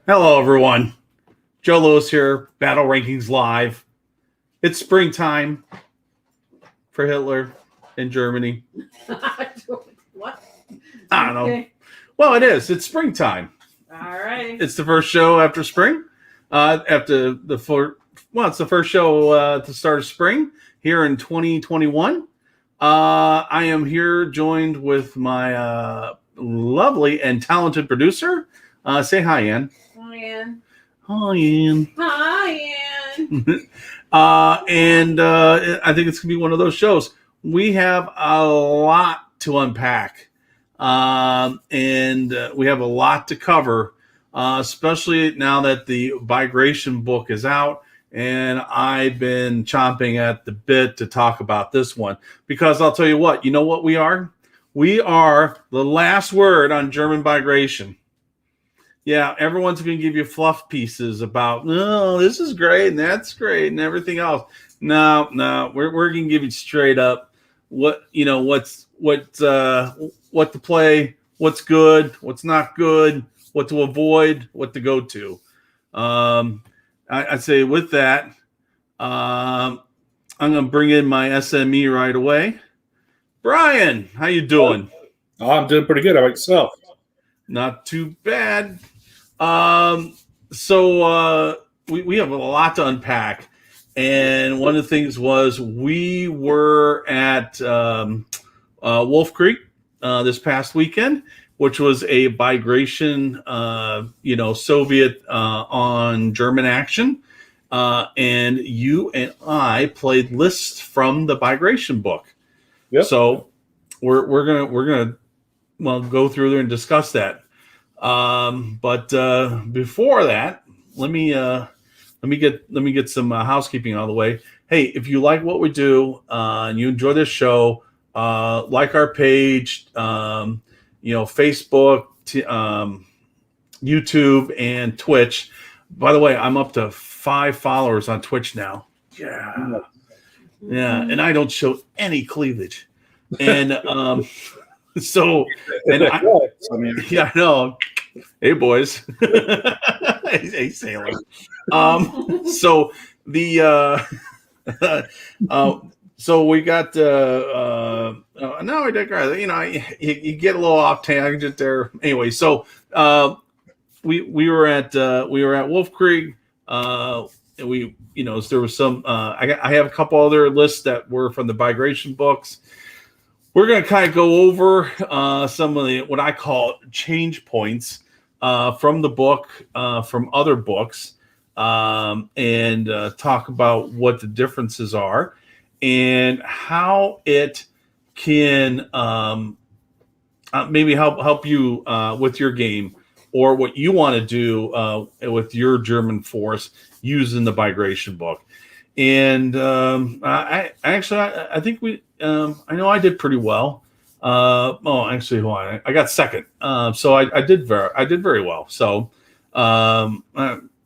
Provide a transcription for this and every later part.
Hello, everyone. Joe Lewis here, Battle Rankings Live. It's springtime for Hitler in Germany. What? I don't know. Well, it is. It's springtime. All right. It's the first show after spring. It's the first show to start of spring here in 2021. I am here joined with my lovely and talented producer. Say hi, Ann. Hi, Ann. Hi, Ann. Hi, Ann. And I think it's going to be one of those shows. We have a lot to unpack. And we have a lot to cover, especially now that the Bagration book is out. And I've been chomping at the bit to talk about this one. Because I'll tell you what, you know what we are? We are the last word on German Bagration. Yeah, everyone's going to give you fluff pieces about, no, this is great and that's great and everything else. No, we're going to give you straight up what to play, what's good, what's not good, what to avoid, what to go to. I'd say with that, I'm going to bring in my SME right away. Brian, how you doing? Oh, I'm doing pretty good. How about yourself? Not too bad. So we have a lot to unpack. And one of the things was we were at Wolfkrieg this past weekend, which was a Bagration, Soviet on German action. And you and I played lists from the Bagration book. Yep. So we're gonna go through there and discuss that. But before that, let me get some housekeeping out of the way. Hey, if you like what we do and you enjoy this show, like our page, Facebook, YouTube, and Twitch. By the way, I'm up to 5 followers on Twitch now. Yeah, and I don't show any cleavage, and so, and I know. Hey, boys. Hey, sailor. So the so we got no, I digress. You get a little off tangent there. Anyway, so we were at Wolfkrieg. And we, there was some. I have a couple other lists that were from the Bagration books. We're going to kind of go over some of the what I call change points from the book, from other books, and talk about what the differences are and how it can maybe help you with your game or what you want to do with your German force using the Bagration book. And I think I know I did pretty well. I got second. So I did very well. So, Brian,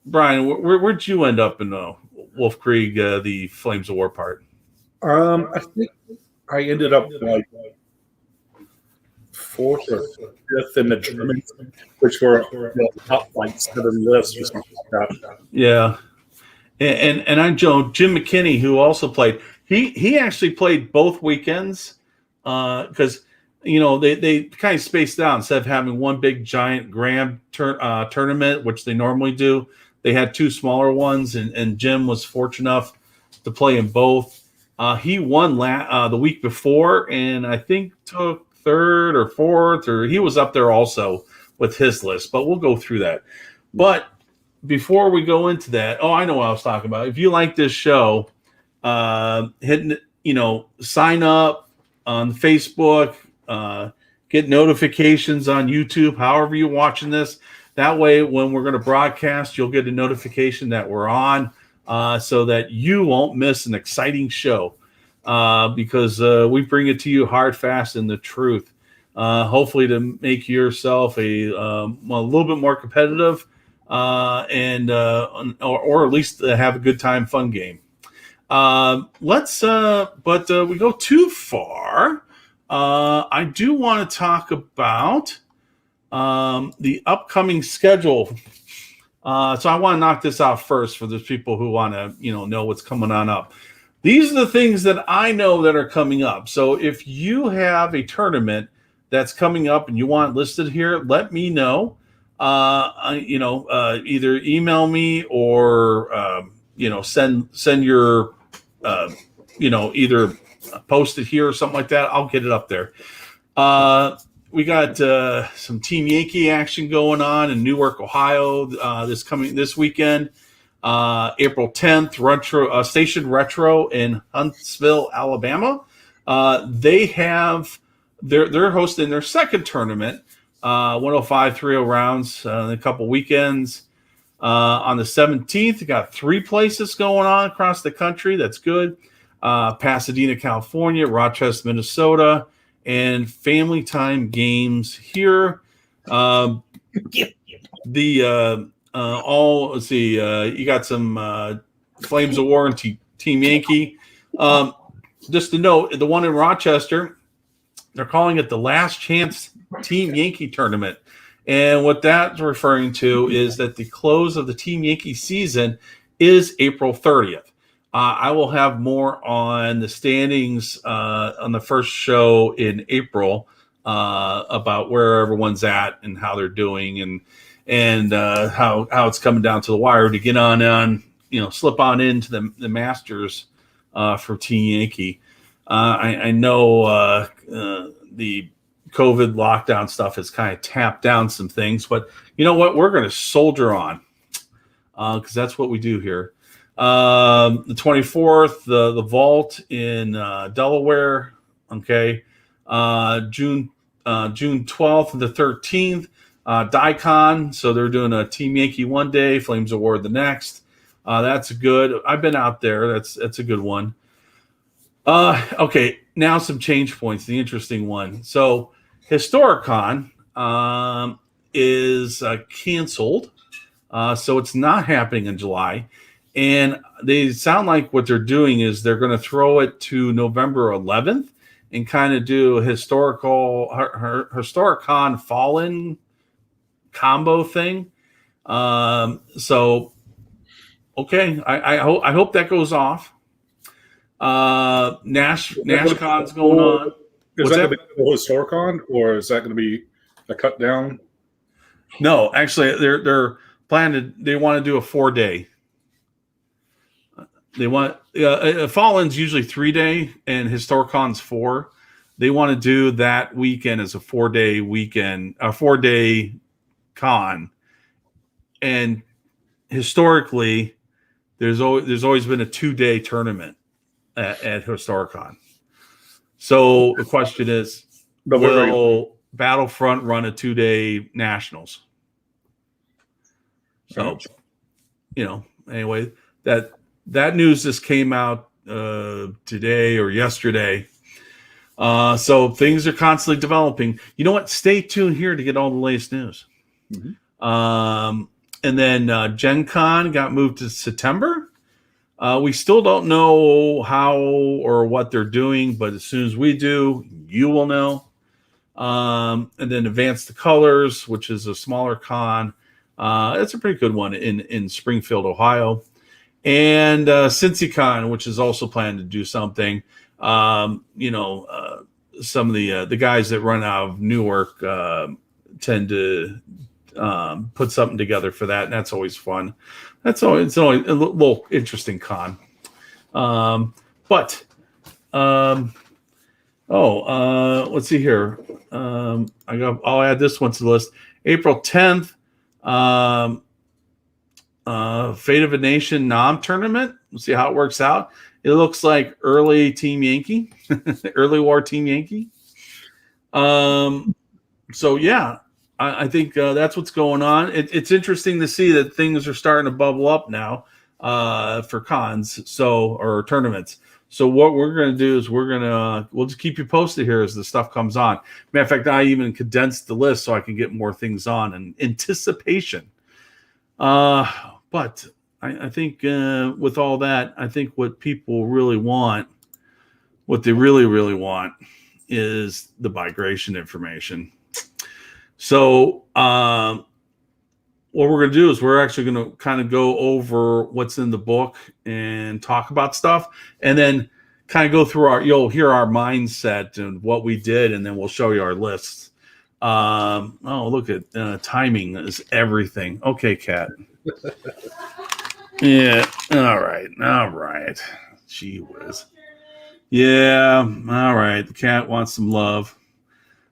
where'd you end up in Wolfkrieg, the Flames of War part? I think I ended up like 4th or 5th in the Germans, which were top like 7 lists or something like that. Yeah. And I'm Joe. Jim McKinney, who also played, he actually played both weekends because they kind of spaced out instead of having one big giant grand tournament, which they normally do. They had 2 smaller ones, and Jim was fortunate enough to play in both. He won the week before, and I think took 3rd or 4th, or he was up there also with his list. But we'll go through that. But before we go into that, I know what I was talking about. If you like this show, sign up on Facebook, get notifications on YouTube, however you're watching this. That way, when we're going to broadcast, you'll get a notification that we're on so that you won't miss an exciting show because we bring it to you hard, fast, and the truth. Hopefully to make yourself a little bit more competitive or at least have a good time, fun game. But we go too far. I do want to talk about the upcoming schedule So I want to knock this out first for those people who want to, know what's coming on up. These are the things that I know that are coming up. So if you have a tournament that's coming up and you want it listed here, let me know. Either email me or send your either post it here or something like that. I'll get it up there. We got some Team Yankee action going on in Newark, Ohio this weekend. April 10th, Station Retro in Huntsville, Alabama. They're hosting their second tournament, 105-30 rounds in a couple weekends. On the 17th, you got 3 places going on across the country. That's good. Pasadena, California, Rochester, Minnesota, and Family Time Games here. You got some Flames of War and Team Yankee. Just to note, the one in Rochester, they're calling it the Last Chance Team Yankee Tournament. And what that's referring to is that the close of the Team Yankee season is April 30th. I will have more on the standings on the first show in April about where everyone's at and how they're doing and how it's coming down to the wire to get on slip on into the Masters for Team Yankee. I know the COVID lockdown stuff has kind of tapped down some things, but you know what? We're going to soldier on because that's what we do here. The 24th, the Vault in Delaware. Okay. June 12th and the 13th, Dicon. So they're doing a Team Yankee one day, Flames Award the next. That's good. I've been out there. That's a good one. Okay. Now some change points. The interesting one. So Historicon is canceled. So it's not happening in July. And they sound like what they're doing is they're going to throw it to November 11th and kind of do a Historicon Fallen combo thing. Okay, I hope that goes off. NashCon's going on. Is that going to be a Historicon, or is that going to be a cut down? No, actually, they're planning. They want to do a 4-day. They want Fallen's usually 3-day, and Historicon's 4. They want to do that weekend as a 4-day weekend, a 4-day con. And historically, there's always been a 2-day tournament at Historicon. So the question is, will Battlefront run a 2-day nationals? So, anyway, that news just came out today or yesterday. So things are constantly developing. You know what? Stay tuned here to get all the latest news. Mm-hmm. And then Gen Con got moved to September. We still don't know how or what they're doing, but as soon as we do, you will know. And then Advance the Colors, which is a smaller con. It's a pretty good one in Springfield, Ohio. And CincyCon, which is also planning to do something. Some of the guys that run out of Newark tend to put something together for that, and that's always fun. It's always a little interesting con. Let's see here. I'll add this one to the list. April 10th. Fate of a Nation Nom tournament. We'll see how it works out. It looks like early Team Yankee, early war Team Yankee. I think that's what's going on. It's interesting to see that things are starting to bubble up now for cons, or tournaments. So what we're going to do is we'll just keep you posted here as the stuff comes on. Matter of fact, I even condensed the list so I can get more things on in anticipation. But I think with all that, I think what people really want, what they really, really want is the Bagration information. So what we're going to do is we're actually going to kind of go over what's in the book and talk about stuff, and then kind of go through you'll hear our mindset and what we did, and then we'll show you our lists. Oh, look at timing is everything. Okay, Kat. Yeah. All right. Gee whiz. Yeah. All right. The cat wants some love.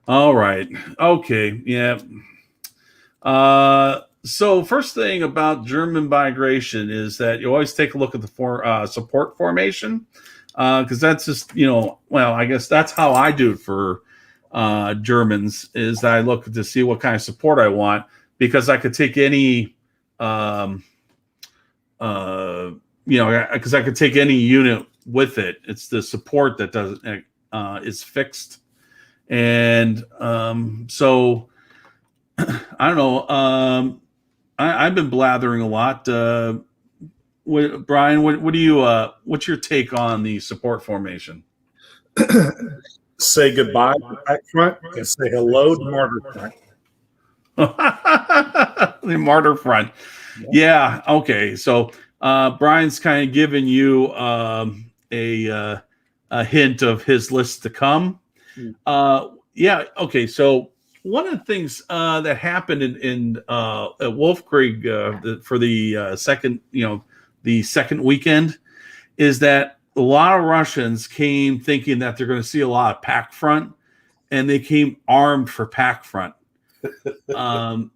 All right. Okay. Yeah. So first thing about German Bagration is that you always take a look at the support formation, because that's just, well, I guess that's how I do it for Germans, is that I look to see what kind of support I want, because I could take any, because I could take any unit with it. It's the support that doesn't is fixed, and so I don't know. I've been blathering a lot. Brian, what do you? What's your take on the support formation? Say goodbye to back front and say hello to Martyr front. The Martyr front. Yeah. Okay. So Brian's kind of giving you a hint of his list to come. Yeah. Okay. So one of the things that happened in at Wolfkrieg for the second weekend is that a lot of Russians came thinking that they're going to see a lot of pack front, and they came armed for pack front. The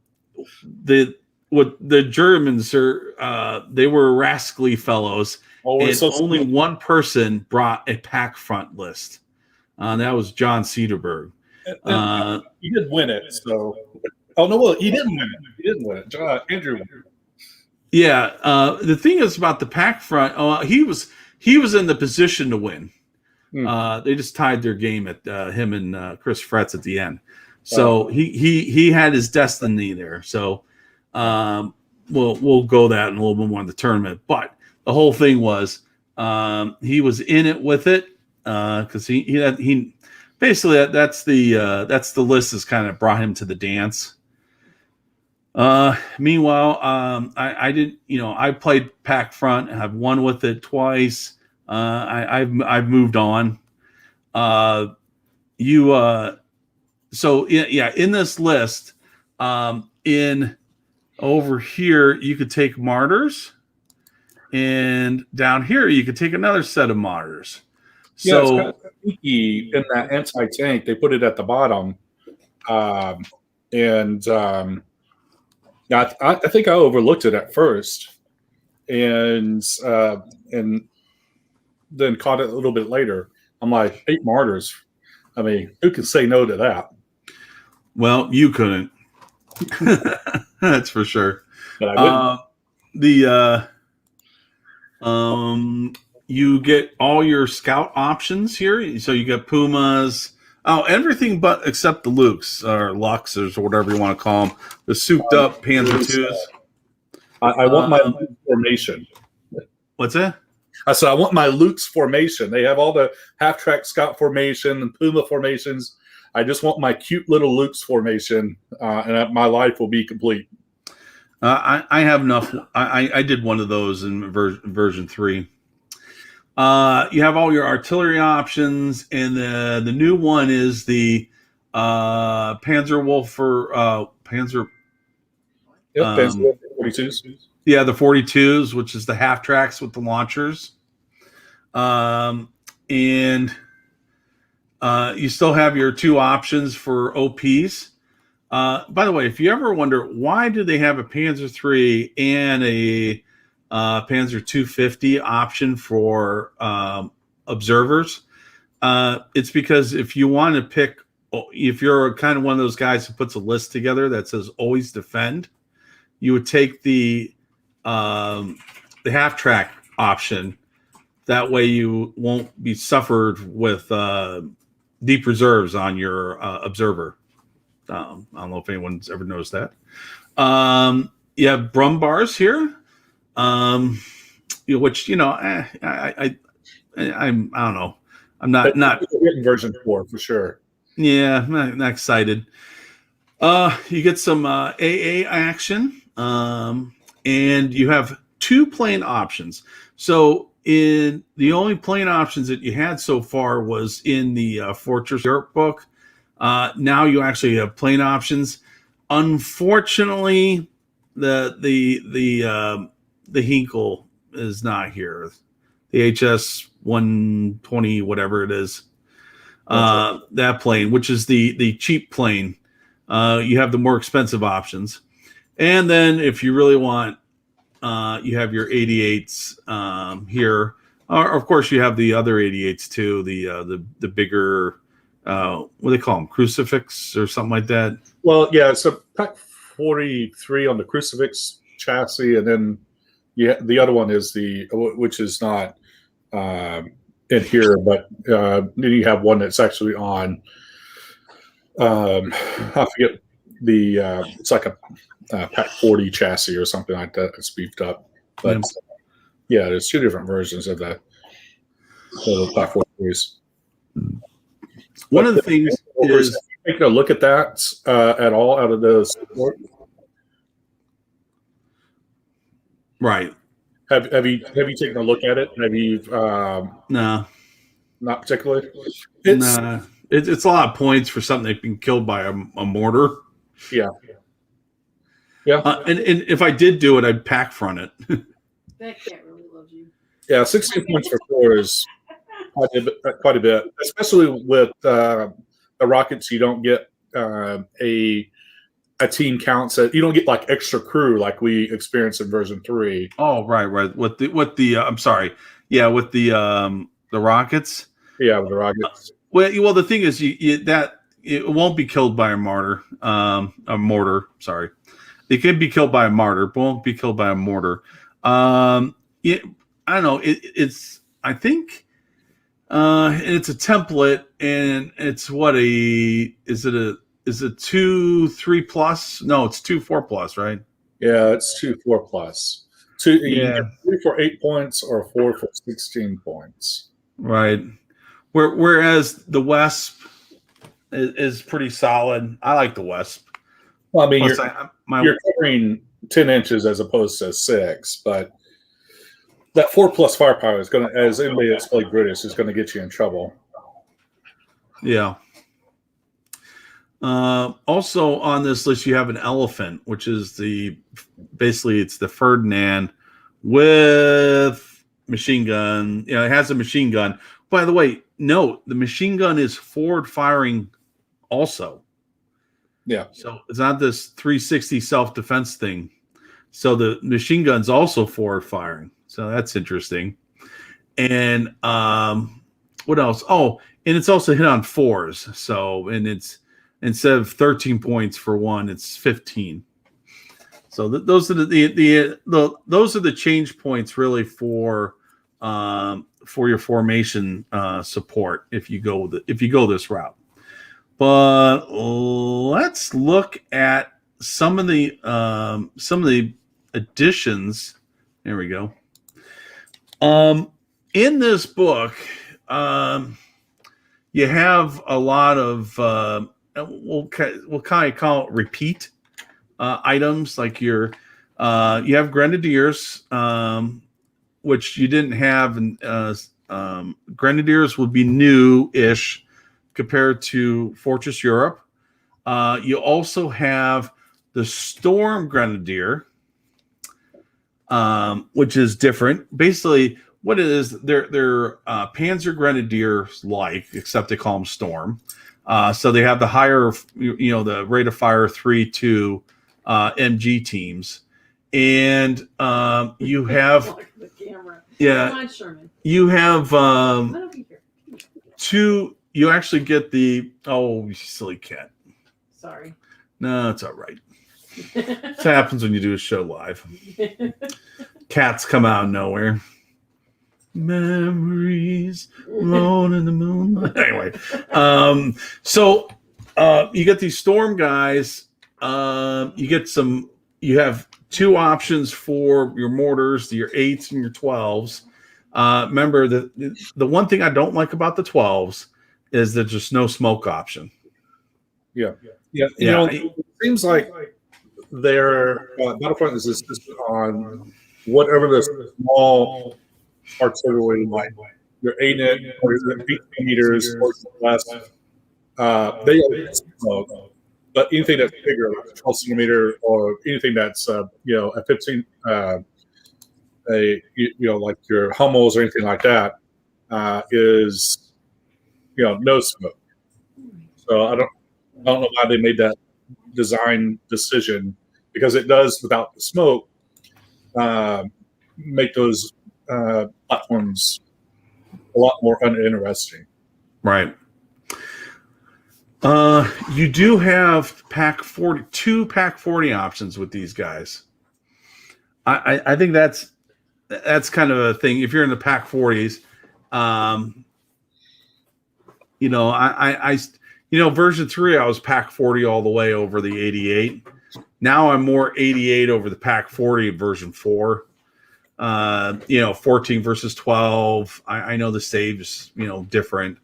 Germans are they were rascally fellows, and only one person brought a pack front list. That was John Cederberg. He did win it, so. Oh no! Well, he didn't win it. He didn't win it. Andrew won it. Yeah. The thing is about the pack front. He was in the position to win. They just tied their game at him and Chris Fretz at the end. So he had his destiny there. So we'll go that in a little bit more in the tournament. But the whole thing was he was in it with it because he basically that's the list that's kind of brought him to the dance. Meanwhile, I didn't, I played pack front. I've won with it twice. I've moved on. So in this list, in over here, you could take Martyrs, and down here, you could take another set of Martyrs. So it's kind of sneaky in that anti-tank. They put it at the bottom. I think I overlooked it at first, and then caught it a little bit later. I'm like, 8 Martyrs. I mean, who can say no to that? Well, you couldn't. That's for sure. But I wouldn't. You get all your scout options here. So you got Pumas. Oh, everything but except the Lukes or Luxers or whatever you want to call them. The souped up Panzer IIs. I want my Luke formation. What's that? I said I want my Luke's formation. They have all the half-track scout formation and Puma formations. I just want my cute little Luke's formation, and my life will be complete. I have enough. I did one of those in version 3. You have all your artillery options, and the new one is the Panzer Wolf for Panzer. Yep, Panzer 42s. Yeah, the 42s, which is the half tracks with the launchers. And you still have your 2 options for OPs. By the way, if you ever wonder why do they have a Panzer III and a Panzer 250 option for observers, it's because if you want to pick, if you're kind of one of those guys who puts a list together that says always defend, you would take the half track option. That way you won't be suffered with deep reserves on your observer. I don't know if anyone's ever noticed that. You have Brum bars here, which I don't know. I'm not written version 4 for sure. Yeah, I'm not excited. You get some AA action. And you have 2 plane options. So in the only plane options that you had so far was in the Fortress Europe book. Now you actually have plane options. Unfortunately, the Hinkle is not here. The HS 120, whatever it is, that plane, which is the cheap plane. You have the more expensive options, and then if you really want, you have your 88s here. Of course, you have the other 88s too. The bigger, what do they call them? Crucifix or something like that. Well, yeah, it's a Pack 43 on the Crucifix chassis, and then the other one is which is not in here, but then you have one that's actually on. I forget it's like a Pack 40 chassis or something like that. It's beefed up, but yeah, there's 2 different versions of the Pack 43s. One of the things is taking a look at that at all out of the support. Right. Have you taken a look at it? Have you? No, not particularly. It's a lot of points for something that can be killed by a mortar. Yeah. And if I did do it, I'd pack front it. That cat really loves you. Yeah, 16 points for 4 is quite a bit, especially with the rockets. You don't get a team counts that you don't get like extra crew like we experienced in version 3. Oh, right. With the I'm sorry. Yeah, with the rockets. Yeah, with the rockets. Well, the thing is, it won't be killed by a mortar. Sorry, it can be killed by a martyr, but won't be killed by a mortar. I don't know. I think it's a template, and it's is it 2 3 plus? No, it's 2 4 plus, right? Yeah, it's 2 4 plus. 2 Yeah. 3 for 8 points or 4 for 16 points. Right. Whereas the Wesp is pretty solid. I like the Wesp. Well, I mean, Plus, you're covering 10 inches as opposed to 6, but that 4 plus firepower is going to, as anybody that's played British, is going to get you in trouble. Yeah. Also on this list, you have an elephant, which is basically it's the Ferdinand with machine gun. It has a machine gun. By the way, note the machine gun is forward firing also. Yeah. So it's not this 360 self-defense thing. So the machine gun's also forward firing. So that's interesting. And what else? Oh, and it's also hit on 4s. So, and it's instead of 13 points for 1, it's 15. So those are those are the change points really for your formation support if you go this route. But let's look at some of the additions. There we go. In this book, you have a lot of we'll kind of call it repeat items, like you have Grenadiers, which you didn't have. Grenadiers would be new-ish compared to Fortress Europe. You also have the Storm Grenadier, which is different. Basically, what it is, they're Panzer Grenadiers like, except they call them Storm. So they have the higher, the rate of fire 3-2 MG teams, and you have the camera. Yeah, Come on, Sherman. you have I don't think you're- two. You actually get the you silly cat. Sorry. No, it's all right. This happens when you do a show live. Cats come out of nowhere. Memories alone in the moonlight. Anyway, so you get these Storm guys. You have 2 options for your mortars, your 8s and your 12s. Remember the one thing I don't like about the 12s is there's just no smoke option. Yeah. Yeah. It seems like their Battlefront is insistent on whatever the small artillery, like your ANET or your 18 meters or less, they are smoke. But anything that's bigger, like a 12 centimeter, or anything that's a 15, like your Hummels or anything like that, is no smoke. So I don't know why they made that design decision, because it does, without the smoke, make those platforms a lot more uninteresting. Right. You do have two Pack 40 options with these guys. I think that's kind of a thing. If you're in the Pack 40s, version 3, I was Pack 40 all the way over the 88. Now I'm more 88 over the Pack 40 in version 4. 14 versus 12. I know the save's, different.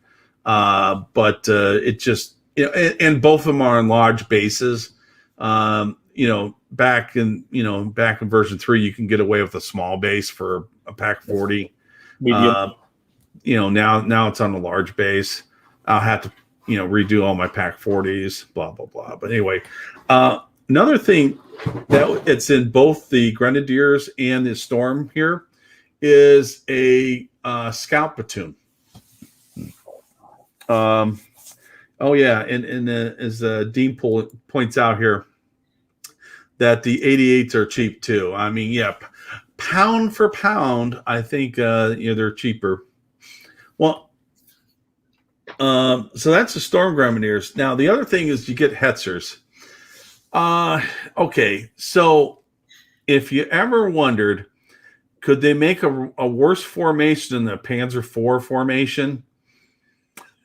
But it just, and both of them are on large bases. Back in version 3, you can get away with a small base for a Pack 40. Now it's on a large base. I'll have to, redo all my Pack 40s, blah, blah, blah. But anyway, another thing that it's in both the Grenadiers and the Storm here is a scout platoon. As Dean points out here, that the 88s are cheap too. I mean, pound for pound, I think they're cheaper. Well, so that's the Storm Grenadiers. Now the other thing is you get Hetzers. Okay, so if you ever wondered, could they make a worse formation than the Panzer IV formation?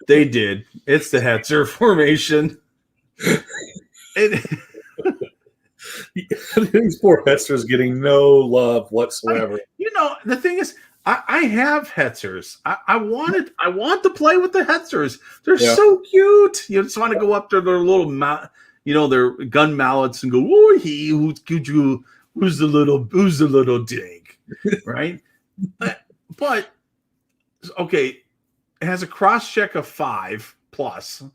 They did. It's the Hetzer formation. These poor Hetzers getting no love whatsoever. The thing is, I have Hetzers. I want to play with the Hetzers. They're so cute. You just want to go up to their little their gun mallets and go, "Oh, who's the little dig," right? But okay, it has a cross check of 5+.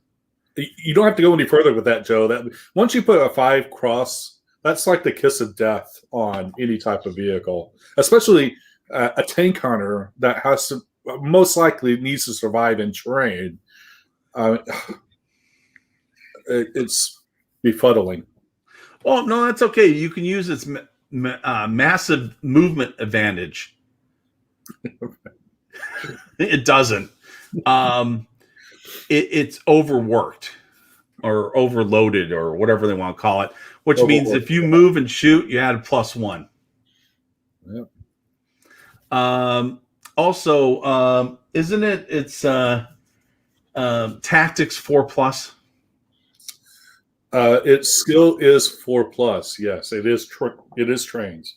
You don't have to go any further with that, Joe. That once you put a 5 cross, that's like the kiss of death on any type of vehicle, especially a tank hunter that has to most likely needs to survive in terrain. It's befuddling. Well, no, that's okay. You can use its massive movement advantage. It doesn't. It's overworked or overloaded or whatever they want to call it, which means if you move and shoot, you add a +1. Yep. Also, isn't it? It's tactics 4+. Its skill is 4+. Yes, it is. It is trains.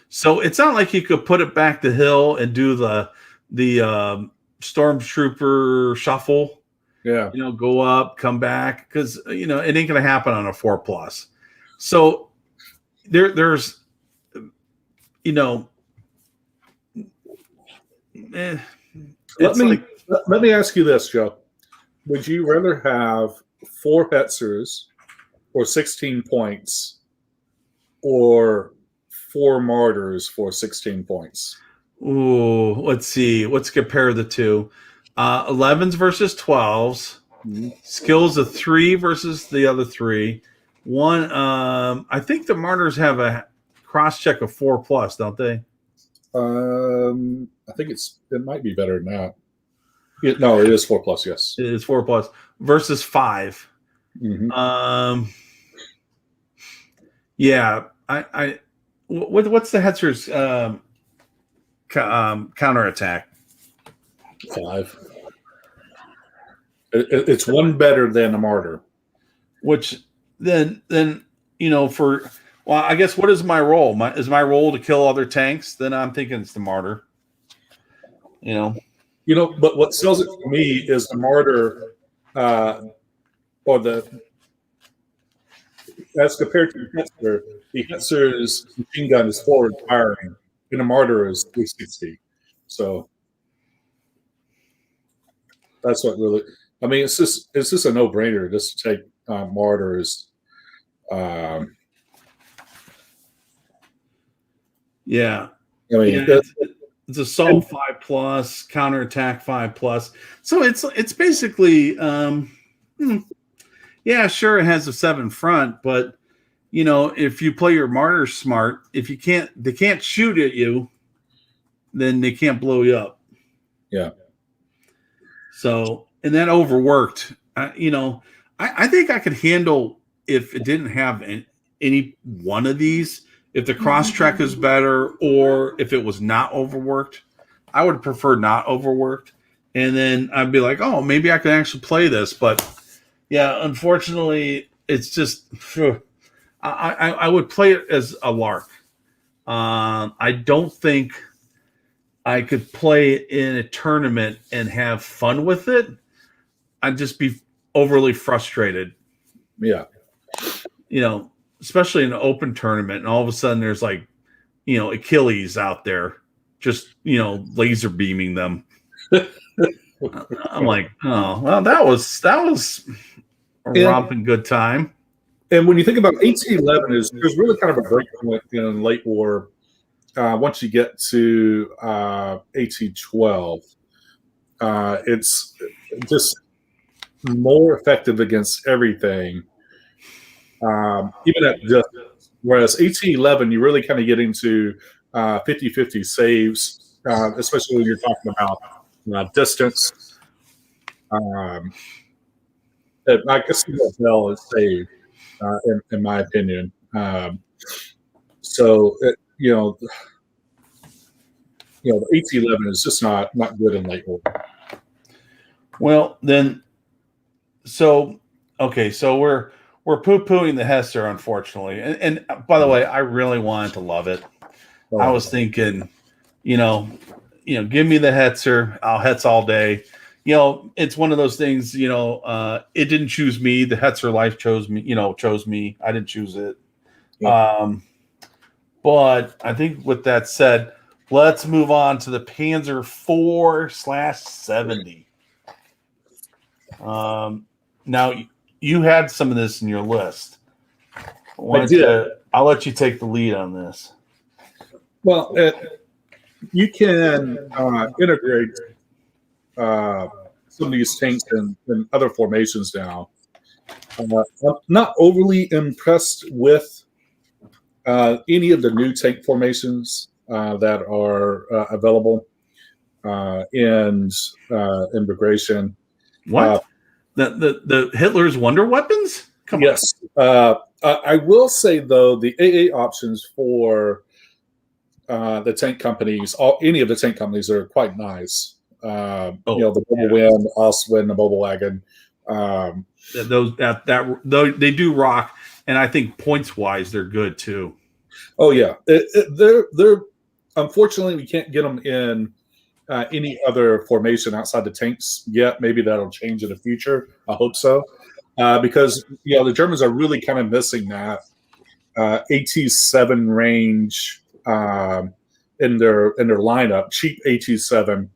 So it's not like you could put it back the hill and do the stormtrooper shuffle. Yeah. Go up, come back, because it ain't going to happen on a 4+. So there's Let me ask you this, Joe. Would you rather have 4 Hetzers for 16 points or 4 Martyrs for 16 points? Ooh, let's see. Let's compare the two. 11s versus 12s. Mm-hmm. Skills of 3 versus the other 3. One, I think the Martyrs have a cross check of 4+, don't they? I think it might be better than that. No, it is 4+. Yes, It is 4+ versus 5. Mm-hmm. What's the Hetzer's counterattack? 5. It's one better than a Martyr. Which then I guess what is my role? Is my role to kill other tanks? Then I'm thinking it's the Martyr. But what sells it for me is the Martyr, or as compared to the Hetzer's machine gun is forward firing, and the Martyr is 360. So that's what really. I mean, it's just a no brainer just to take Martyrs. Yeah. I mean, Yeah, it's assault 5+, counterattack 5+. So it's basically, yeah, sure, it has a 7 front, but if you play your Martyr smart, if they can't shoot at you, then they can't blow you up. Yeah. So, and that overworked. I think I could handle if it didn't have any one of these. If the cross track is better, or if it was not overworked, I would prefer not overworked. And then I'd be like, oh, maybe I could actually play this. But yeah, unfortunately, it's just I would play it as a lark. I don't think I could play it in a tournament and have fun with it. I'd just be overly frustrated. Yeah. Especially in an open tournament, and all of a sudden there's Achilles out there just, laser beaming them. I'm like, oh, well, that was a romping good time. And when you think about 1811, there's really kind of a break point in late war. Once you get to 1812, it's just more effective against everything. Even at distance. Whereas 1811, you really kind of get into 50-50 saves, especially when you're talking about distance. I guess Bell is saved, in my opinion. The 1811 is just not good in late war. Well, then, so we're poo-pooing the Hester, unfortunately. And by the way, I really wanted to love it. Oh. I was thinking, give me the Hetzer. I'll Hetz all day. It's one of those things, it didn't choose me. The Hetzer life chose me. I didn't choose it. Yeah. But I think with that said, let's move on to the Panzer IV/70. Now, you had some of this in your list. I'll let you take the lead on this. Well, you can integrate some of these tanks in other formations now. I'm not overly impressed with any of the new tank formations that are available in Bagration. What? The Hitler's wonder weapons? Come yes. I will say, though, the AA options for the tank companies, any of the tank companies, are quite nice. The Mobile Wind, the Ostwind, the Mobile Wagon. They do rock, and I think points-wise, they're good, too. Oh, yeah. They're unfortunately, we can't get them in any other formation outside the tanks yet. Maybe that'll change in the future. I hope so, because the Germans are really kind of missing that AT-7 range in their lineup. Cheap AT-7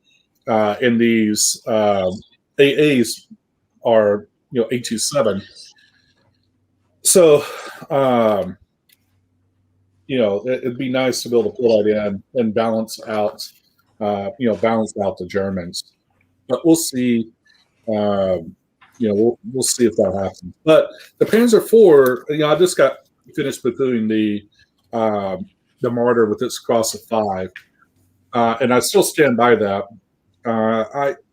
in these AAs are AT-7. So it'd be nice to be able to pull that in and balance out the Germans. But we'll see. We'll see if that happens. But the Panzer IV, I just got finished poo-pooing the Martyr with its cross of 5, and I still stand by that.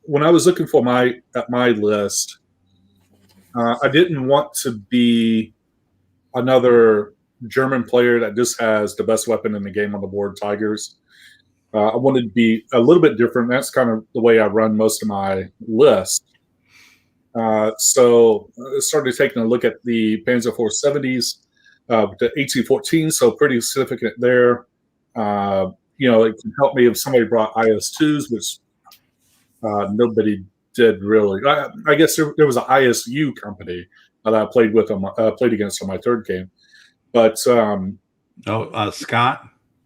When I was looking for my list, I didn't want to be another German player that just has the best weapon in the game on the board, Tigers. I wanted to be a little bit different. That's kind of the way I run most of my list. So I started taking a look at the Panzer IV 70s, the 1814, so pretty significant there. It can help me if somebody brought IS-2s, which nobody did really. I guess there was an ISU company, that I played with on played against on my third game. But Scott.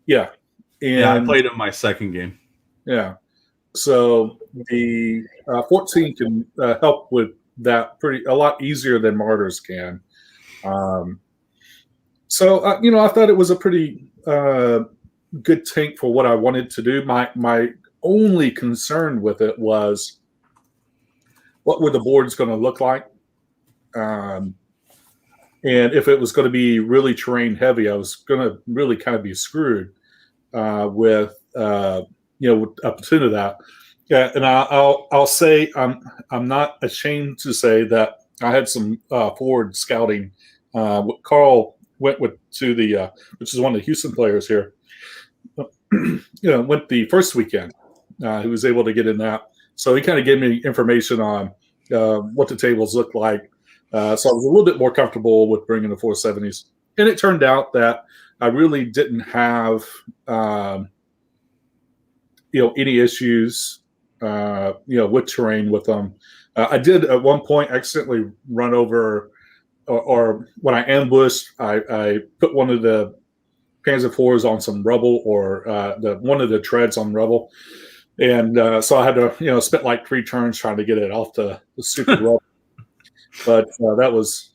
yeah, Yeah, I and played him my second game. yeah. So the 14 can help with that a lot easier than Martyrs can. So I thought it was a pretty good tank for what I wanted to do. My only concern with it was what were the boards going to look like, and if it was going to be really terrain heavy, I was going to really kind of be screwed with up to that. Yeah, and I'll say I'm not ashamed to say that I had some forward scouting. Carl went to the which is one of the Houston players here. Went the first weekend. He was able to get in that, so he kind of gave me information on what the tables looked like. So I was a little bit more comfortable with bringing the 470s, and it turned out that I really didn't have any issues with terrain with them. I did at one point accidentally run over, or when I ambushed, I put one of the Panzer IVs on some rubble, or one of the treads on rubble, and so I had to spent like 3 turns trying to get it off the stupid rubble. But that was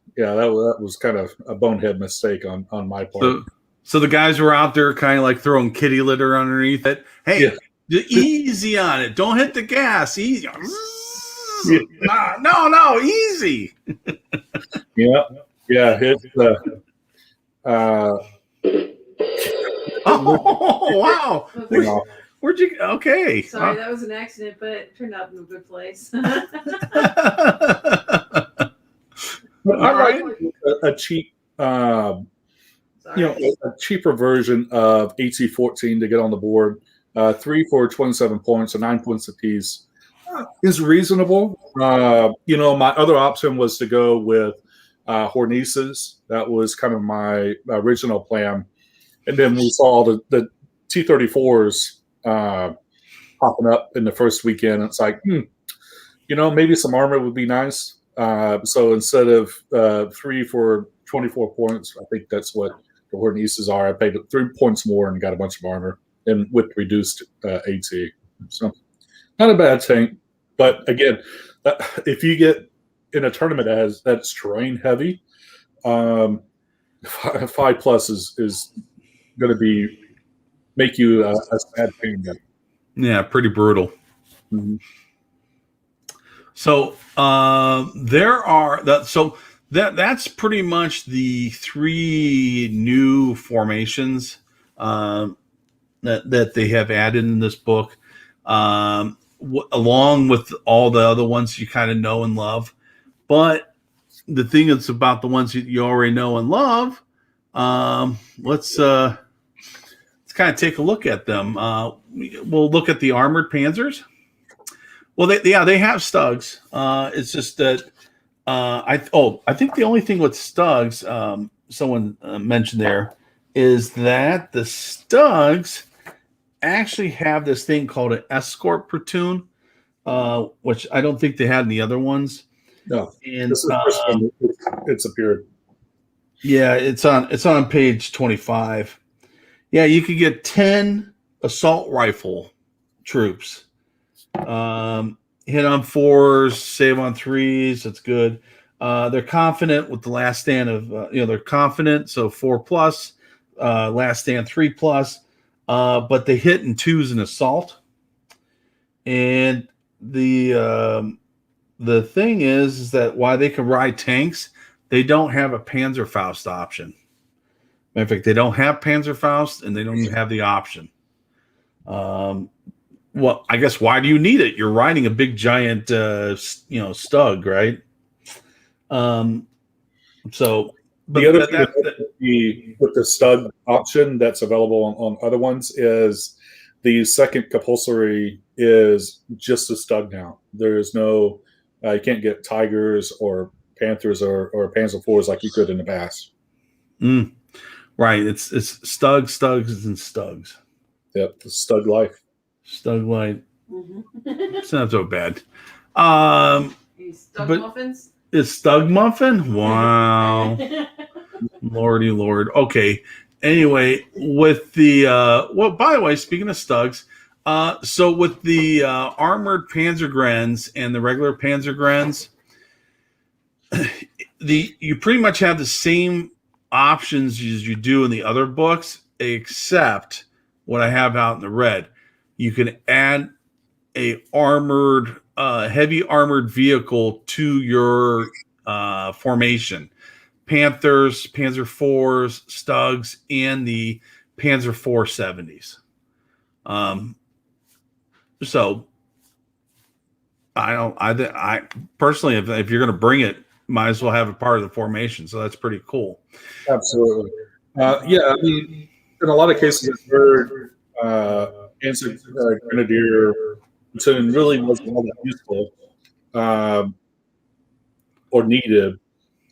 kind of a bonehead mistake on my part. So the guys were out there kind of like throwing kitty litter underneath it. Hey, easy on it. Don't hit the gas. Easy. Yeah. No, easy. Yeah. It's oh wow. Where'd you? Okay. Sorry, that was an accident, but it turned out in a good place. I like a cheap, a cheaper version of AT-14 to get on the board. 3 for 27 points, or 9 points apiece, is reasonable. My other option was to go with Hornices. That was kind of my original plan. And then we saw the T-34s popping up in the first weekend. It's like, maybe some armor would be nice. So instead of 3 for 24 points, I think that's what the Hornices are. I paid 3 points more and got a bunch of armor, and with reduced AT. So not a bad tank. But again, if you get in a tournament that's terrain heavy, 5+ is going to make you a sad pain. Yeah, pretty brutal. Mm-hmm. So that's pretty much the 3 new formations that they have added in this book, along with all the other ones you kind of know and love. But the thing that's about the ones that you already know and love, let's kind of take a look at them. We'll look at the armored Panzers. Well, they have Stugs. It's just that I think the only thing with Stugs, someone mentioned there, is that the Stugs actually have this thing called an escort platoon, which I don't think they had in the other ones. No, and this is the first time it's appeared. Yeah, it's on page 25. Yeah, you could get 10 assault rifle troops. Hit on 4s, save on 3s. That's good. They're confident with the last stand of they're confident, so 4+, last stand 3+, but they hit in 2s in assault. And the thing is that while they can ride tanks, they don't have a Panzerfaust option. Matter of fact, they don't have Panzerfaust, and they don't even have the option. Well, I guess why do you need it? You're riding a big giant, Stug, right? So, but the other thing with the Stug option that's available on other ones is the second compulsory is just a Stug now. There is no, you can't get Tigers or Panthers or Panzer IVs like you could in the past. Right. It's Stugs, and Stugs. Yep, the Stug life. Mm-hmm. It's not so bad. Stug muffins? Is Stug Muffin? Wow. Lordy Lord. Okay. Anyway, with the well, by the way, speaking of Stugs, so with the armored Panzergrens and the regular Panzergrens, you pretty much have the same options as you do in the other books, except what I have out in the red. You can add a armored, heavy armored vehicle to your formation. Panthers, Panzer IVs, Stugs, and the Panzer IV 70s. So I personally, if you're going to bring it, might as well have it part of the formation. So that's pretty cool. Absolutely. Yeah, I mean, in a lot of cases, I've heard Panzer Grenadier platoon really wasn't all that useful or needed.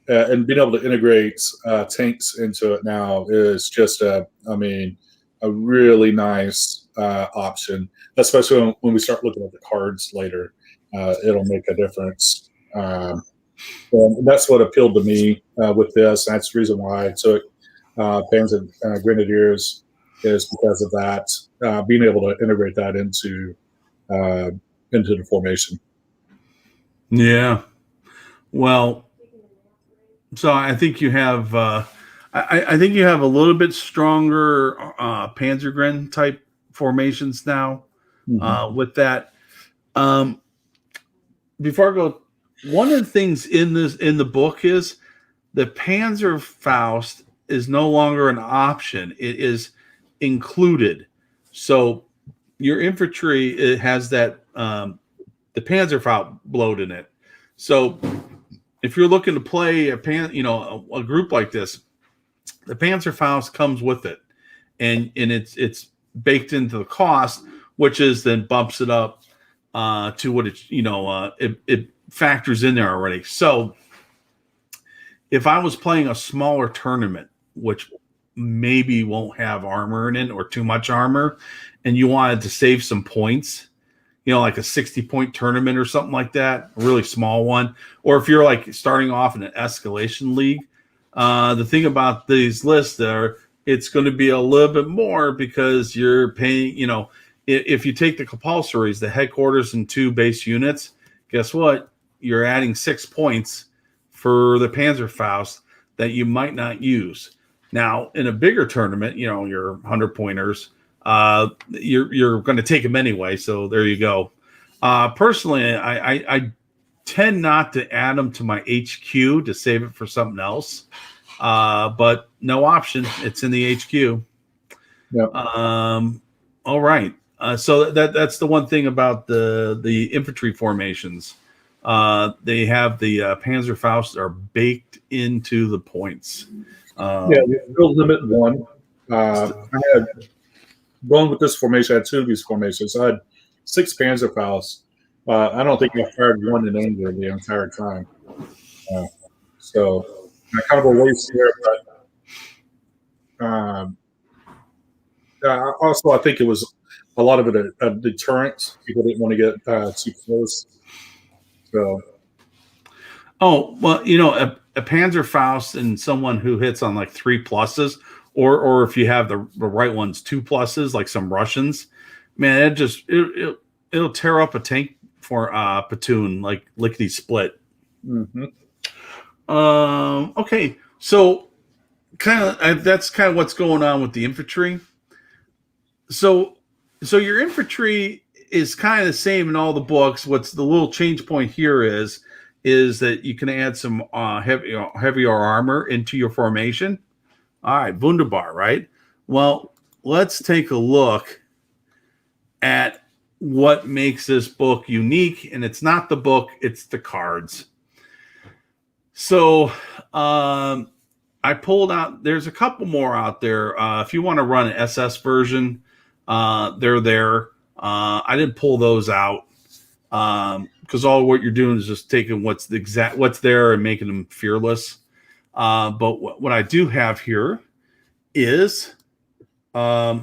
And being able to integrate tanks into it now is just a really nice option, especially when we start looking at the cards later. It'll make a difference. And that's what appealed to me with this. That's the reason why I took Panzer Grenadiers, is because of that, being able to integrate that into the formation. Yeah. Well, so I think you have I think you have a little bit stronger Panzergren type formations now with that. Before I go, one of the things in the book is the Panzer Faust is no longer an option; it is included. So your infantry, it has that the Panzer Faust bloat in it. So if you're looking to play a group like this, the Panzer Faust comes with it, and it's baked into the cost, which is then bumps it up to what it factors in there already. So if I was playing a smaller tournament, which maybe won't have armor in it or too much armor, and you wanted to save some points, like a 60-point tournament or something like that, a really small one, or if you're like starting off in an escalation league, the thing about these lists there, it's going to be a little bit more because you're paying, if you take the compulsories, the headquarters and 2 base units, guess what? You're adding 6 points for the Panzer Faust that you might not use. Now, in a bigger tournament, your 100-pointers, you're going to take them anyway. So there you go. Personally, I tend not to add them to my HQ to save it for something else. But no option. It's in the HQ. Yep. All right. So that's the one thing about the infantry formations. They have the Panzer Faust are baked into the points. We'll limit 1. I had going with this formation. I had 2 of these formations. I had 6 Panzer Fausts. I don't think I fired 1 in anger the entire time. So kind of a waste here, but also I think it was a lot of it a deterrent. People didn't want to get too close. So, a Panzer Faust and someone who hits on like 3 pluses, or if you have the right ones, 2 pluses, like some Russians, man, it'll tear up a tank for platoon like lickety split. Mm-hmm. Okay, so that's kind of what's going on with the infantry. So your infantry is kind of the same in all the books. What's the little change point here is that you can add some heavier armor into your formation. All right, wunderbar, right? Well, let's take a look at what makes this book unique, and it's not the book, it's the cards. So I pulled out, there's a couple more out there. If you want to run an SS version, they're there. I didn't pull those out because all what you're doing is just taking what's there and making them fearless. But what I do have here is, the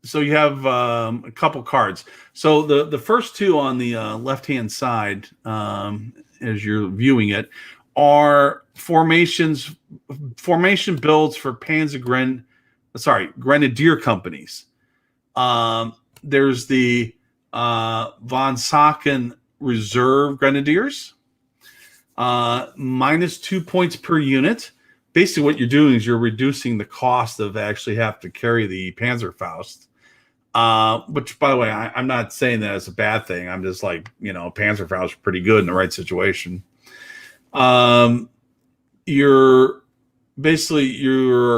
so you have a couple cards. So the first two on the left hand side, as you're viewing it, are formation builds for Grenadier companies. There's the von Sachen Reserve Grenadiers, minus 2 points per unit. Basically, what you're doing is you're reducing the cost of actually have to carry the Panzerfaust. Which, by the way, I'm not saying that as a bad thing. I'm just like, Panzerfaust is pretty good in the right situation. You're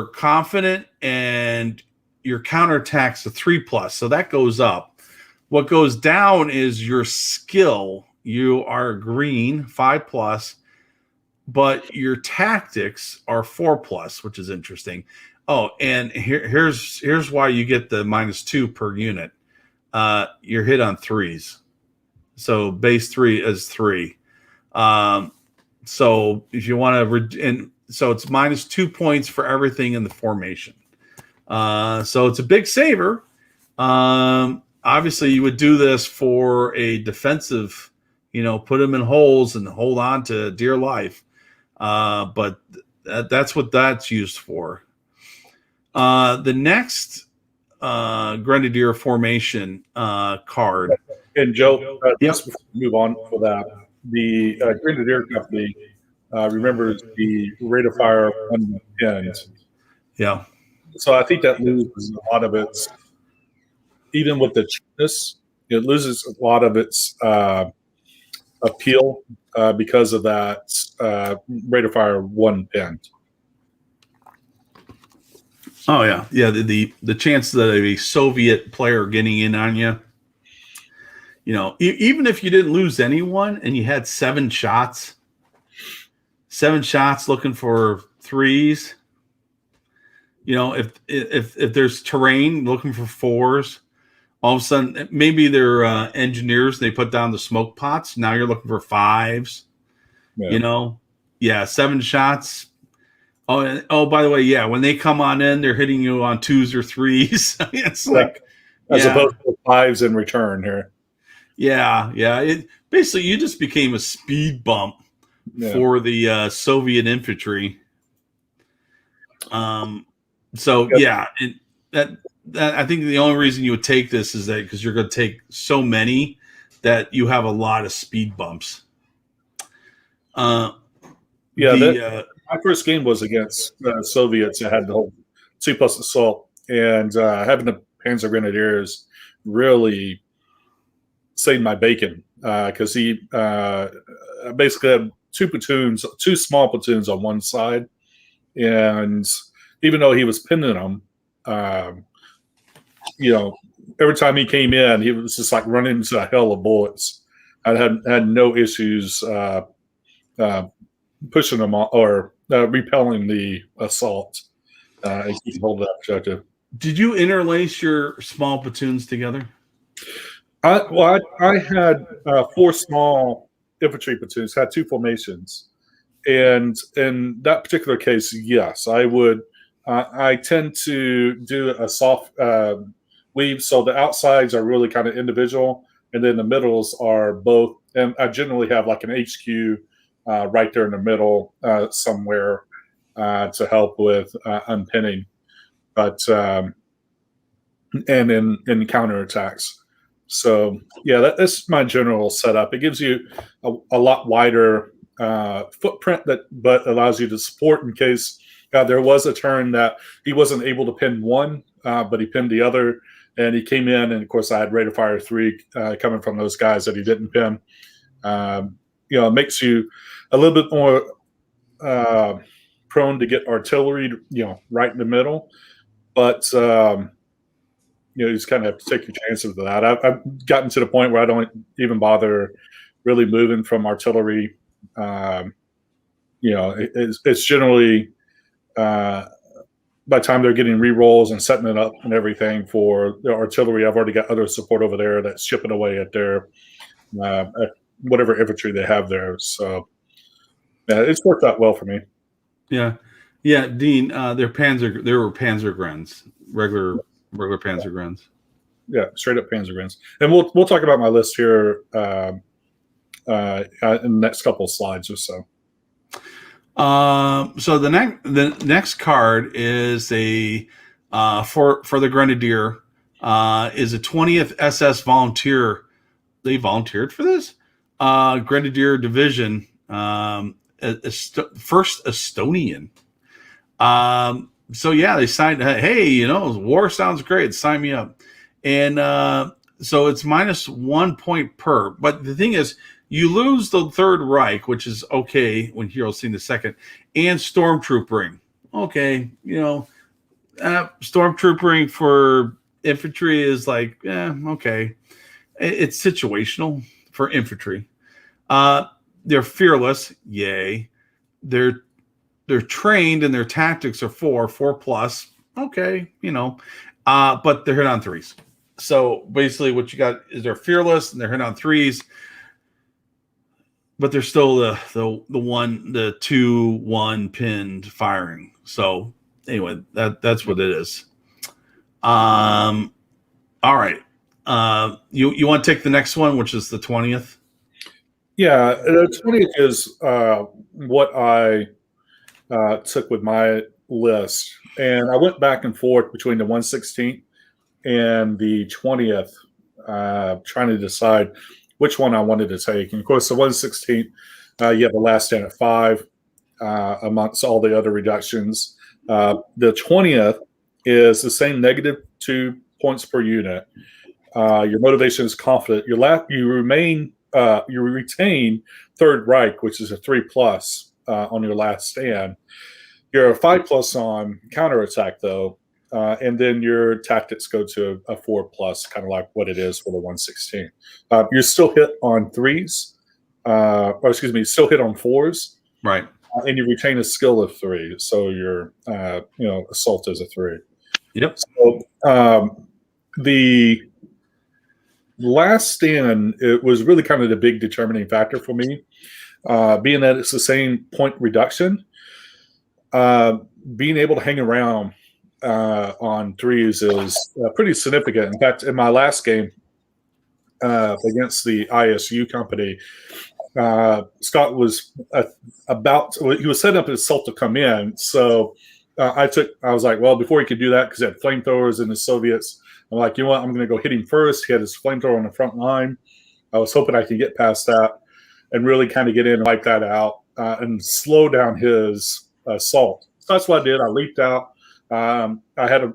confident, and your counterattack's a 3+, so that goes up. What goes down is your skill. You are green, 5+, but your tactics are 4+, which is interesting. Oh, and here's why you get the -2 per unit. You're hit on 3s, so base 3 is 3. So if you want to, and so it's -2 points for everything in the formation. So it's a big saver. Obviously, you would do this for a defensive, put them in holes and hold on to dear life. But that's what that's used for. The next Grenadier formation card. And Joe, just before we move on for that, the Grenadier Company remembers the rate of fire on the end. Yeah. So I think that loses a lot of its, even with the cheapness, it loses a lot of its appeal because of that rate of fire 1 pin. Oh yeah, yeah. The chance that a Soviet player getting in on you, even if you didn't lose anyone and you had 7 shots looking for 3s. If there's terrain looking for 4s, all of a sudden maybe they're engineers. They put down the smoke pots. Now you're looking for 5s. Yeah. 7 shots. Oh, and, by the way, yeah, when they come on in, they're hitting you on 2s or 3s. It's like as opposed to 5s in return here. Yeah. It basically, you just became a speed bump for the Soviet infantry. So yeah, that I think the only reason you would take this is that because you're going to take so many that you have a lot of speed bumps. My first game was against Soviets. I had the whole 2+ assault, and having the Panzer Grenadiers really saved my bacon because he basically had 2 small platoons on one side, and even though he was pinning them, every time he came in, he was just like running into a hell of bullets. I had no issues pushing them or repelling the assault and keep hold of that objective. Did you interlace your small platoons together? I had 4 small infantry platoons, had 2 formations, and in that particular case, yes, I would. I tend to do a soft weave, so the outsides are really kind of individual, and then the middles are both. And I generally have like an HQ right there in the middle somewhere to help with unpinning, but and in counterattacks. So yeah, that's my general setup. It gives you a lot wider footprint but allows you to support in case there was a turn that he wasn't able to pin one, but he pinned the other, and he came in, and of course I had rate of fire 3 coming from those guys that he didn't pin. It makes you a little bit more prone to get artillery, right in the middle, but you just kind of have to take your chances with that. I've gotten to the point where I don't even bother really moving from artillery. It's generally by the time they're getting re-rolls and setting it up and everything for the artillery, I've already got other support over there that's chipping away at their at whatever infantry they have there. So yeah, it's worked out well for me. Yeah, Dean, they were Panzer Grens, regular Panzer Grens. straight up Panzer Grens. And we'll talk about my list here in the next couple of slides or so. So the next card is a for the Grenadier is a 20th SS Volunteer. They volunteered for this Grenadier Division, first Estonian. So yeah, they signed. Hey, war sounds great. Sign me up. And so it's -1 point per. But the thing is, you lose the Third Reich, which is okay when Heroes seen the second, and Stormtroopering. Okay, Stormtroopering for infantry is like, okay. It's situational for infantry. They're fearless, yay. They're trained and their tactics are 4+, okay, but they're hit on 3s. So basically what you got is they're fearless and they're hit on 3s, but they're still the 2-1 pinned firing. So anyway, that's what it is. All right. You want to take the next one, which is the 20th? Yeah, the 20th is what I took with my list, and I went back and forth between the 116th and the 20th, trying to decide which one I wanted to take. And of course, the 116th, you have the last stand at 5 amongst all the other reductions. The 20th is the same -2 points per unit. Your motivation is confident. You retain Third Reich, which is a 3+ on your last stand. You're a 5+ on counterattack, though, and then your tactics go to a 4+, kind of like what it is for the 116. You're still hit on 3s, still hit on 4s, right? And you retain a skill of 3, so your assault is a 3. Yep. So the last stand, it was really kind of the big determining factor for me, being that it's the same point reduction. Being able to hang around on 3s is pretty significant. In fact, in my last game against the ISU company, Scott was he was setting up his assault to come in. So I was like, well, before he could do that, because he had flamethrowers and the Soviets, I'm like, you know what? I'm going to go hit him first. He had his flamethrower on the front line. I was hoping I could get past that and really kind of get in and wipe that out and slow down his assault. So that's what I did. I leaped out. I had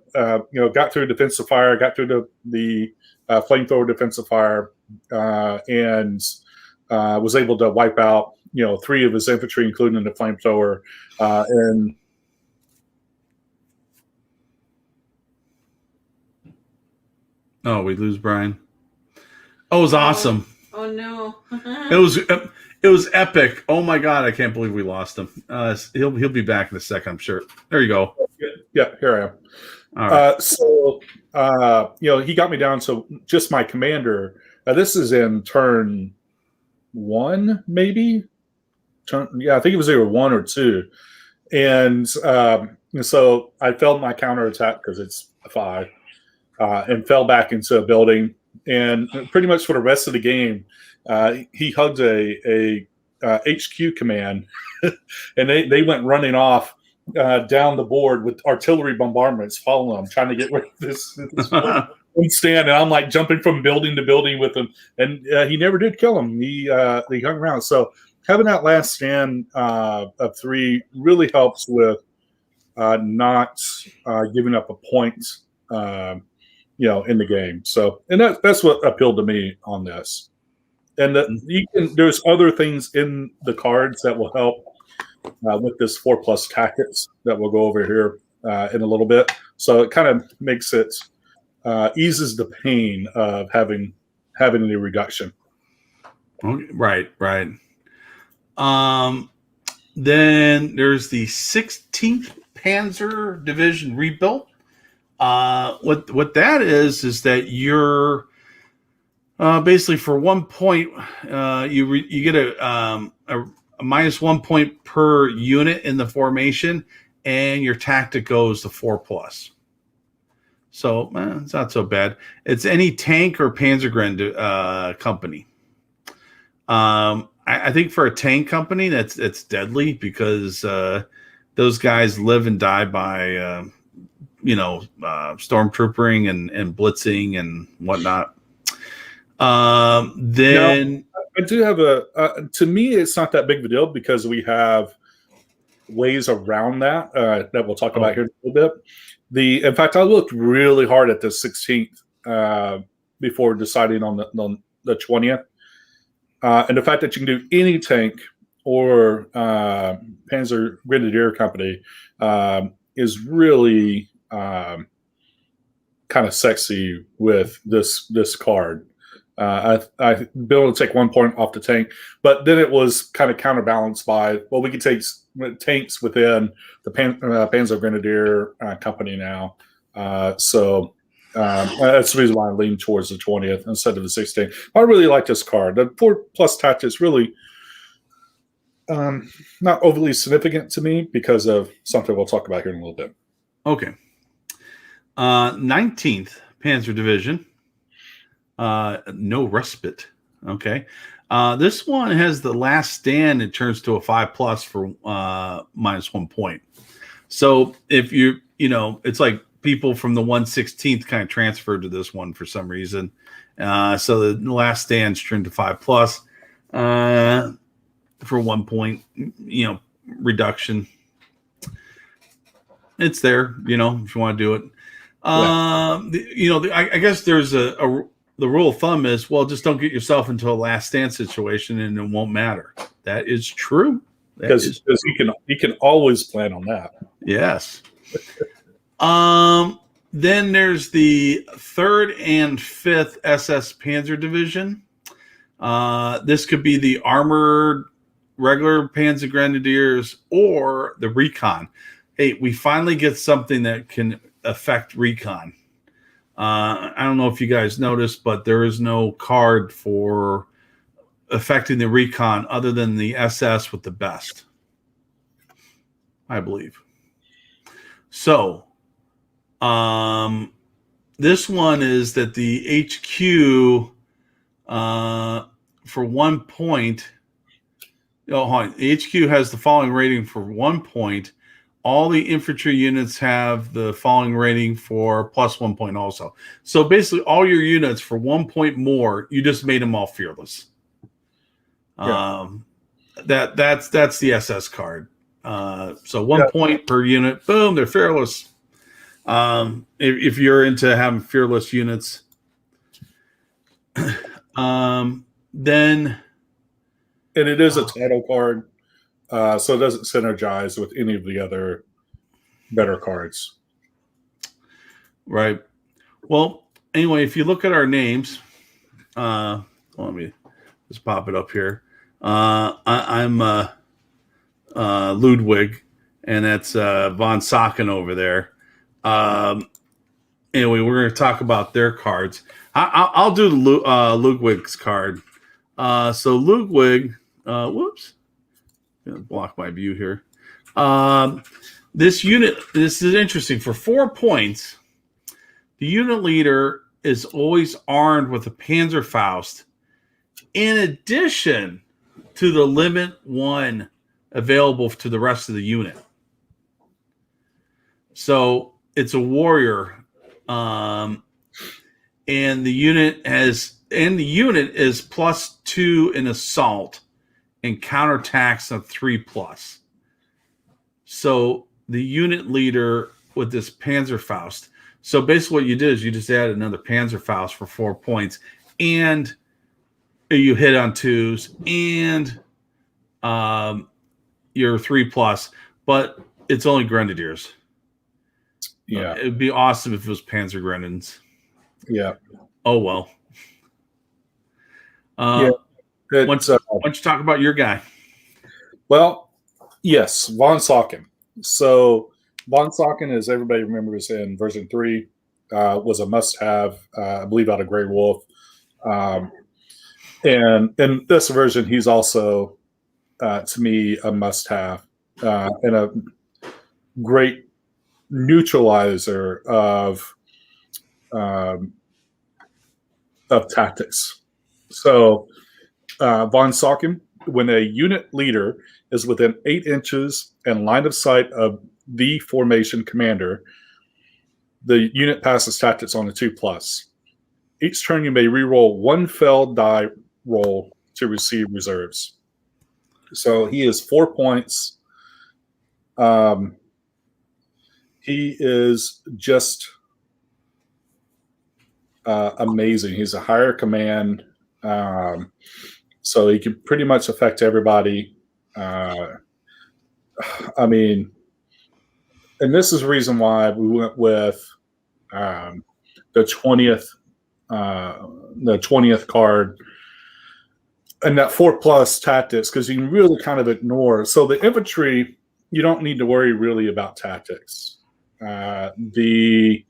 got through defensive fire, got through the flamethrower defensive fire, and was able to wipe out 3 of his infantry, including the flamethrower, and oh, we lose Brian. Oh, it was awesome. Oh no. It was epic. Oh my God, I can't believe we lost him. He'll be back in a second, I'm sure. There you go. Yeah, here I am. All right. So he got me down to just my commander. This is in turn 1, maybe. I think it was either 1 or 2, and so I failed my counterattack because it's a 5. And fell back into a building. And pretty much for the rest of the game, he hugged a HQ command, and they went running off down the board with artillery bombardments following them, trying to get rid of this one stand. And I'm like jumping from building to building with him, and he never did kill him. He hung around. So having that last stand of 3 really helps with not giving up a point. In the game. So, and that's what appealed to me on this. And there's other things in the cards that will help with this 4+ tactics that we'll go over here in a little bit. So it kind of makes it eases the pain of having a reduction. Right. Then there's the 16th Panzer Division rebuilt. What that is that you're basically for 1 point, you get a -1 point per unit in the formation, and your tactic goes to 4+. So it's not so bad. It's any tank or Panzergren company. I think for a tank company, it's deadly because those guys live and die by stormtroopering and blitzing and whatnot. Then I do have to me, it's not that big of a deal because we have ways around that that we'll talk about here in a little bit. In fact, I looked really hard at the 16th before deciding on the 20th. And the fact that you can do any tank or Panzer Grenadier Company is really kind of sexy with this card. I've been able to take 1 point off the tank, but then it was kind of counterbalanced by, well, we can take tanks within the Panzer Grenadier Company now. So that's the reason why I lean towards the 20th instead of the 16th. I really like this card. The 4+ tactics really not overly significant to me because of something we'll talk about here in a little bit. Okay. 19th Panzer Division. No respite. Okay. This one has the last stand. It turns to a 5+ for -1 point. So if it's like people from the 116th kind of transferred to this one for some reason. So the last stand's turned to 5+ for 1 point, reduction. It's there, if you want to do it. I guess there's the rule of thumb is, well, just don't get yourself into a last stand situation and it won't matter. That is true. Because you can always plan on that. Yes. Then there's the 3rd and 5th SS Panzer Division. This could be the armored regular Panzer Grenadiers or the Recon. Hey, we finally get something that can affect Recon. I don't know if you guys noticed, but there is no card for affecting the Recon other than the SS with the best, I believe. So, this one is that the HQ for 1 point. The HQ has the following rating for 1 point. All the infantry units have the following rating for +1 point also. So basically, all your units for 1 point more, you just made them all fearless. Yeah. That's the SS card. So 1 point per unit, boom, they're fearless. If you're into having fearless units, then and it is a title card. So it doesn't synergize with any of the other better cards. Right. Well, anyway, if you look at our names, let me just pop it up here. I'm Ludwig, and that's von Socken over there. Anyway, we're going to talk about their cards. I'll do Ludwig's card. So Ludwig, whoops. Block my view here. This is interesting. For 4 points, the unit leader is always armed with a Panzerfaust, in addition to the limit 1 available to the rest of the unit. So it's a warrior, and the unit is +2 in assault and counterattacks of 3+. So the unit leader with this Panzerfaust. So basically what you did is you just added another Panzerfaust for 4 points, and you hit on 2s, and you're 3+, but it's only Grenadiers. Yeah. It'd be awesome if it was Panzer Grenadiers. Yeah. Oh, well. Yeah. Why don't you talk about your guy? Well, yes, von Socken. So von Socken, as everybody remembers in version 3, was a must-have, I believe, out of Grey Wolf. And in this version, he's also, to me, a must-have and a great neutralizer of um, of tactics. So von Socken, when a unit leader is within 8 inches and line of sight of the formation commander, the unit passes tactics on a 2+. Each turn, you may reroll 1 failed die roll to receive reserves. So he is 4 points. He is just amazing. He's a higher command, so he can pretty much affect everybody. I mean, and this is the reason why we went with the 20th card and that 4+ tactics, because you can really kind of ignore. So the infantry, you don't need to worry really about tactics. The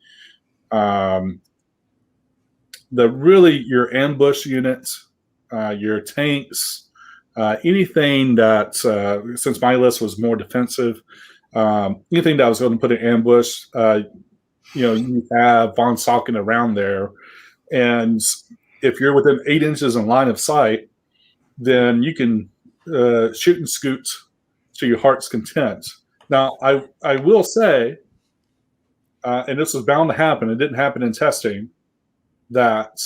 really your ambush units, your tanks, anything that since my list was more defensive, anything that was going to put an ambush, you have von Socken around there, and if you're within 8 inches in line of sight, then you can shoot and scoot to your heart's content. Now, I will say, and this was bound to happen, it didn't happen in testing, that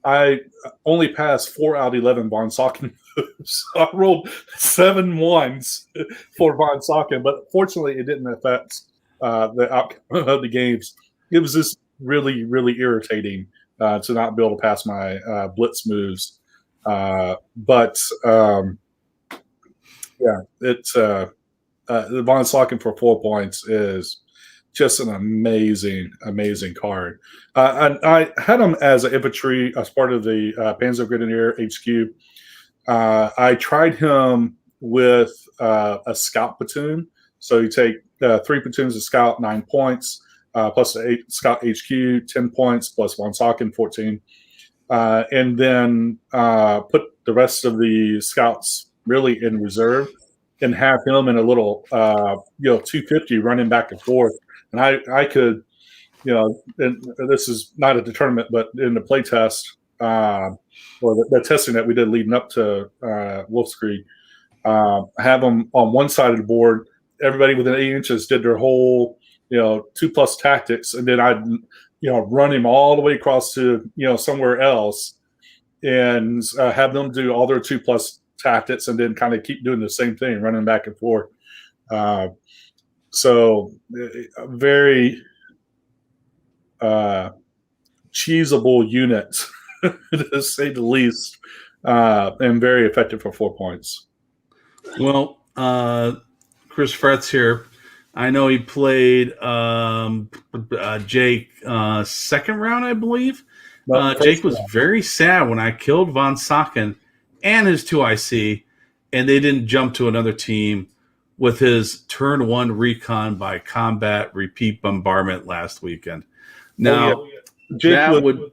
I only passed 4 out of 11 von Socken moves. So I rolled 7 ones for von Socken, but fortunately it didn't affect the outcome of the games. It was just really, really irritating to not be able to pass my blitz moves. But it's the von Socken for 4 points is just an amazing, amazing card. And I had him as an infantry, as part of the Panzer Grenadier HQ. I tried him with a scout platoon. So you take 3 platoons of scout, 9 points, plus the 8 scout HQ, 10 points, plus von Socken, 14. And then put the rest of the scouts really in reserve and have him in a little 250 running back and forth. And I could, and this is not at the tournament, but in the play test or the testing that we did leading up to Wolfkrieg, have them on one side of the board. Everybody within 8 inches did their whole 2+ tactics, and then I'd run him all the way across to somewhere else, and have them do all their 2+ tactics, and then kind of keep doing the same thing, running back and forth. So very cheesable unit, to say the least, and very effective for 4 points. Well, Chris Fretz here. I know he played Jake second round, I believe. Jake was very sad when I killed von Socken and his 2IC, and they didn't jump to another team with his turn 1 recon by combat repeat bombardment last weekend. Now, Jake would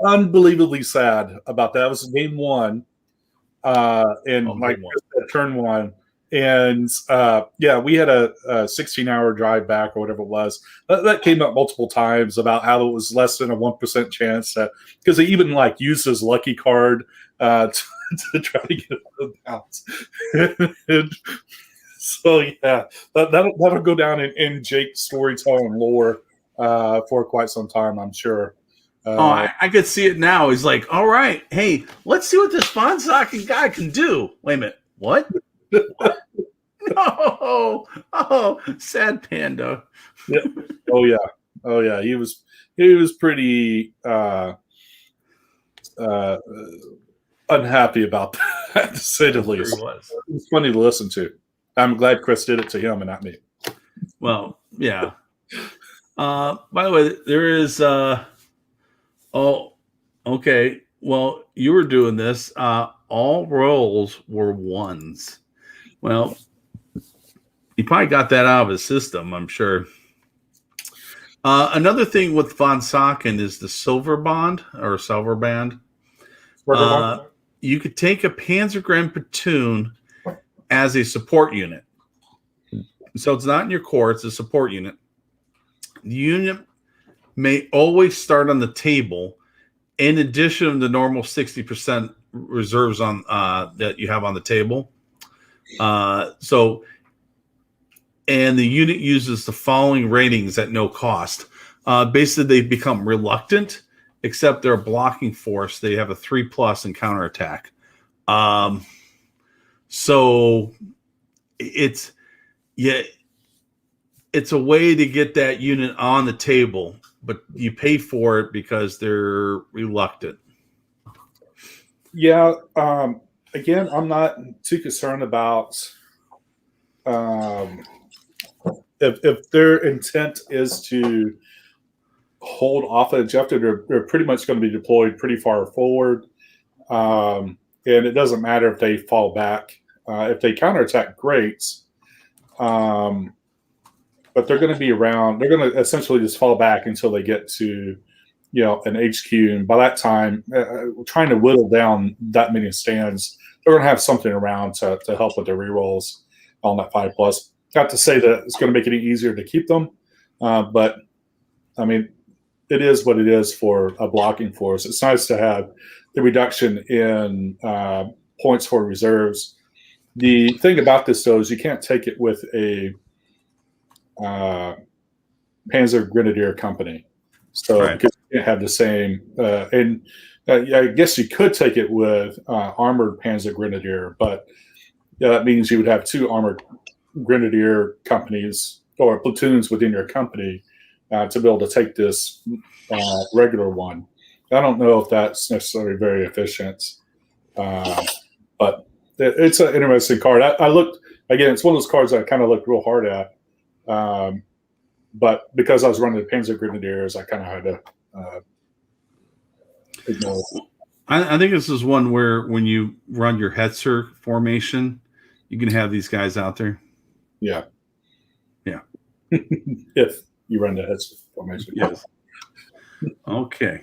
unbelievably sad about that. It was game 1, and turn 1. And we had a 16-hour drive back or whatever it was. That came up multiple times about how it was less than a 1% chance that, because they even used his lucky card to try to get a bounce. So that'll go down in Jake's storytelling lore for quite some time, I'm sure. I could see it now. He's like, all right, hey, let's see what this von Socken guy can do. Wait a minute, what? Oh, sad panda. Yeah. Oh yeah. He was pretty unhappy about that, to say the least. Sure it was funny to listen to. I'm glad Chris did it to him and not me. Well, yeah. By the way, there is okay. Well, you were doing this. All rolls were 1s. Well, he probably got that out of his system, I'm sure. Another thing with von Socken is the silver bond or silver band. You could take a Panzergren platoon as a support unit. So it's not in your core, it's a support unit. The unit may always start on the table, in addition to the normal 60% reserves on that you have on the table. And the unit uses the following ratings at no cost. Basically, they become reluctant, except they're a blocking force. They have a 3+ in counterattack. So it's a way to get that unit on the table, but you pay for it because they're reluctant. Yeah. Again, I'm not too concerned about if their intent is to hold off an objective. They're pretty much going to be deployed pretty far forward, and it doesn't matter if they fall back. If they counterattack, great. But they're going to be around. They're going to essentially just fall back until they get to, an HQ. And by that time, trying to whittle down that many stands, they're going to have something around to help with the rerolls on that 5+. Not to say that it's going to make it any easier to keep them, but I mean, it is what it is for a blocking force. It's nice to have the reduction in points for reserves. The thing about this, though, is you can't take it with a Panzer Grenadier company, so Right. because you can't have the same. I guess you could take it with armored Panzer Grenadier, but that means you would have 2 armored Grenadier companies or platoons within your company to be able to take this regular one. I don't know if that's necessarily very efficient, but it's an interesting card. I looked again. It's one of those cards that I kind of looked real hard at. But because I was running the Panzer Grenadiers, I kind of had to ignore it. I think this is one where when you run your Hetzer formation, you can have these guys out there. Yeah. Yeah. If you run the Hetzer formation. Yes. Okay.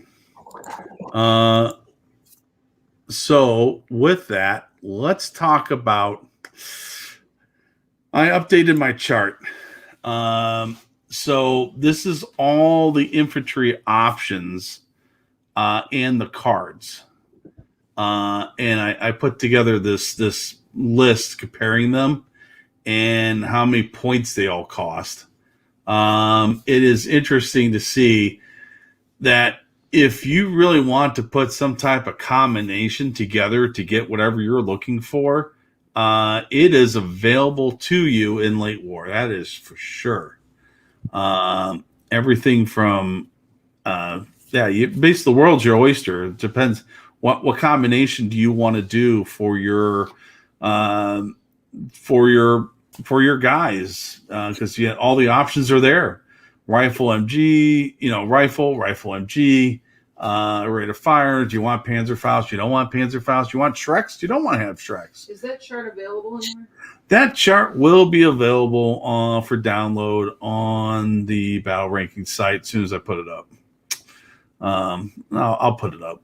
So with that, let's talk about. I updated my chart. So this is all the infantry options and the cards. And I put together this list comparing them and how many points they all cost. It is interesting to see that if you really want to put some type of combination together to get whatever you're looking for, it is available to you in late war. That is for sure. Everything from basically the world's your oyster. It depends what combination do you want to do for your guys, because all the options are there. Rifle MG, rifle MG, rate of fire. Do you want Panzerfaust? You don't want Panzerfaust. You want Shreks? You don't want to have Shreks. Is that chart available anywhere? That chart will be available for download on the battle ranking site as soon as I put it up. I'll put it up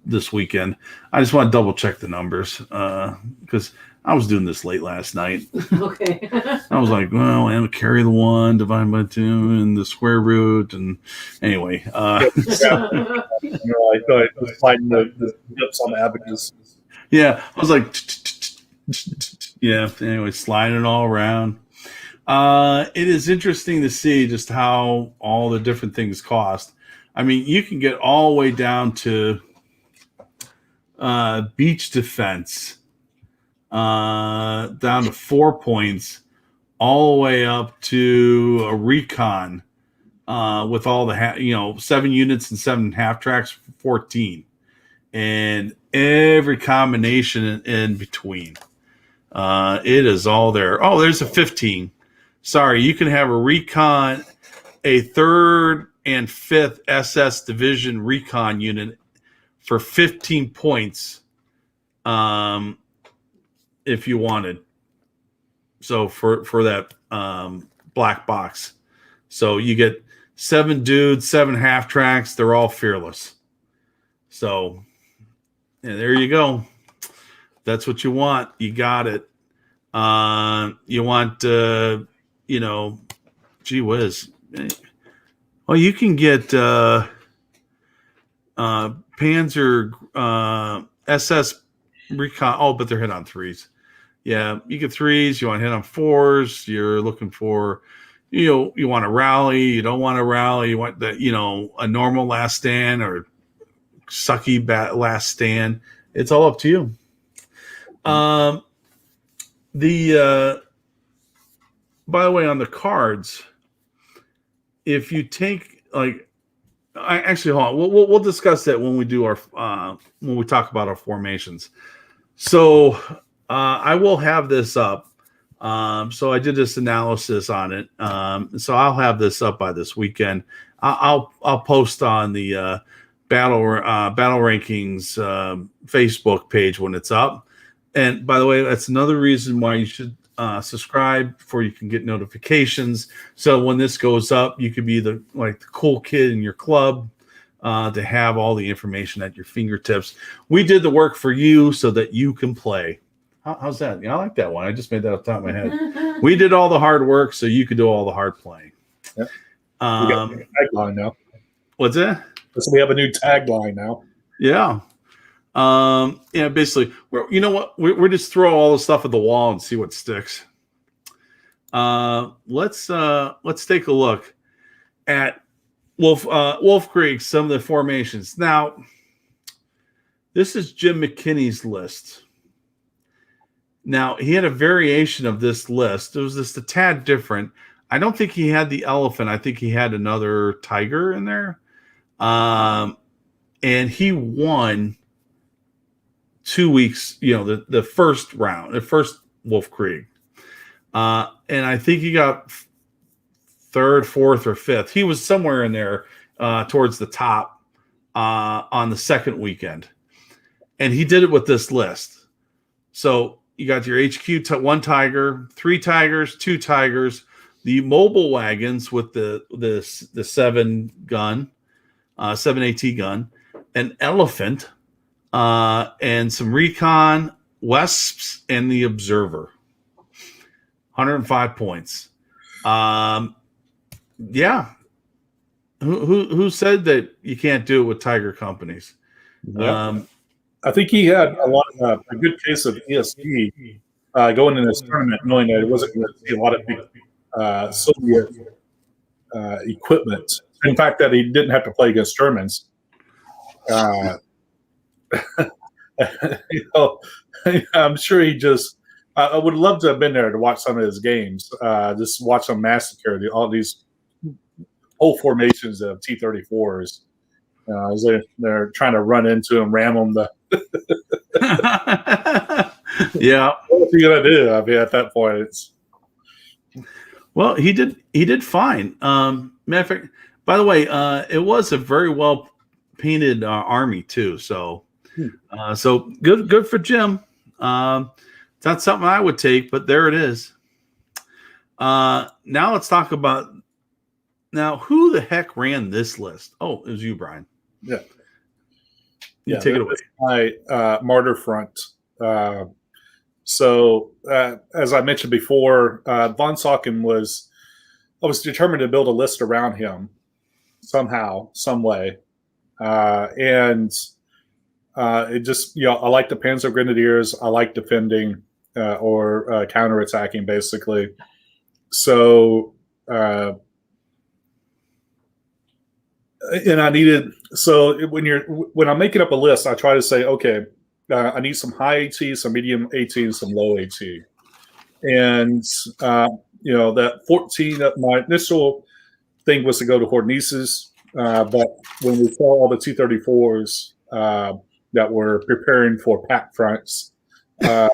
this weekend. I just want to double check the numbers because I was doing this late last night. Okay. I was like, well, and carry the 1, divide by 2, and the square root, and anyway. I was fighting the dips on the abacus. Yeah, I was like, yeah. Anyway, sliding it all around. It is interesting to see just how all the different things cost. I mean, you can get all the way down to beach defense, down to 4 points, all the way up to a recon with all the 7 units and 7 half tracks, 14, and every combination in between. It is all there. Oh, there's a 15. Sorry, you can have a recon, a 3rd and 5th SS Division recon unit for 15 points if you wanted. So for that black box. So you get 7 dudes, 7 half tracks. They're all fearless. So there you go. That's what you want. You got it. You want, gee whiz. Well, you can get Panzer SS Recon. Oh, but they're hit on threes. Yeah, you get threes. You want to hit on fours. You're looking for, you want to rally. You don't want to rally. You want that, a normal last stand or sucky last stand. It's all up to you. By the way, on the cards, if you take hold on. We'll discuss that when we do our when we talk about our formations. So I will have this up. So I did this analysis on it. So I'll have this up by this weekend. I'll post on the battle rankings Facebook page when it's up. And by the way, that's another reason why you should subscribe before you can get notifications. So when this goes up, you could be the cool kid in your club to have all the information at your fingertips. We did the work for you so that you can play. How's that? Yeah, I like that one. I just made that off the top of my head. We did all the hard work so you could do all the hard playing. Yep. We got a new tagline now. What's that? So we have a new tagline now. Yeah. Basically, you know what? We're just throw all the stuff at the wall and see what sticks. Let's take a look at Wolfkrieg, some of the formations. Now, this is Jim McKinney's list. Now, he had a variation of this list. It was just a tad different. I don't think he had the elephant. I think he had another tiger in there. And he won 2 weeks, the first round, the first Wolfkrieg. And I think he got third, fourth, or fifth. He was somewhere in there towards the top on the second weekend. And he did it with this list. So you got your HQ, one tiger, three tigers, two tigers, the mobile wagons with the 7 AT gun, an elephant, and some recon, Wesps, and the Observer. 105 points. Yeah. Who said that you can't do it with tiger companies? Yep. I think he had a good case of ESP going in this tournament, knowing that it wasn't going to see a lot of big Soviet equipment. In fact, that he didn't have to play against Germans. I'm sure he just. I would love to have been there to watch some of his games. Just watch them massacre all these whole formations of T-34s. As they're trying to run into him, ram them. Yeah. What's he gonna do? I mean, at that point, it's. Well, he did fine. Matter of fact, by the way, it was a very well painted army too. So, so good for Jim. It's not something I would take, but there it is. Now let's talk about who the heck ran this list. Oh, it was you, Brian. Yeah. Take it away. My Martyr front. So as I mentioned before, von Sauken was determined to build a list around him somehow, some way, and it just I like the Panzer Grenadiers. I like defending or counterattacking, basically. So. And I needed when I'm making up a list, I try to say, okay, I need some high AT, some medium AT, and some low AT. And that 14. My initial thing was to go to Hornices, but when we saw all the T-34s that were preparing for pack fronts, I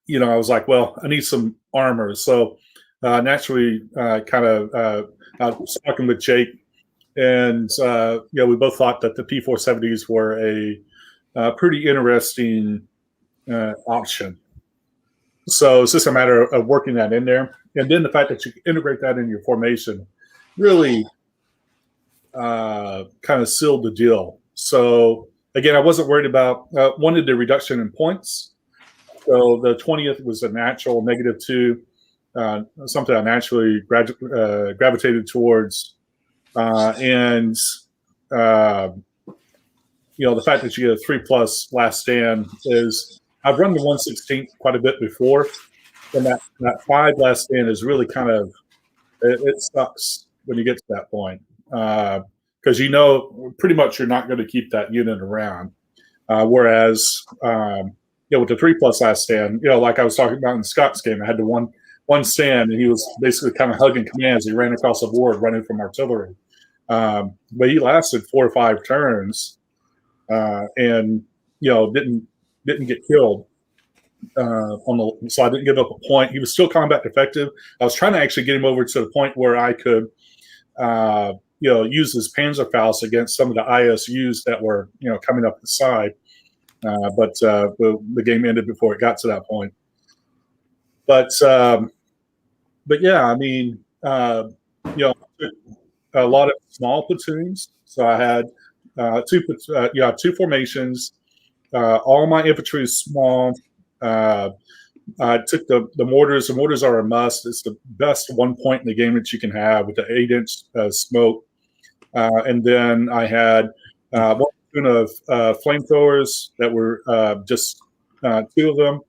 was like, well, I need some armor. So naturally, I was talking with Jake. And we both thought that the P470s were a pretty interesting option. So it's just a matter of working that in there, and then the fact that you can integrate that in your formation really kind of sealed the deal. So again, I wasn't worried about wanted the reduction in points. So the 20th was a natural -2. something I naturally gravitated towards, and the fact that you get a 3+ last stand is I've run the 1/16 quite a bit before, and that 5 last stand is really kind of it sucks when you get to that point because pretty much you're not going to keep that unit around. Whereas with the 3+ last stand, like I was talking about in Scott's game, I had the one stand, and he was basically kind of hugging commands. He ran across the board running from artillery, but he lasted 4 or 5 turns, and didn't get killed. So I didn't give up a point. He was still combat effective. I was trying to actually get him over to the point where I could, use his Panzer Faust against some of the ISUs that were, coming up the side. But the game ended before it got to that point. But yeah, I mean, a lot of small platoons. So I had 2 formations. All my infantry is small. I took the mortars. The mortars are a must. It's the best 1 point in the game that you can have with the 8-inch smoke. And then I had 1 platoon of flamethrowers that were just 2 of them.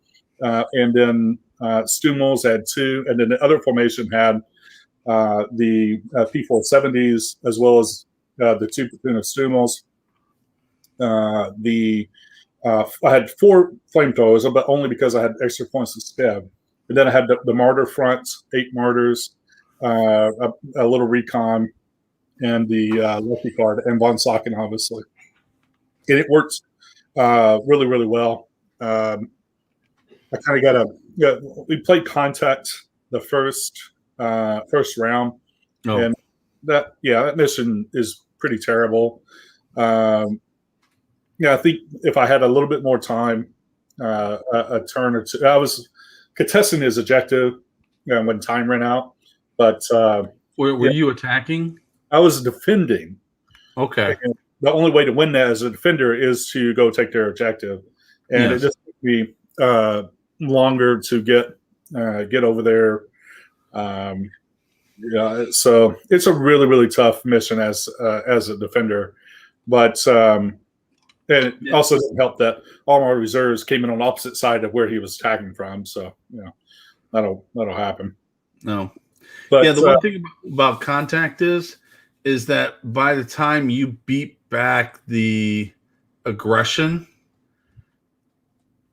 And then Stumels had 2. And then the other formation had the P470s as well as the 2 platoon of Stumels. I had 4 flamethrowers, but only because I had extra points of sped. And then I had the Martyr front, 8 Martyrs, a little Recon, and the Lucky card, and Von Socken, obviously. And it worked really, really well. I kind of we played Contact the first round. Oh. And that mission is pretty terrible. I think if I had a little bit more time, a turn or 2, I was contesting his objective when time ran out. But were you attacking? I was defending. Okay. And the only way to win that as a defender is to go take their objective, and it just took me longer to get over there. So it's a really, really tough mission as a defender, but. And it also didn't help that all my reserves came in on the opposite side of where he was attacking from. So, that'll happen. No. But the one thing about Contact is that by the time you beat back the aggression,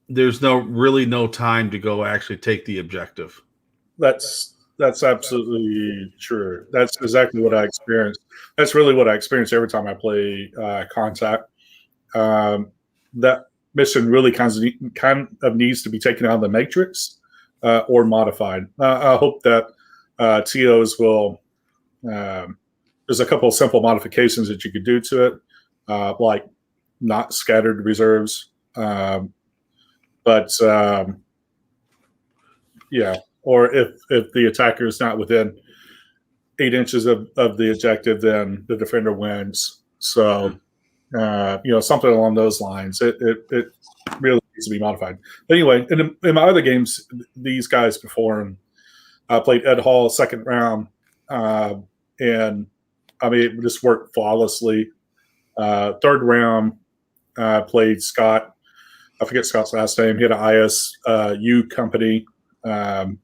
there's really no time to go actually take the objective. That's absolutely true. That's exactly what I experienced. That's really what I experience every time I play Contact. That mission really kind of needs to be taken out of the matrix or modified. I hope that TOs will. There's a couple of simple modifications that you could do to it, like not scattered reserves, or if the attacker is not within 8 inches of the objective, then the defender wins. So. Something along those lines. It really needs to be modified. But anyway, in my other games, these guys performed. I played Ed Hall 2nd round, and I mean it just worked flawlessly. 3rd round, played Scott. I forget Scott's last name. He had an ISU company, and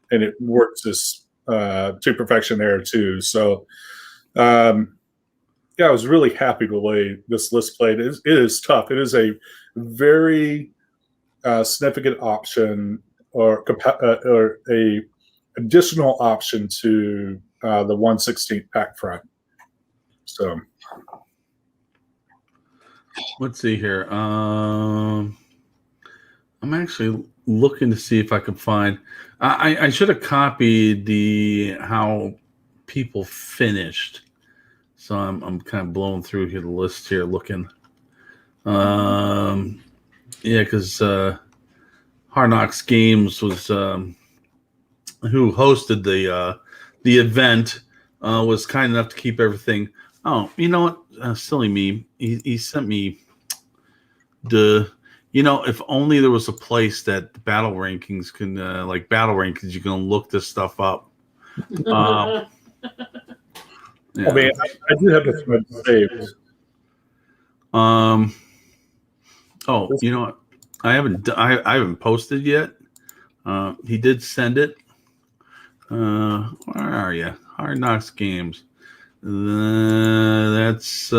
it worked just to perfection there too. So. I was really happy with the way this list played. It is tough. It is a very significant option or a additional option to the 1/16 pack front. So let's see here. I'm actually looking to see if I can find. I should have copied how people finished. So I'm kind of blowing through here the list here, looking. Because Hard Knocks Games was who hosted the event was kind enough to keep everything. Oh, you know what? Silly me. He sent me if only there was a place that the battle rankings can, like battle rankings, you can look this stuff up. Yeah. I mean, I do have this one saved. Oh, you know what? I haven't posted yet. He did send it. Where are you? Hard Knocks games. That's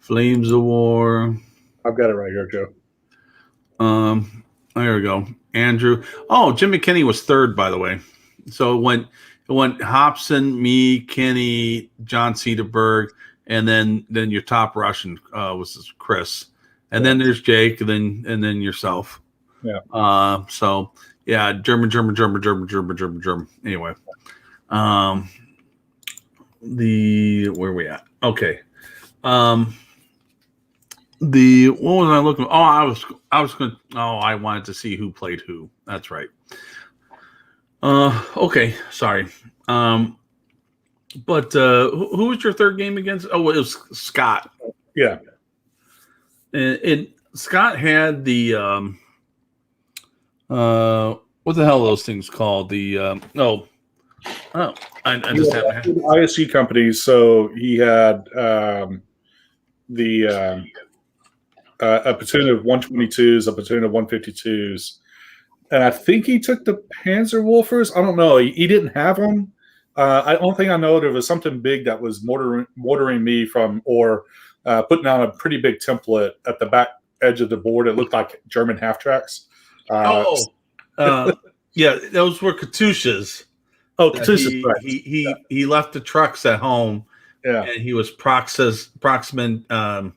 Flames of War. I've got it right here, Joe. There we go. Andrew. Oh, Jim McKinney was third, by the way. So it went Hobson, me, Kenny, John Cedarberg, and then your top Russian was Chris, and then there's Jake, and then yourself. Yeah. So yeah, German. Anyway, where are we at? Okay. What was I looking? Oh, I was going. Oh, I wanted to see who played who. That's right. Okay, sorry. But who was your third game against? Oh, it was Scott. Yeah. And Scott had the what the hell are those things called? The I just have ISG companies. So he had a platoon of 122s, a platoon of 152s, and I think he took the Panzer Wolfers. I don't know. He didn't have them. I don't think I know there was something big that was mortaring me from or putting on a pretty big template at the back edge of the board. It looked like German half tracks. Yeah, those were Katyushas. Oh, Katyushas. Right. He left the trucks at home. Yeah, and he was Proxman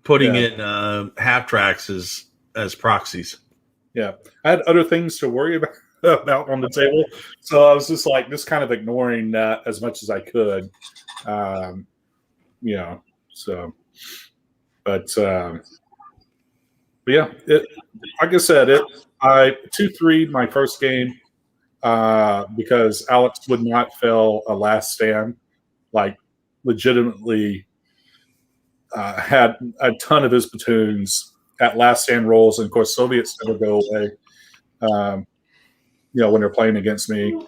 putting in half tracks as proxies. Yeah, I had other things to worry about on the table, so I was just kind of ignoring that as much as I could. So, but yeah, like I said, I 2-3 my first game because Alex would not fail a last stand, like legitimately had a ton of his platoons at last stand rolls, and of course Soviets never go away. When they're playing against me.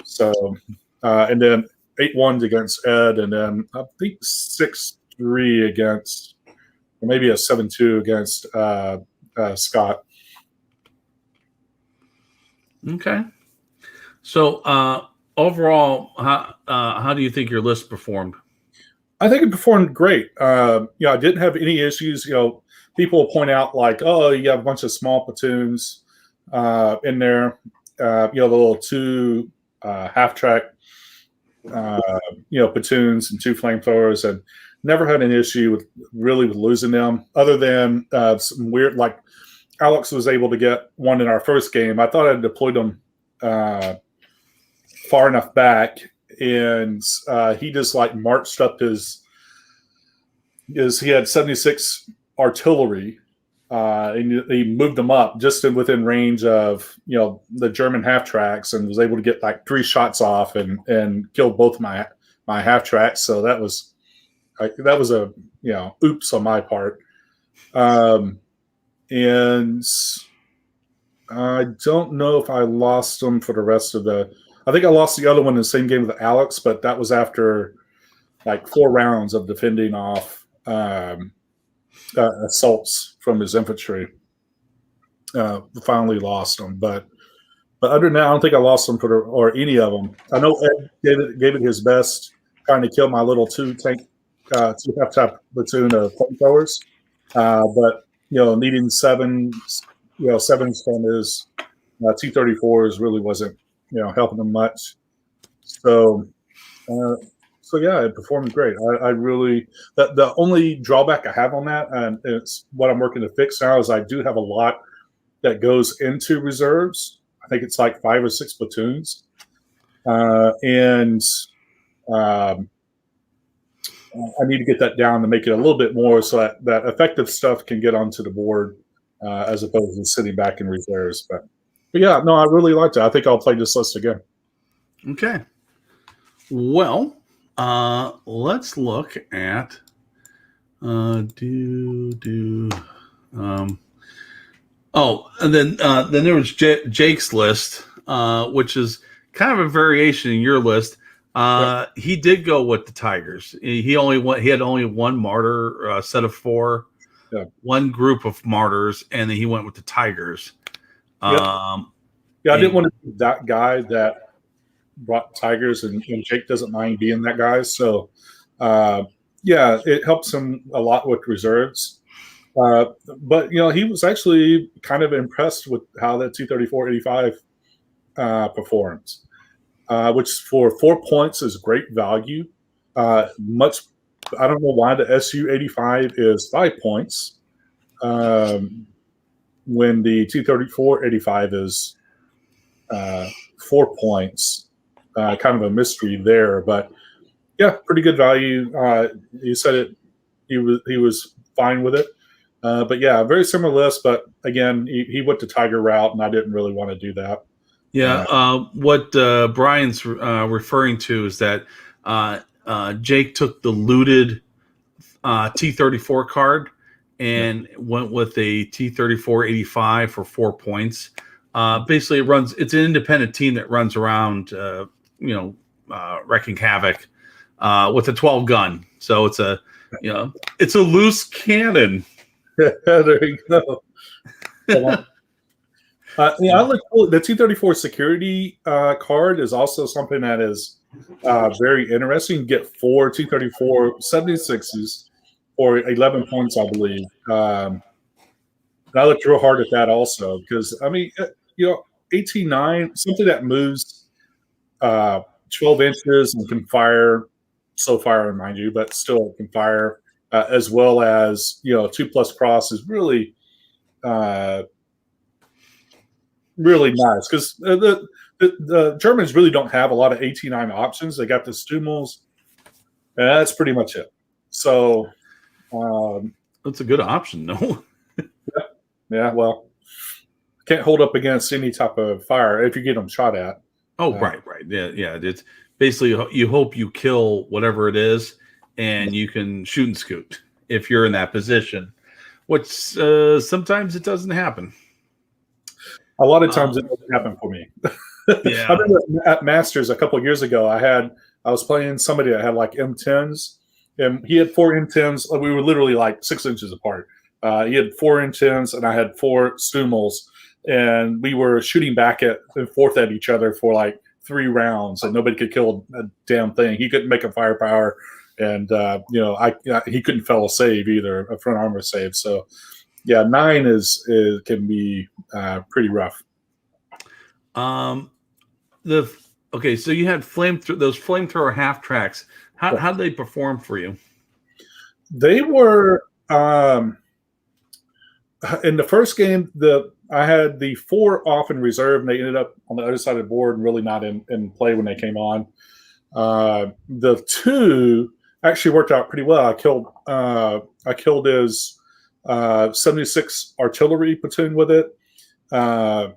So, and then 8-1 against Ed, and then I think 6-3 against, or maybe a 7-2 against Scott. Okay. So overall, how do you think your list performed? I think it performed great. I didn't have any issues. People will point out like, oh, you have a bunch of small platoons in there. The little 2 half track, platoons and 2 flamethrowers, and never had an issue with losing them. Other than some weird, like Alex was able to get one in our first game. I thought I deployed them far enough back, and he just like marched up his. He had 76 artillery. And he moved them up just within range of the German half tracks, and was able to get like 3 shots off and killed both my half tracks. So that was a oops on my part. And I don't know if I lost them for the rest of the. I think I lost the other one in the same game with Alex, but that was after like 4 rounds of defending off. Assaults from his infantry. Finally lost them, but other than that, I don't think I lost them or any of them. I know Ed gave it his best, trying to kill my little 2 half-type platoon of flamethrowers. But needing 7s from his T-34s really wasn't helping him much. So. So yeah, it performed great. I really the only drawback I have on that, and it's what I'm working to fix now, is I do have a lot that goes into reserves. I think it's like 5 or 6 platoons, and I need to get that down to make it a little bit more so that effective stuff can get onto the board as opposed to sitting back in reserves. But yeah, no, I really liked it. I think I'll play this list again. Okay. Well. Let's look at And then there was Jake's list, which is kind of a variation in your list. He did go with the Tigers. He had only one Martyr set of 4, one group of Martyrs, and then he went with the Tigers. I didn't want to be that guy that brought Tigers, and Jake doesn't mind being that guy. So, it helps him a lot with reserves. But he was actually kind of impressed with how that 234-85 performed, which for 4 points is great value. I don't know why the SU-85 is 5 points when the 234-85 is 4 points. Kind of a mystery there, but pretty good value. He said it. He was fine with it. But very similar list. But again, he went the Tiger route, and I didn't really want to do that. What Brian's referring to is that Jake took the looted T-34 card and went with a T-34-85 for 4 points. Basically, it's an independent team that runs around, wrecking havoc with a 12 gun. So it's a loose cannon. There you go. I look cool. The 234 security card is also something that is very interesting. You get 4 234 76s for 11 points, I believe. And I looked real hard at that also because 18-9, something that moves 12 inches and can fire, mind you, but still can fire, as well as 2+ cross is really really nice because the Germans really don't have a lot of 18-9 options. They got the Stummels, and that's pretty much it. So that's a good option, no? Well, can't hold up against any type of fire if you get them shot at. Right. Yeah. It's basically you hope you kill whatever it is, and you can shoot and scoot if you're in that position, which sometimes it doesn't happen. A lot of times it doesn't happen for me. Yeah. I remember at Masters a couple of years ago, I was playing somebody that had like M10s, and he had 4 M10s. We were literally like 6 inches apart. He had 4 M10s, and I had 4 Stummels, and we were shooting back and forth at each other for like 3 rounds, and nobody could kill a damn thing. He couldn't make a firepower, and he couldn't fell a save either, a front armor save. So, 9 can be pretty rough. So you had those flamethrower half tracks. How did they perform for you? They were in the first game. I had the 4 off in reserve, and they ended up on the other side of the board and really not in play when they came on. The 2 actually worked out pretty well. I killed his 76 artillery platoon with it. On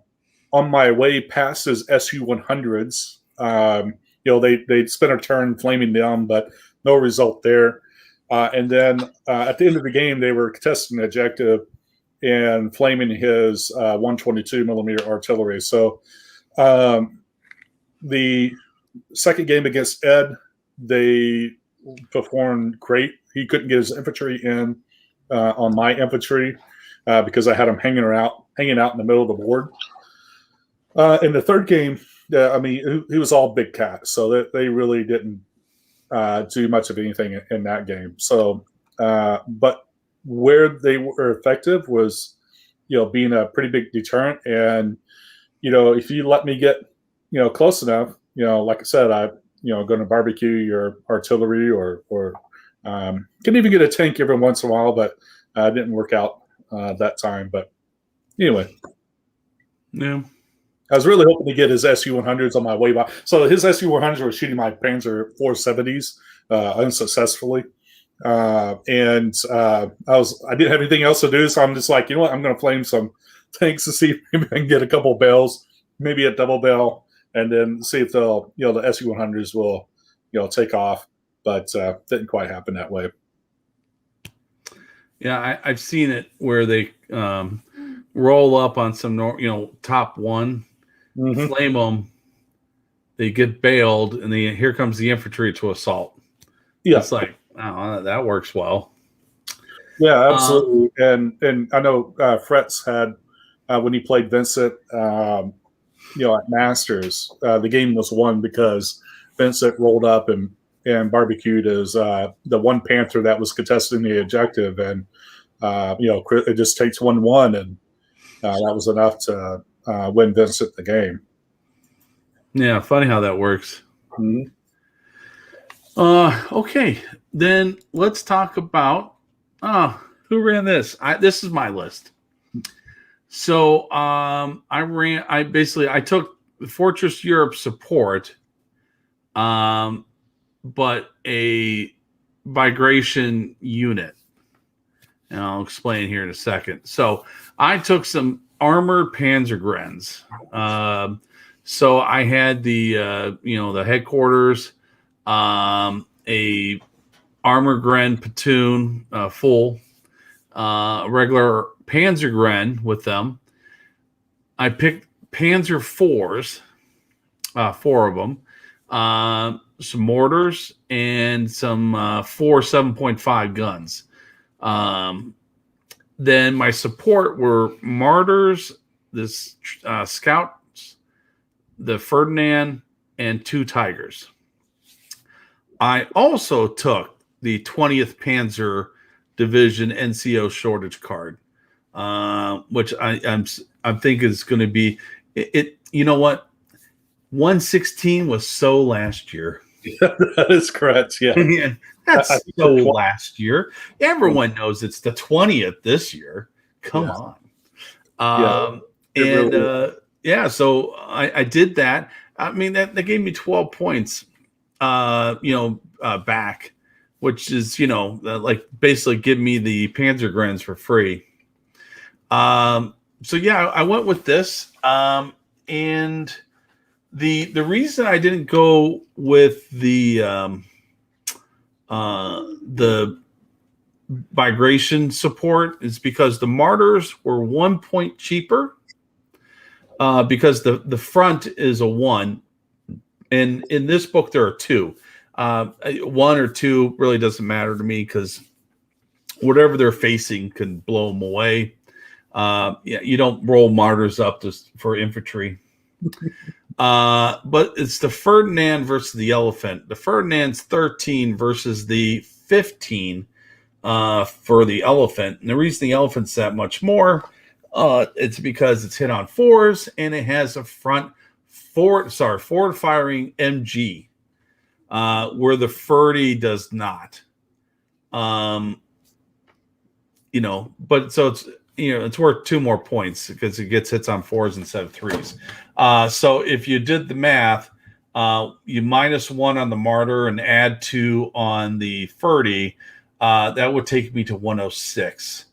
my way past his SU-100s, they spent a turn flaming them, but no result there. And then at the end of the game, they were contesting the objective and flaming his 122 millimeter artillery. So the second game against Ed, they performed great. He couldn't get his infantry in on my infantry because I had him hanging out in the middle of the board. In the third game, he was all big cat, so they really didn't do much of anything in that game. So, but where they were effective was, being a pretty big deterrent. And, if you let me get, close enough, like I said, going to barbecue your artillery or can even get a tank every once in a while, but it didn't work out that time. But anyway. Yeah. I was really hoping to get his SU-100s on my way by. So his SU-100s were shooting my Panzer IV unsuccessfully. I didn't have anything else to do, so I'm just like, you know what? I'm going to flame some tanks to see if maybe I can get a couple bells, maybe a double bell, and then see if the SU-100s will, take off. But didn't quite happen that way. Yeah, I've seen it where they roll up on some, top one, Mm-hmm. flame them, they get bailed, and here comes the infantry to assault. Yeah, It's like, oh, that works well. yeah, Uh, absolutely. And I know Fretz had when he played Vincent, at Masters, the game was won because Vincent rolled up and barbecued his the one Panther that was contesting the objective, and it just takes 1-1, and that was enough to win Vincent the game. yeah, funny how that works. Mm-hmm. Okay, then let's talk about who ran this. This is my list. So I took Fortress Europe support, but a Bagration unit. And I'll explain here in a second. So I took some armored Panzergrens. So I had the headquarters, a armor Gren platoon, full, regular Panzergren with them. I picked Panzer IVs, 4 of them, some mortars, and some 4 7.5 guns. Then my support were Martyrs, this Scouts, the Ferdinand, and 2 Tigers. I also took the 20th Panzer Division NCO shortage card, which I think is going to be it. You know what? 116 was so last year. That is correct. Yeah, That's so last year. Everyone knows it's the 20th this year. Come on. So I did that. I mean, that gave me 12 points, back, which is, like basically give me the Panzergrens for free. So yeah, I went with this. And the reason I didn't go with the Bagration support is because the Martyrs were 1 point cheaper, because the front is a 1, and in this book there are 2. 1 or 2 really doesn't matter to me because whatever they're facing can blow them away. You don't roll Martyrs up just for infantry. But it's the Ferdinand versus the Elephant. The Ferdinand's 13 versus the 15 for the Elephant. And the reason the Elephant's that much more, it's because it's hit on 4s and it has a forward firing MG, where the Ferdy does not. But so it's worth 2 more points because it gets hits on 4s instead of 3s. So if you did the math, you -1 on the Martyr and add 2 on the Ferdy, that would take me to 106.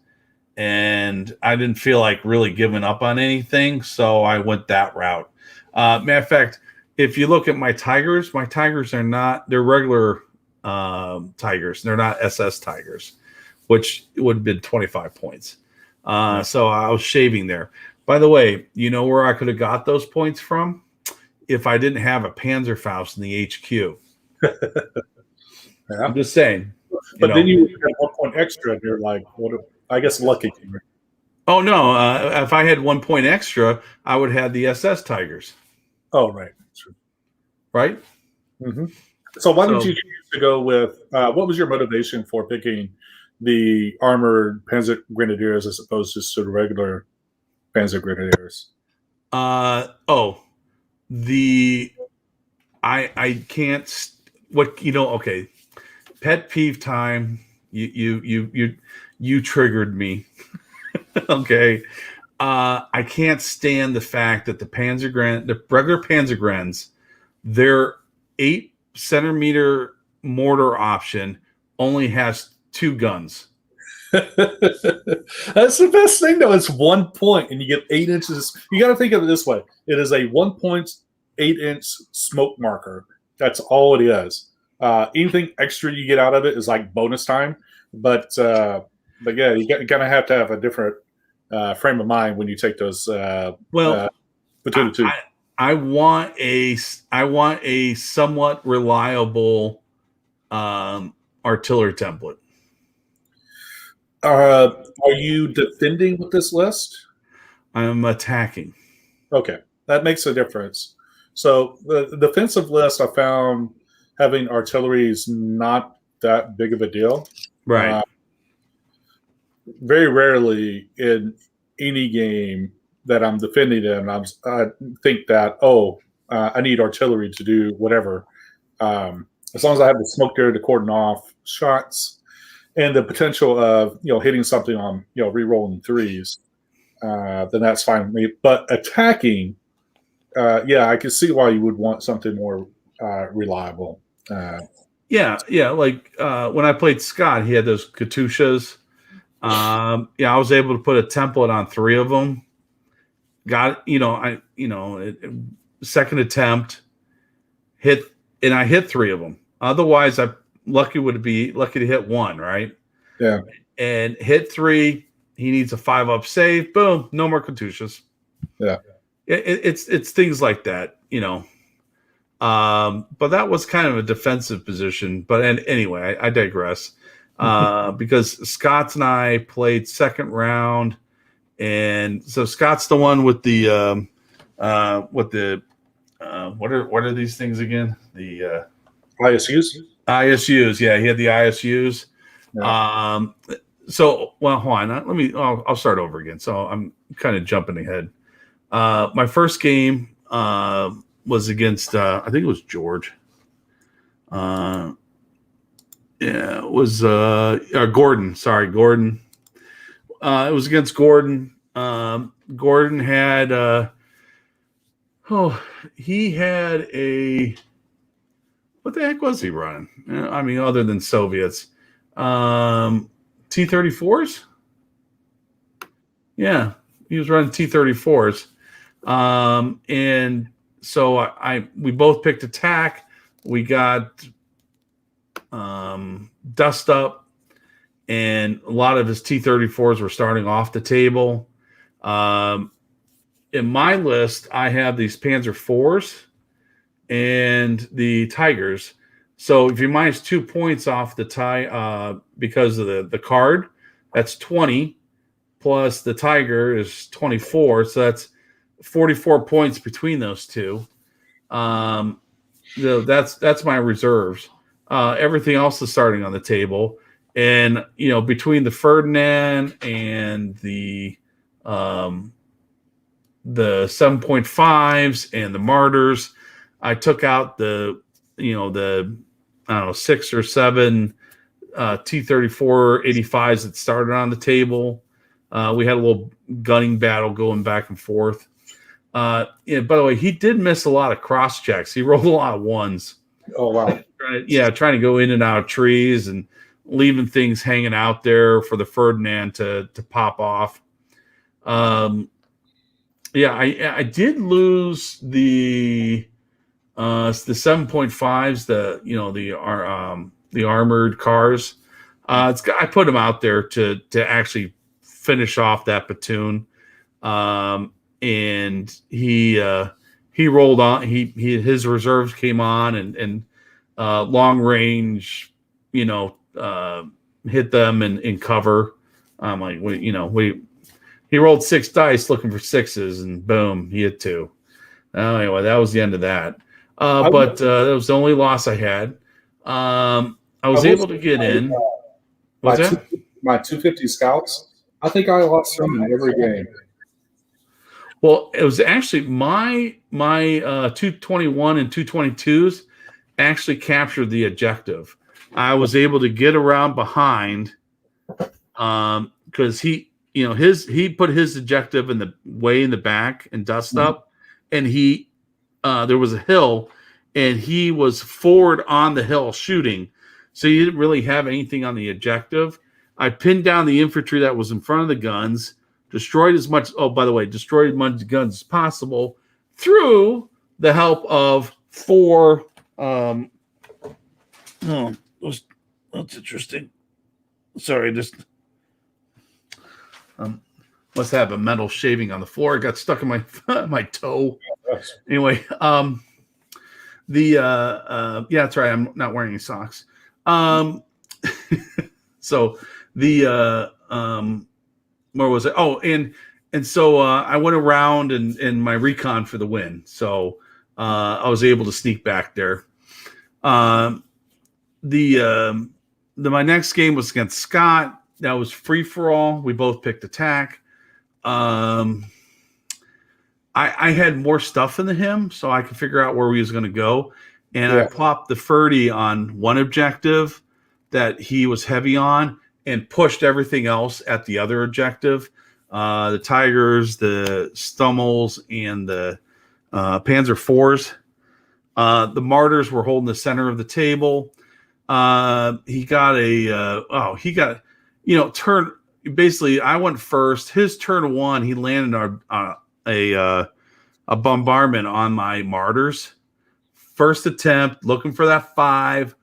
And I didn't feel like really giving up on anything, so I went that route. Matter of fact, if you look at my Tigers they're regular Tigers. They're not SS Tigers, which would have been 25 points. So I was shaving there. By the way, you know where I could have got those points from? If I didn't have a Panzerfaust in the HQ. Yeah. I'm just saying. But then you have 1 point extra, and you're like, what? I guess lucky. Oh, no. If I had 1 point extra, I would have the SS Tigers. Oh, right. Sure. Right? Mm-hmm. So why did you choose to go with, what was your motivation for picking the armored Panzer Grenadiers as opposed to the regular Panzer Grenadiers? I can't, okay. Pet peeve time. You triggered me. Okay. I can't stand the fact that the regular Panzergrens, their 8 centimeter mortar option only has 2 guns. That's the best thing, though. It's 1 point, and you get 8 inches. You got to think of it this way: it is a 1.8-inch smoke marker. That's all it is. Anything extra you get out of it is like bonus time. But But yeah, you kind of have to have a different frame of mind when you take those Well, between the two. I want a somewhat reliable artillery template. Are you defending with this list? I'm attacking. Okay, that makes a difference. So the defensive list, I found having artillery is not that big of a deal. Right. Very rarely in any game that I'm defending in, I think that, I need artillery to do whatever. As long as I have the smoke there to cordon off shots and the potential of, hitting something on, re-rolling threes, then that's fine with me. But attacking, I can see why you would want something more reliable. Yeah. Like when I played Scott, he had those Katyushas. I was able to put a template on 3 of them. Got second attempt hit, and I hit 3 of them. Otherwise, I would be lucky to hit 1, right? Yeah. And hit 3. He needs a 5-up save. Boom, no more Katyushas. Yeah. It's things like that, but that was kind of a defensive position. But anyway, I digress. Because Scott's and I played second round, and so Scott's the one with the what are these things again? The ISUs. ISUs, yeah, he had the ISUs. Yeah. So hold on, I'll start over again. So I'm kind of jumping ahead. My first game was against I think it was George. It was Gordon. Sorry, Gordon. It was against Gordon. Gordon had he had a, what the heck was he running? I mean, other than Soviets, T-34s. Yeah, he was running T-34s, and so we both picked attack. We got dust up, and a lot of his T-34s were starting off the table. In my list, I have these Panzer IVs and the Tigers. So if you minus 2 points off the because of the card, that's 20, plus the Tiger is 24. So that's 44 points between those two. That's my reserves. Everything else is starting on the table. And, between the Ferdinand and the 7.5s and the Martyrs, I took out the 6 or 7 T-34 85s that started on the table. We had a little gunning battle going back and forth. By the way, he did miss a lot of cross checks. He rolled a lot of 1s. Oh, wow. Trying to go in and out of trees and leaving things hanging out there for the Ferdinand to pop off. I did lose the 7.5s, the armored cars. I put him out there to actually finish off that platoon, and he rolled on. His reserves came on and long range, hit them in cover. I'm like, he rolled 6 dice looking for 6s, and boom, he hit 2. Anyway, that was the end of that. But that was the only loss I had. I was able to get in. My 250 scouts, I think I lost them in every game. Well, it was actually my 221 and 222s actually captured the objective. I was able to get around behind because he put his objective in the back and dust up, and there was a hill, and he was forward on the hill shooting, so he didn't really have anything on the objective. I pinned down the infantry that was in front of the guns, destroyed as much guns as possible through the help of 4. That's interesting. Sorry, just Must have a metal shaving on the floor. It got stuck in my my toe. Yes. Anyway, yeah, that's right. I'm not wearing any socks. So where was it? Oh, and so I went around and my recon for the win. So I was able to sneak back there. My next game was against Scott. That was free for all. We both picked attack. I had more stuff than him, so I could figure out where we was going to go. And I plopped the 30 on one objective that he was heavy on and pushed everything else at the other objective. The Tigers, the Stummels, and the Panzer IVs. The Martyrs were holding the center of the table. He got turn. Basically, I went first. His turn one, he landed a bombardment on my Martyrs. First attempt, looking for that 5.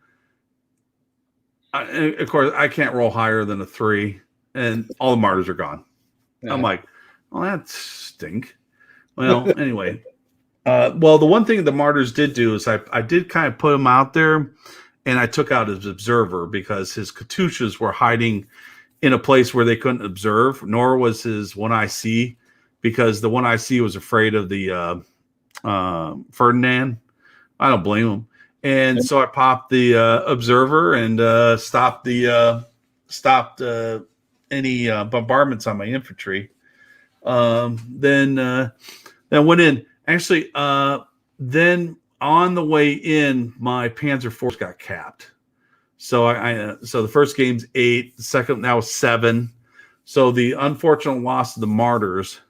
Of course, I can't roll higher than a 3, and all the Martyrs are gone. Yeah. I'm like, well, that stink. Well, anyway. Well, the one thing the Martyrs did do is I did kind of put him out there, and I took out his observer because his Katyushas were hiding in a place where they couldn't observe, nor was his 1IC, because the 1IC was afraid of the Ferdinand. I don't blame him. And so I popped the observer and stopped any bombardments on my infantry. Then went in. Actually, then on the way in, my Panzer IV got capped. So so the first game's 8, the second now 7. So the unfortunate loss of the Martyrs,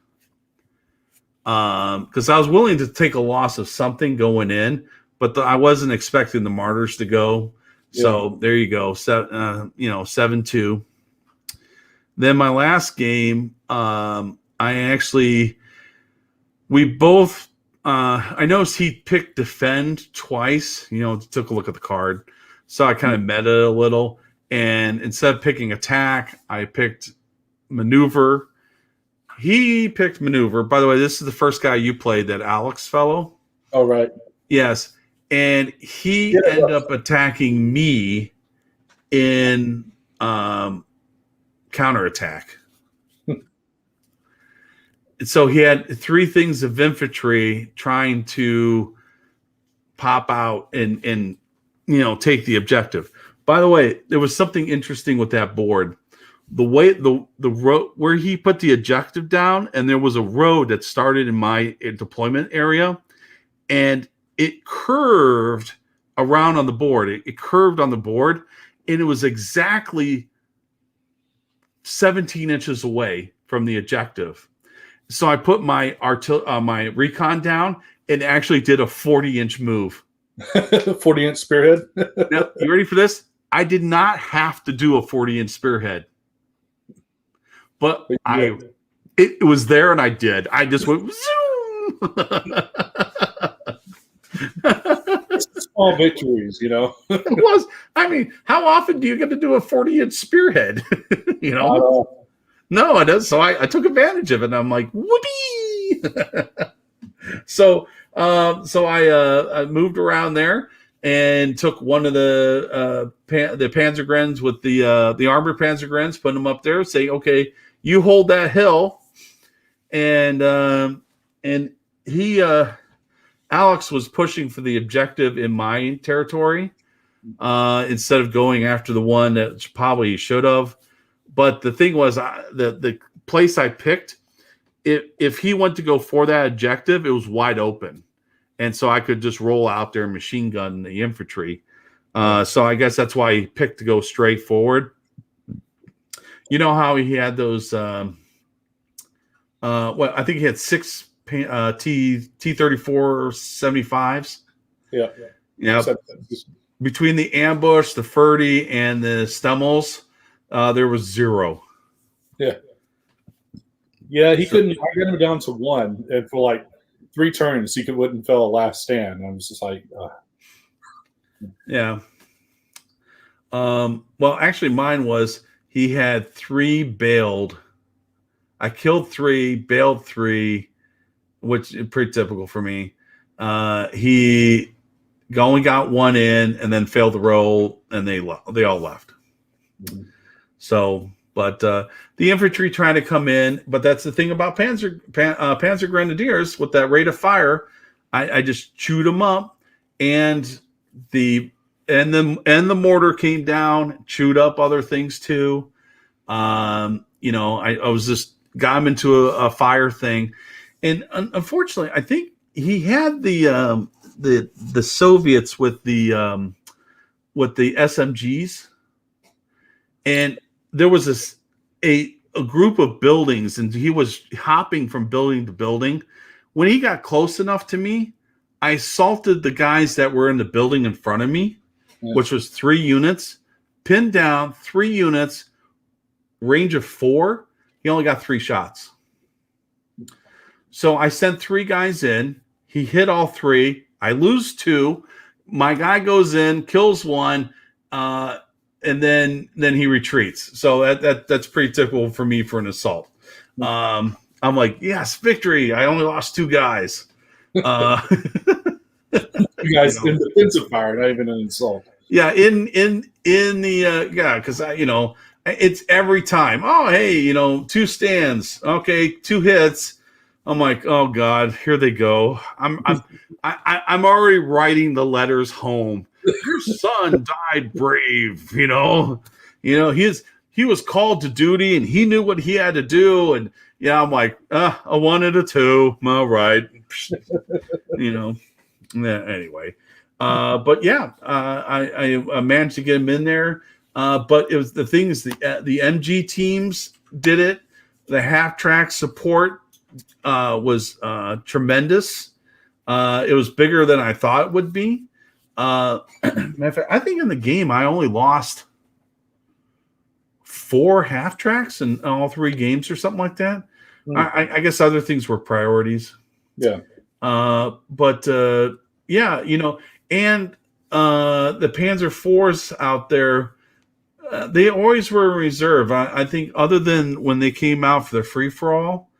because I was willing to take a loss of something going in, but I wasn't expecting the Martyrs to go. So there you go, 7-2. Then my last game, we both. I noticed he picked defend twice. Took a look at the card. So I kind of meta a little. And instead of picking attack, I picked maneuver. He picked maneuver. By the way, this is the first guy you played, that Alex fellow. Oh, right. Yes. And he ended up attacking me in counterattack. So he had 3 things of infantry trying to pop out and take the objective. By the way, there was something interesting with that board. The way the road where he put the objective down, and there was a road that started in my deployment area, and it curved around on the board. It curved on the board, and it was exactly 17 inches away from the objective. So I put my my recon down and actually did a 40-inch move. 40-inch spearhead. Now, you ready for this? I did not have to do a 40-inch spearhead, but it was there, and I did. I just went zoom. Small victories, It was. I mean, how often do you get to do a 40-inch spearhead? No, it does. So I took advantage of it, and I'm like, whoopee! So I moved around there and took one of the Panzergrens with the armored Panzergrens, put them up there, say, okay, you hold that hill, and he Alex was pushing for the objective in my territory instead of going after the one that probably should have. But the thing was, the place I picked, if he went to go for that objective, it was wide open. And so I could just roll out there and machine gun the infantry. So I guess that's why he picked to go straight forward. You know how he had those, I think he had 6 T-34 75s. Yeah. Between the ambush, the Ferdy, and the Stummels, there was 0. Yeah, he couldn't. I got him down to 1, and for like 3 turns, he wouldn't fail a last stand. I was just like, yeah. Well, actually, mine was he had 3 bailed I killed 3, bailed 3, which is pretty typical for me. He only got 1 in and then failed the roll, and they all left. Mhm. So, but the infantry trying to come in, but that's the thing about Panzer Grenadiers with that rate of fire. I just chewed them up, and the mortar came down, chewed up other things too. I was just got him into a fire thing, and unfortunately, I think he had the Soviets with the SMGs, and there was a group of buildings, and he was hopping from building to building. When he got close enough to me, I assaulted the guys that were in the building in front of me, which was 3 units, pinned down 3 units, range of 4. He only got 3 shots. So I sent 3 guys in. He hit all 3. I lose 2. My guy goes in, kills 1, and then he retreats. So that's pretty typical for me for an assault. I'm like, yes, victory. I only lost 2 guys. You guys in defensive fire, not even an insult. Yeah, in the because it's every time. Oh, hey, 2 stands. Okay, 2 hits. I'm like, oh God, here they go. I'm already writing the letters home. Your son died brave. He was called to duty and he knew what he had to do. And yeah, I'm like, a 1 and a 2. All right, Yeah, anyway. But yeah, I managed to get him in there. But it was the things the MG teams did it. The half track support was tremendous. It was bigger than I thought it would be. Matter of fact, I think in the game I only lost 4 half tracks in all 3 games or something like that. I guess other things were priorities. Yeah. But yeah, and the Panzer IVs out there, they always were in reserve. I think other than when they came out for the free for all,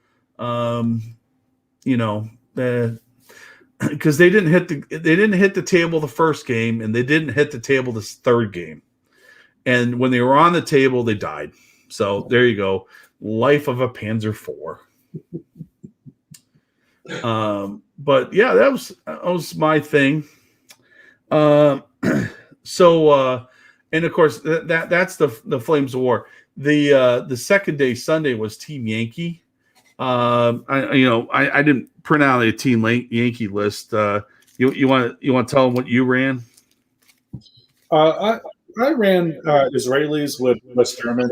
because they didn't hit the table the first game, and they didn't hit the table this 3rd game. And when they were on the table, they died. So there you go. Life of a Panzer IV. But yeah, that was my thing. So and of course that's the Flames of War. The second day, Sunday, was Team Yankee. I didn't print out a Team Yankee list. You want to tell them what you ran? I ran Israelis with West German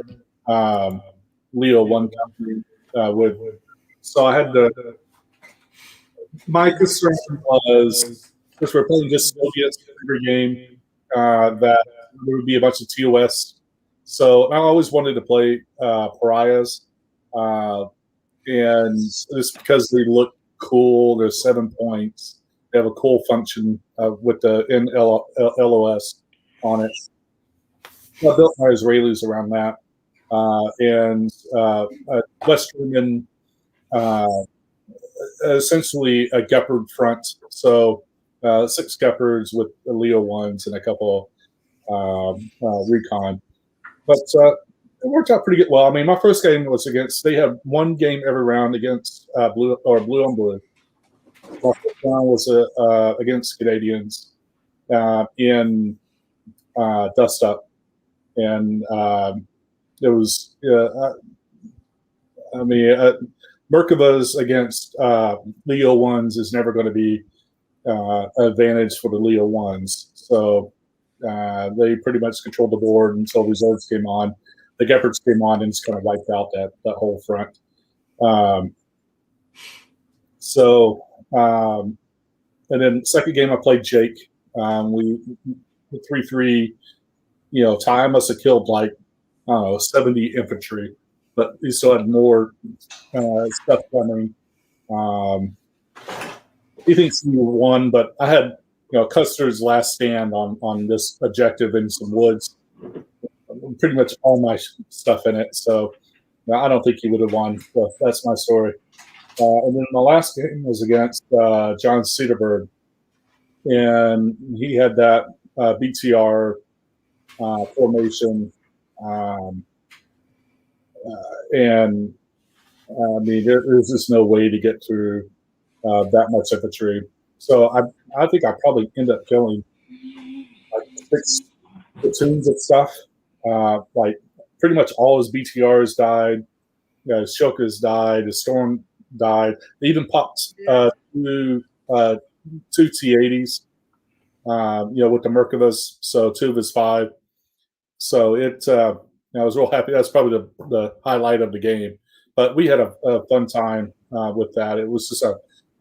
Leo 1 company so I had my concern was because we're playing just Soviets every game that there would be a bunch of TOS. So I always wanted to play pariahs, and it's because they look cool. They're 7 points. They have a cool function with the LOS on it. So I built my Israelis around that, and West German, essentially a Gepard front. So 6 Gepards with the Leo 1s and a couple Recon. But it worked out pretty good. Well, I mean, my first game was they had 1 game every round against blue on blue. My first round was against Canadians in Dust Up. And it was, Merkava's against Leo 1s is never going to be an advantage for the Leo 1s. So they pretty much controlled the board until reserves came on. The Gepards came on and just kind of wiped out that whole front. And then second game I played Jake. We 3-3, Ty must have killed 70 infantry, but he still had more stuff coming. He thinks he won, but I had Custer's last stand on this objective in some woods, pretty much all my stuff in it. So No, I don't think he would have won. So that's my story. And then my last game was against John Cedarberg, and he had that BTR formation, and I mean, there's just no way to get through that much infantry. So I think I probably end up killing like 6 platoons of stuff. Like pretty much all his BTRs died. His Shokas died. His Storm died. They even popped 2 T-80s. With the Merkavas. So 2 of his 5. So I was real happy. That's probably the highlight of the game. But we had a fun time with that. It was just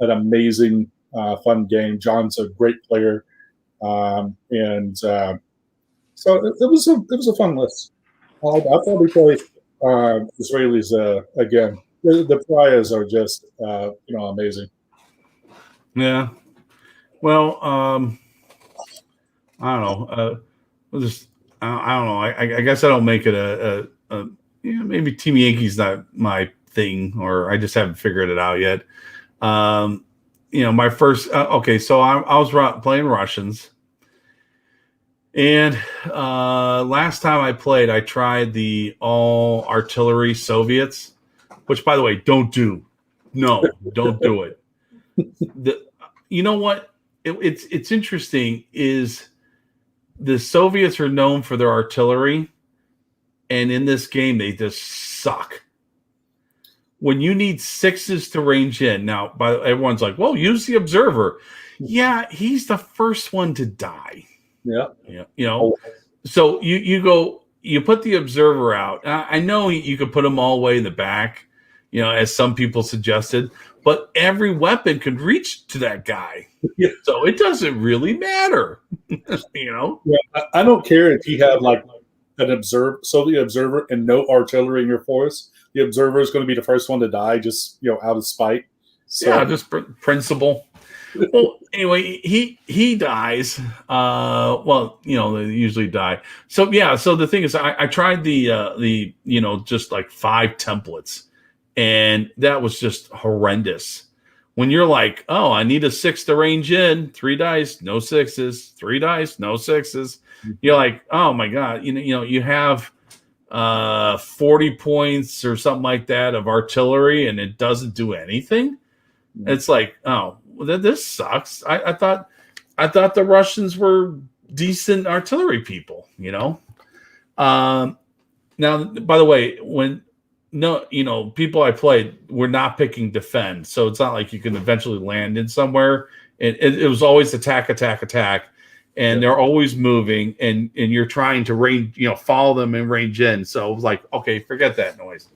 an amazing, fun game. John's a great player, and so it was a fun list. I'll probably play Israelis again. The pariahs are just amazing. Yeah. Well, I don't know. I don't know. I guess I don't make it a maybe Team Yankee's not my thing, or I just haven't figured it out yet. My first so I was playing Russians, and last time I played, I tried the all artillery Soviets, which, by the way, don't do it. You know what? It's interesting is the Soviets are known for their artillery, and in this game they just suck. When you need 6s to range in, now everyone's like, well, use the observer. Yeah, he's the first one to die. Yeah. So you put the observer out. I know you could put them all the way in the back, as some people suggested, but every weapon could reach to that guy. Yeah. So it doesn't really matter. Yeah, I don't care if you have like an Soviet observer and no artillery in your force. The observer is going to be the first one to die, just out of spite. So. Yeah, just principle. Well, anyway, he dies. They usually die. So yeah. So the thing is, I tried the just like 5 templates, and that was just horrendous. When you're like, oh, I need a 6 to range in, 3 dice, no 6s, 3 dice, no 6s. You're like, oh my god, you have 40 points or something like that of artillery, and it doesn't do anything. It's like, oh, this sucks. I thought the Russians were decent artillery people. Now, by the way, people I played were not picking defend, so it's not like you can eventually land in somewhere. It was always attack, and they're always moving, and you're trying to range, follow them and range in. So it was like, okay, forget that noise.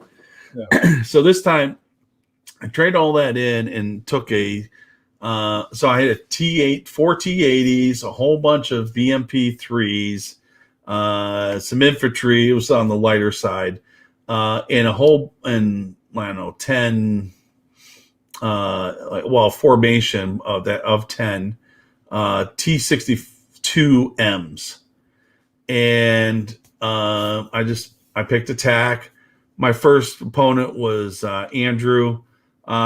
Yeah. So this time, I traded all that in and took so I had a 4 T-80s, a whole bunch of VMP3s, some infantry. It was on the lighter side. And 10 formation of 10 T-62Ms, and I picked attack. My first opponent was Andrew.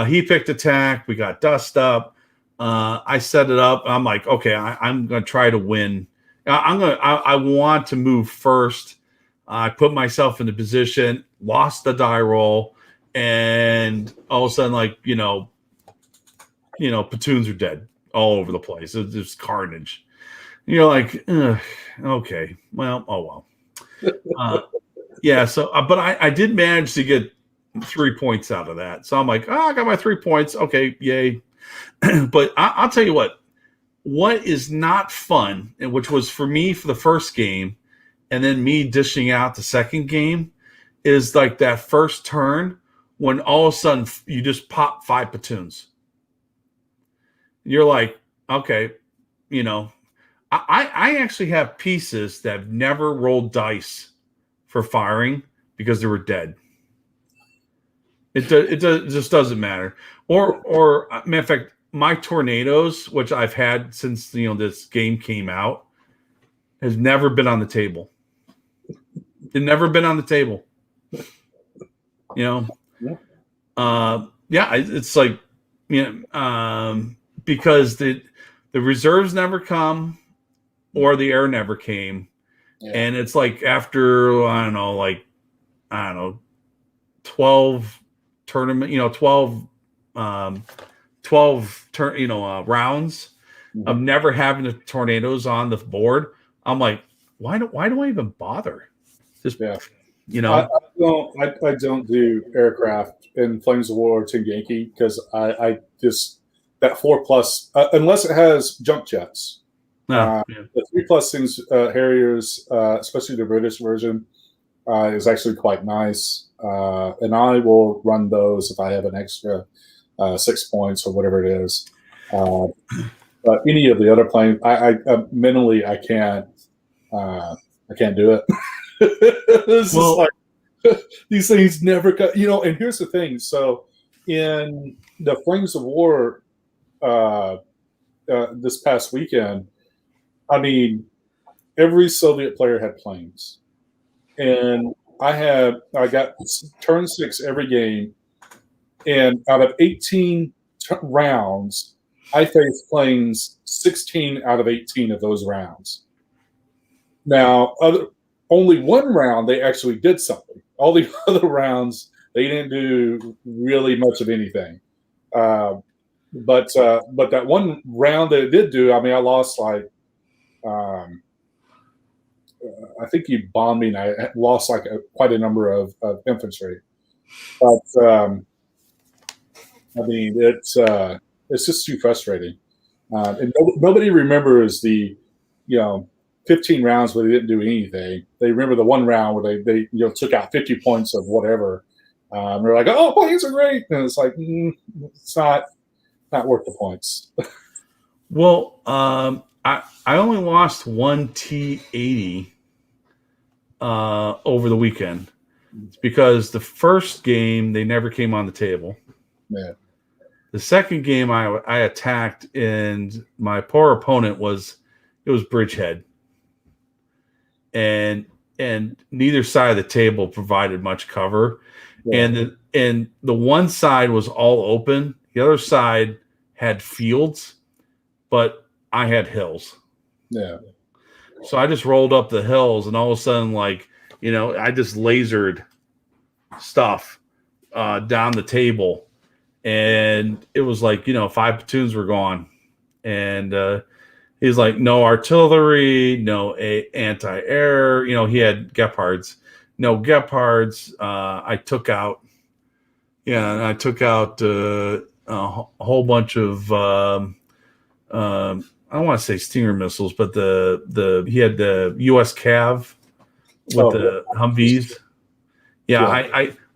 He picked attack. We got dust up. I set it up. I'm like, okay, I'm gonna try to win. I want to move first. I put myself in the position, lost the die roll, and all of a sudden, platoons are dead all over the place. It's just carnage. And you're like, okay, well, oh well. Yeah. So, but I did manage to get 3 points out of that. So I'm like, I got my 3 points. Okay, yay. But I'll tell you what is not fun, and which was for me for the first game, and then me dishing out the second game, is like that first turn when all of a sudden you just pop 5 platoons. You're like, okay, I actually have pieces that have never rolled dice for firing because they were dead. It just doesn't matter. Or matter of fact, my tornadoes, which I've had since this game came out, has never been on the table. It's never been on the table. You know, Yeah. it's like, because the reserves never come or the air never came, and it's like after I don't know 12 tournament, 12 rounds of never having the tornadoes on the board. I'm like, why do I even bother? Just I don't do aircraft in Flames of War or Yankee because I just that 4+ unless it has jump jets. The 3+ things Harriers, especially the British version, is actually quite nice, and I will run those if I have an extra 6 points or whatever it is. But any of the other planes, I mentally I can't do it. It's just like these things never cut. And here's the thing. So in the Flames of War this past weekend, I mean, every Soviet player had planes, and I got turn 6 every game, and out of 18 rounds, I faced planes 16 out of 18 of those rounds. Now, only one round they actually did something. All the other rounds they didn't do really much of anything. But that one round that it did do, I mean, I lost like I think he bombed me, and I lost like quite a number of infantry. But I mean, it's just too frustrating. And nobody remembers the 15 rounds where they didn't do anything. They remember the one round where they took out 50 points of whatever. They're like, oh, planes are great, and it's like it's not worth the points. Well, I only lost one T-80 over the weekend. It's because the first game they never came on the table. Yeah. The second game I attacked, and my poor opponent was Bridgehead, and neither side of the table provided much cover, and the one side was all open, the other side had fields, but I had hills. Yeah. So I just rolled up the hills, and all of a sudden, like, I just lasered stuff down the table. And it was like, 5 platoons were gone. And he's like, no artillery, no anti-air. He had Gepards. No Gepards. I took out a whole bunch of, I don't want to say Stinger missiles, but he had the US Cav with the Humvees. Yeah.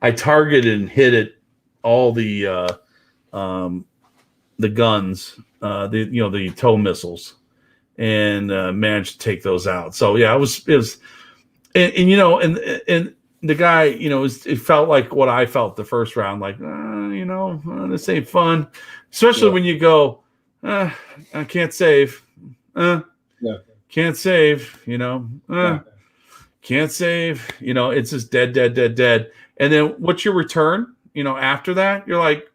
I targeted and hit it. All the guns, the tow missiles, and managed to take those out. So yeah, it was, and the guy, it felt like what I felt the first round, like this ain't fun, especially when you go, I can't save, can't save, can't save, it's just dead, and then what's your return? After that, you're like,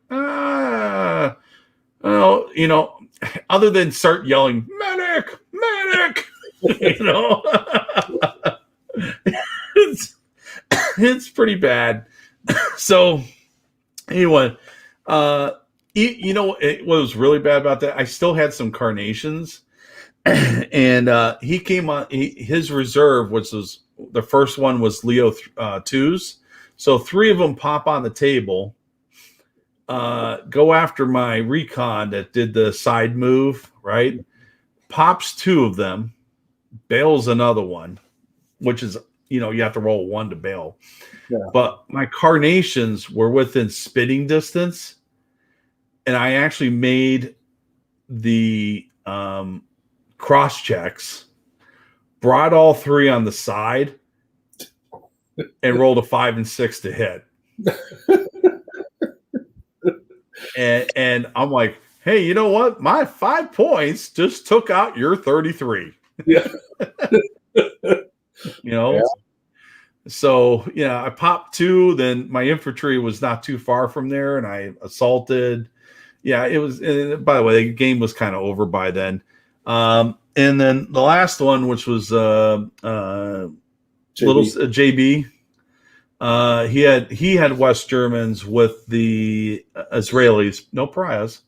other than start yelling, medic, it's pretty bad. So anyway, what was really bad about that? I still had some carnations, and he came on. His reserve, which was the first one, was Leo 2s. So 3 of them pop on the table, go after my recon that did the side move, right? Pops 2 of them, bails another one, which is, you have to roll 1 to bail. Yeah. But my carnations were within spitting distance, and I actually made the cross checks, brought all 3 on the side, and rolled a 5 and 6 to hit. and I'm like, hey, you know what? My 5 points just took out your 33. Yeah. Yeah. So yeah, I popped 2. Then my infantry was not too far from there, and I assaulted. Yeah, it was. By the way, the game was kind of over by then. And then the last one, which was little JB. He had West Germans with the Israelis, no pariahs.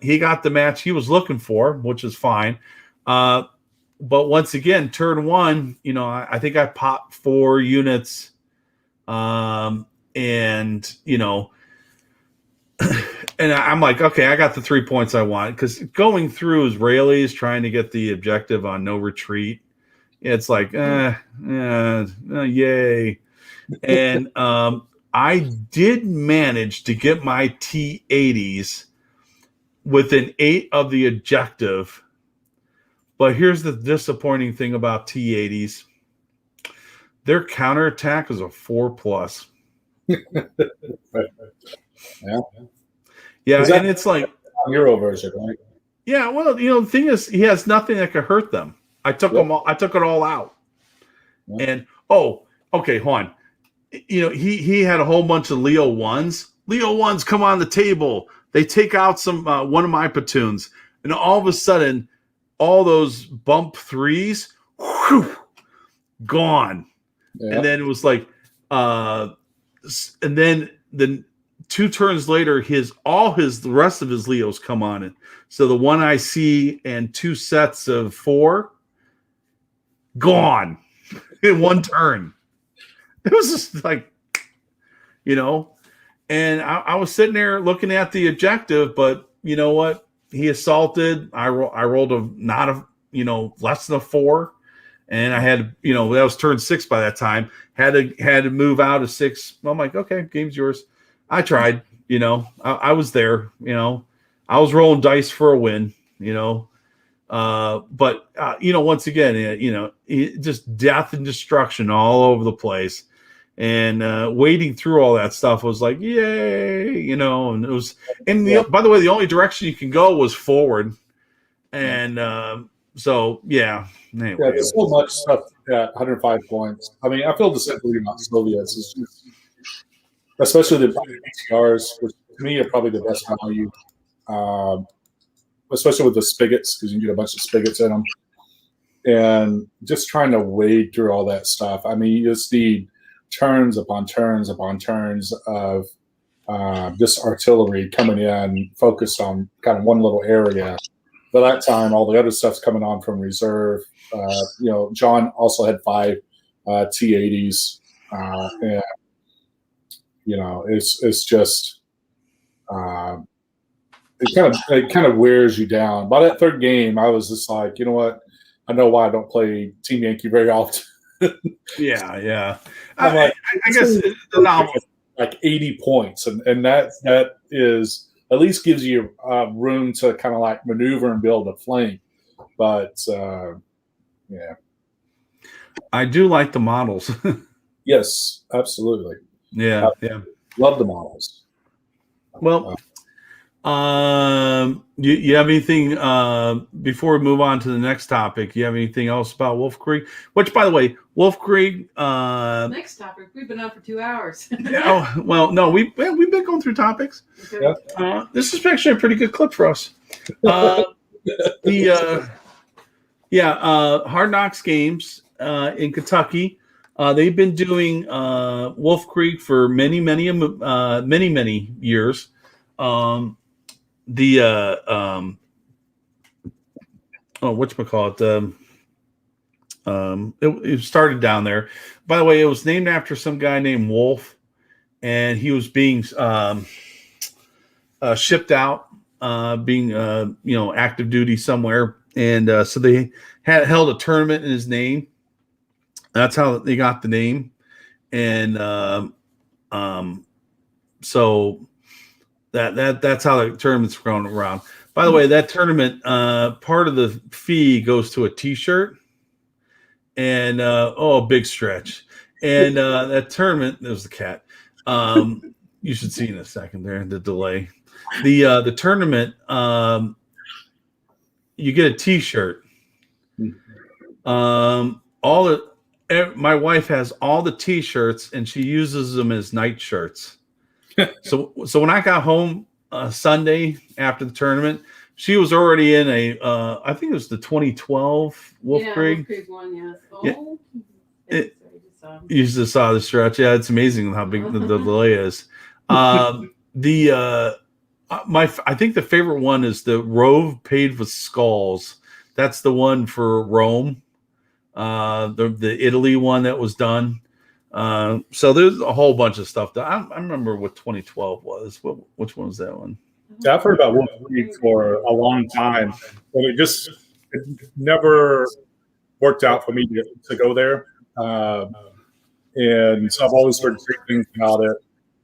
He got the match he was looking for, which is fine. But once again, turn 1, I think I popped 4 units, and and I'm like, okay, I got the 3 points I want, because going through Israelis trying to get the objective on no retreat, it's like, yay. And I did manage to get my T-80s within 8 of the objective. But here's the disappointing thing about T-80s. Their counterattack is a 4+. Yeah, and it's like Euro version, right? Yeah, well, the thing is, he has nothing that could hurt them. I took them all. I took it all out. And okay, hold on. He had a whole bunch of Leo 1s. Leo 1s come on the table. They take out one of my platoons, and all of a sudden, all those bump 3s, whew, gone. Yeah. And then it was like, and then 2 turns later, the rest of his Leos come on it. So the 1 IC and 2 sets of 4 gone in 1 turn. It was just like, and I was sitting there looking at the objective, but you know what? He assaulted. I rolled less than a 4, and I had, that was turn 6 by that time. Had to move out of 6. I'm like, okay, game's yours. I tried, I was there, I was rolling dice for a win, but once again, just death and destruction all over the place. And wading through all that stuff was like, yay, and it was, by the way, the only direction you can go was forward. And so, yeah. Anyway. Yeah, there's so much stuff at 105 points. I mean, I feel the same way about Soviets. It's just, especially the PTRs, which to me are probably the best value, especially with the spigots, because you can get a bunch of spigots in them. And just trying to wade through all that stuff. I mean, you just need turns upon turns upon turns of just artillery coming in, focused on kind of one little area. By that time, all the other stuff's coming on from reserve. John also had 5 T-80s, and it's just it kind of wears you down. By that 3rd game, I was just like, you know what? I know why I don't play Team Yankee very often. Yeah. I guess the novel, like 80 points, and that is at least gives you room to kind of like maneuver and build a flank. But yeah, I do like the models. Yes, absolutely. Yeah. Love the models. Well, you have anything before we move on to the next topic? You have anything else about Wolfkrieg? Which, by the way, Wolfkrieg. Next topic. We've been on for 2 hours. No, we've been going through topics. Okay. This is actually a pretty good clip for us. Hard Knocks Games in Kentucky. They've been doing Wolfkrieg for many years. Whatchamacallit? It started down there. By the way, it was named after some guy named Wolf, and he was being shipped out, being active duty somewhere, and so they held a tournament in his name. That's how they got the name, and so that's how the tournament's going around. By the way, that tournament, part of the fee goes to a T-shirt, and a big stretch. And that tournament, there's the cat. You should see in a second there the delay. The tournament, you get a T-shirt. All my wife has all the T-shirts and she uses them as night shirts. so when I got home Sunday after the tournament, she was already in I think it was the 2012 Wolfkrieg. Yeah, Wolfkrieg one, yes. Oh, yeah. You just saw the stretch. Yeah, it's amazing how big the delay is. I think the favorite one is the Rove paved with skulls. That's the one for Rome. The Italy one that was done. So there's a whole bunch of stuff that I remember what 2012 was. Which one was that one? Yeah, I've heard about Wolfkrieg for a long time, but it never worked out for me to go there. And so I've always heard great things about it.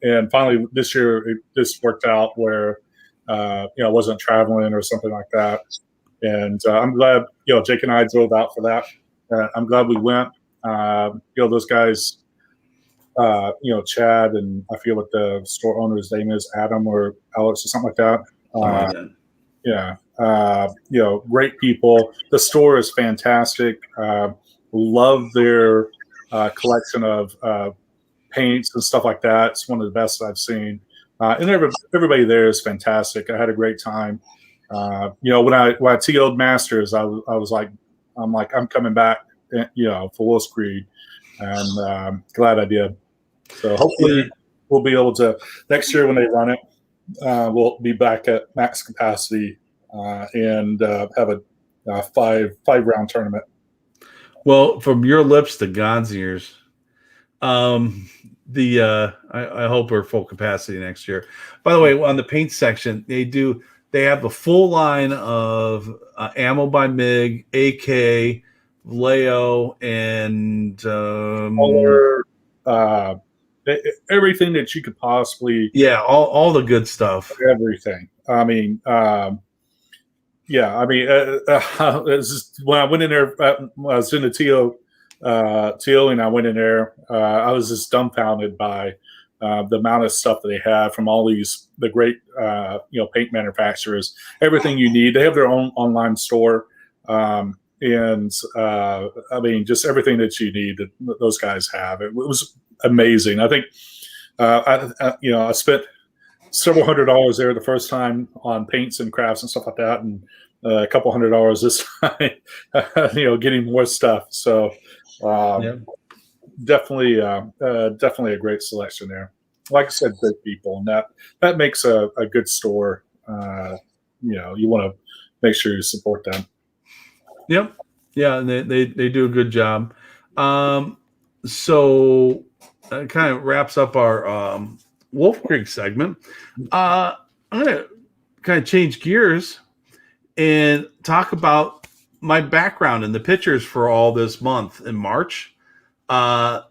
And finally, this year, it just worked out where, I wasn't traveling or something like that. And I'm glad, Jake and I drove out for that. I'm glad we went. Those guys, Chad, and I feel what the store owner's name is, Adam or Alex or something like that. Great people. The store is fantastic. Love their collection of paints and stuff like that. It's one of the best I've seen. And everybody there is fantastic. I had a great time. When I TO'd Masters, I'm coming back, for Wolfkrieg, and glad I did. So hopefully we'll be able to next year when they run it, we'll be back at max capacity and have a five round tournament. Well, from your lips to God's ears. I hope we're full capacity next year. By the way, on the paint section, they have the full line of ammo by MiG, AK, Leo, and everything that you could possibly. Yeah, all the good stuff. Everything. I mean, when I went in there, I was in the TO, and I went in there. I was just dumbfounded by the amount of stuff that they have from all the great paint manufacturers. Everything you need. They have their own online store, and just everything that you need that those guys have. It was amazing. I think I spent several $100s there the first time on paints and crafts and stuff like that, and a couple $100 this time, getting more stuff. So definitely a great selection there. Like I said, great people, and that makes a good store. You want to make sure you support them. Yep. Yeah, and they do a good job. So it kind of wraps up our Wolfkrieg segment. I'm going to kind of change gears and talk about my background and the pictures for all this month in March. Does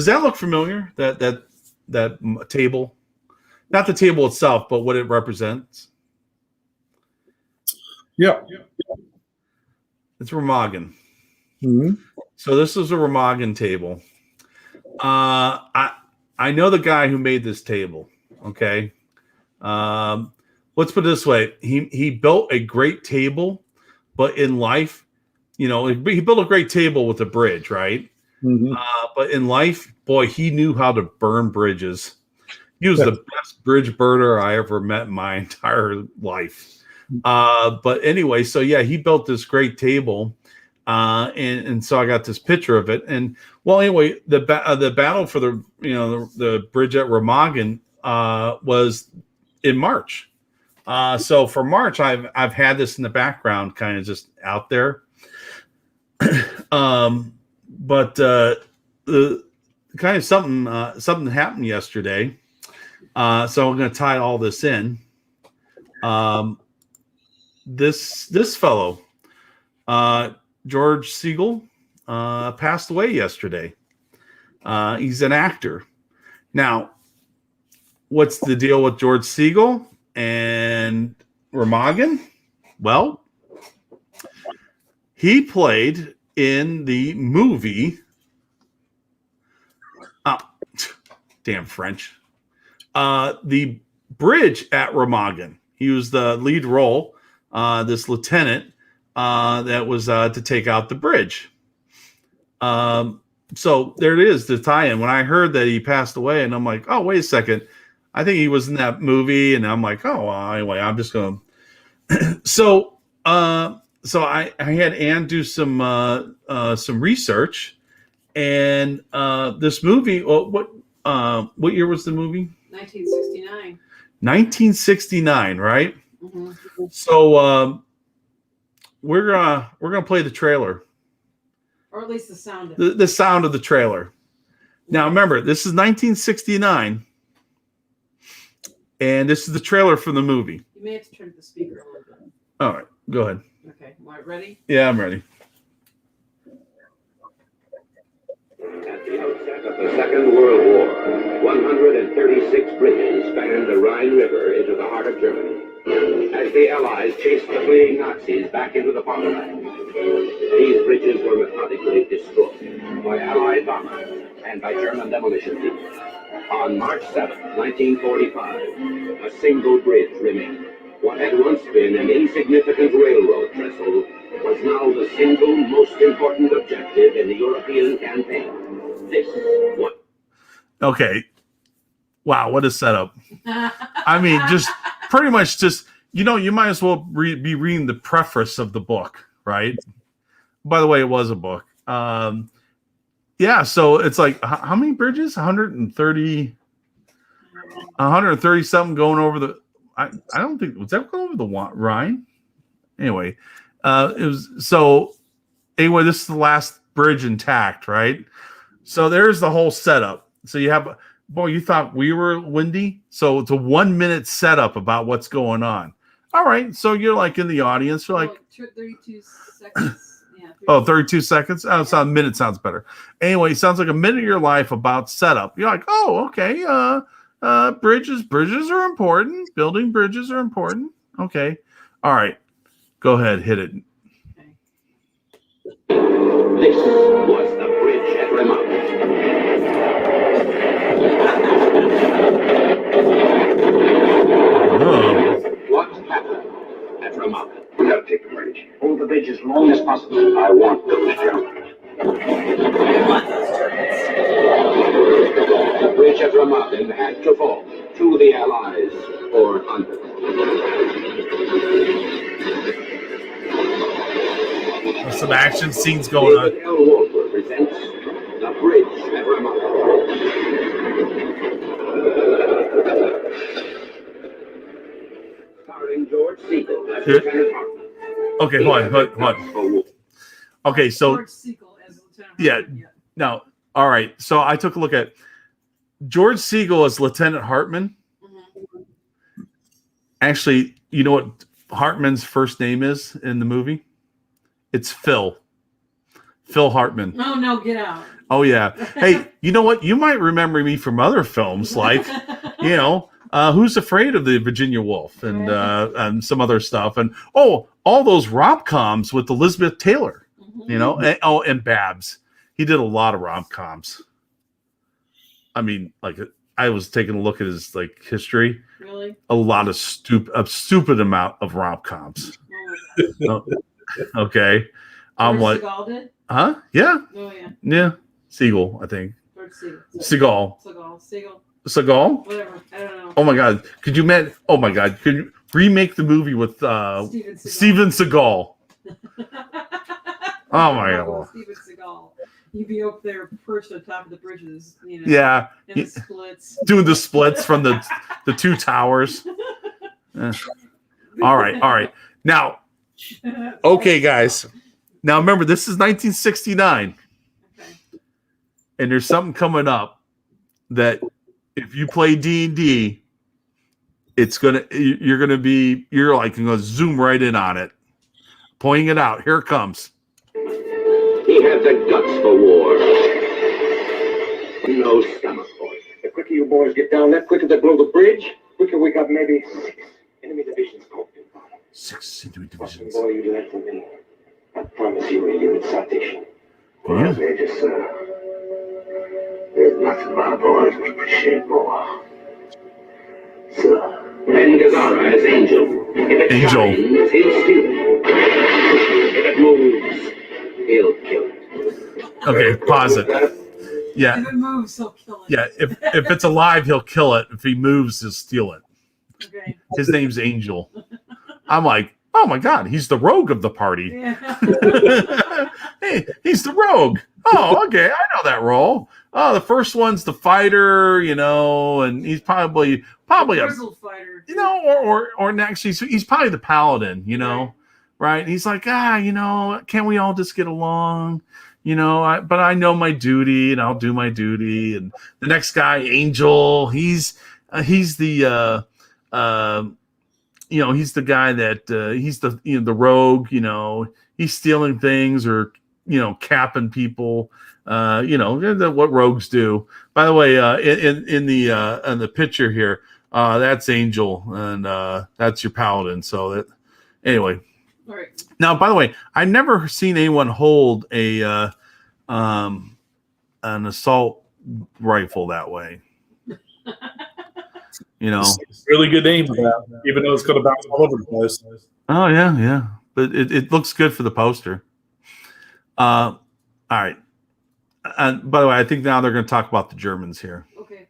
that look familiar? That table, not the table itself, but what it represents. Yeah. It's Remagen. Mm-hmm. So this is a Remagen table. I know the guy who made this table. Okay. Let's put it this way. He built a great table, but in life, he built a great table with a bridge, right? Mm-hmm. But in life, boy, he knew how to burn bridges. He was the best bridge burner I ever met in my entire life. But anyway, so yeah, he built this great table. And so I got this picture of it. And well, anyway, the battle for the bridge at Remagen was in March. So for March, I've had this in the background, kind of just out there. But the kind of something happened yesterday. So I'm going to tie all this in. This fellow, George Siegel, passed away yesterday. He's an actor. Now, what's the deal with George Siegel and Remagen? Well, he played in the movie. Damn French. The bridge at Remagen. He was the lead role. This lieutenant that was to take out the bridge. So there it is, the tie-in. When I heard that he passed away, and I'm like, oh, wait a second, I think he was in that movie, and I'm like, oh, well, anyway, I'm just going to. So I had Ann do some research, and this movie. Well, what year was the movie? 1969. 1969, right? Mm-hmm. So we're gonna play the trailer. Or at least the sound of it. The sound of the trailer. Now, remember, this is 1969, and this is the trailer for the movie. You may have to turn the speaker a little bit. All right, go ahead. Okay, ready? Yeah, I'm ready. At the outset of the Second World War, 136 bridges spanned the Rhine River into the heart of Germany, as the Allies chased the fleeing Nazis back into the fatherland. These bridges were methodically destroyed by Allied bombers and by German demolition teams. On March 7, 1945, a single bridge remained. What had once been an insignificant railroad trestle was now the single most important objective in the European campaign. This was... Okay. Wow, what a setup. I mean, just pretty much just, you might as well be reading the preface of the book, right? By the way, it was a book. Yeah, so it's like, how many bridges? 130 something going over the, I don't think, was that going over the Rhine? Anyway, this is the last bridge intact, right? So there's the whole setup. So you have, boy, you thought we were windy? So it's a 1 minute setup about what's going on. All right, so you're like in the audience, you're like 32 seconds. Yeah, 32 seconds. Oh, a minute sounds better. Anyway, it sounds like a minute of your life about setup. You're like, oh, okay. Bridges are important. Building bridges are important. Okay. All right. Go ahead, hit it. Okay. This was the bridge at Remont. What happened at Remont? We gotta take the bridge. Hold the bridge as long as possible. I want those Germans. The bridge at Remont had to fall to the Allies or under. There's some action scenes going on. David L. Wolfer presents The Bridge at Remont. Starring George Siegel as Lieutenant Hartman. Okay, hold on. Okay, so George Siegel as Lieutenant yeah. Hartman, Now, all right. So I took a look at George Siegel as Lieutenant Hartman. Mm-hmm. Actually, you know what Hartman's first name is in the movie? It's Phil. Phil Hartman. Oh, no, get out. Oh, yeah. Hey, you know what? You might remember me from other films like, Who's Afraid of the Virginia Woolf and some other stuff. And, all those rom-coms with Elizabeth Taylor, Mm-hmm. and Babs. He did a lot of rom-coms. I mean, like, I was taking a look at his, like, history. Really? A lot of stupid amount of rom-coms. Oh, Okay. I'm George like, Segal did? huh? Yeah. Oh, yeah. Yeah. Siegel, I think. George Siegel. Seagal. Segal. Whatever. I don't know. Oh my God. Could you remake the movie with Steven Seagal? Oh my God. Steven Seagal. You'd be up there perched on top of the bridges, Yeah. in the splits. Doing the splits from the two towers. All right. Now, okay, guys. Now remember, this is 1969. Okay. And there's something coming up that if you play D&D, you're like going to zoom right in on it. Pointing it out. Here it comes. He had the guts for war. No stomach for it. The quicker you boys get down there, quicker they blow the bridge, quicker we got maybe 6 enemy divisions broken. 6 enemy Fucking divisions. boy, you learn from me. I promise you a unit citation. Yeah. Major, sir. There's nothing my boys would appreciate more. Sir. And Gazara as Angel. If it Angel. shines, he'll steal it. If it moves, he'll kill it. Okay, pause it. Yeah, If it moves, he'll kill it. yeah. If it's alive, he'll kill it. If he moves, he'll steal it. Okay. His name's Angel. I'm like, oh my god, he's the rogue of the party. Yeah. Hey, he's the rogue. Oh, okay, I know that role. Oh, the first one's the fighter, you know, and he's probably a Grizzled fighter. you know, or next he's probably the paladin, you know, right? He's like, you know, can't we all just get along? You know, but I know my duty and I'll do my duty. And the next guy, Angel, he's the you know, he's the guy that he's the the rogue, you know, he's stealing things or you know, capping people. You know, what rogues do. By the way, in the picture here, that's Angel, and that's your paladin. So that anyway. All right. Now, by the way, I've never seen anyone hold an assault rifle that way. You know, It's really good aim for that, even though it's going to bounce all over the place. oh yeah, but it looks good for the poster. All right. And by the way, I think now they're going to talk about the Germans here. Okay.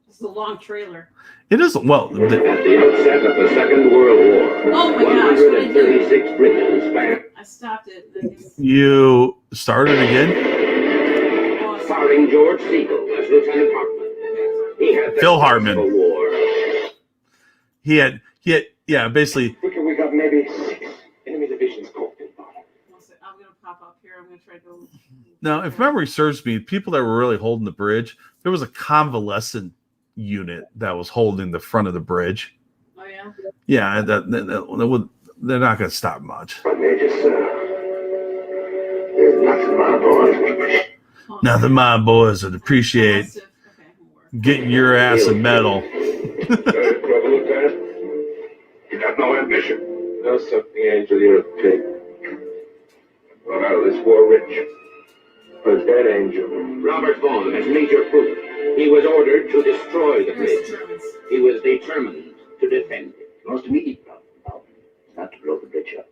This is a long trailer. It is well. At the outset of the Second World War, Oh my gosh, what did I do? 136 bridges spanned, I stopped it. And then You started again. Awesome. starring George Siegel as Lieutenant Hartman. He had the Phil Hartman. Civil War. He had yeah. Basically, We got maybe 6 enemy divisions caught in battle. I'm going to pop up here. I'm going to try to go. now if memory serves me, people that were really holding the bridge, there was a convalescent unit that was holding the front of the bridge. Oh, yeah? Yeah, they're not going to stop much. But Major, sir, there's nothing my boys. Oh, Nothing my boys would appreciate massive. Okay, more. getting your ass a medal. Lieutenant. You got no ambition. No, sir, the Angel, you're a pig. Well, out of this war rich. A dead angel. Robert Vaughn as Major Proof. He was ordered to destroy the There's the bridge. Germans. He was determined to defend it. The most immediate problem is not to blow the bridge up,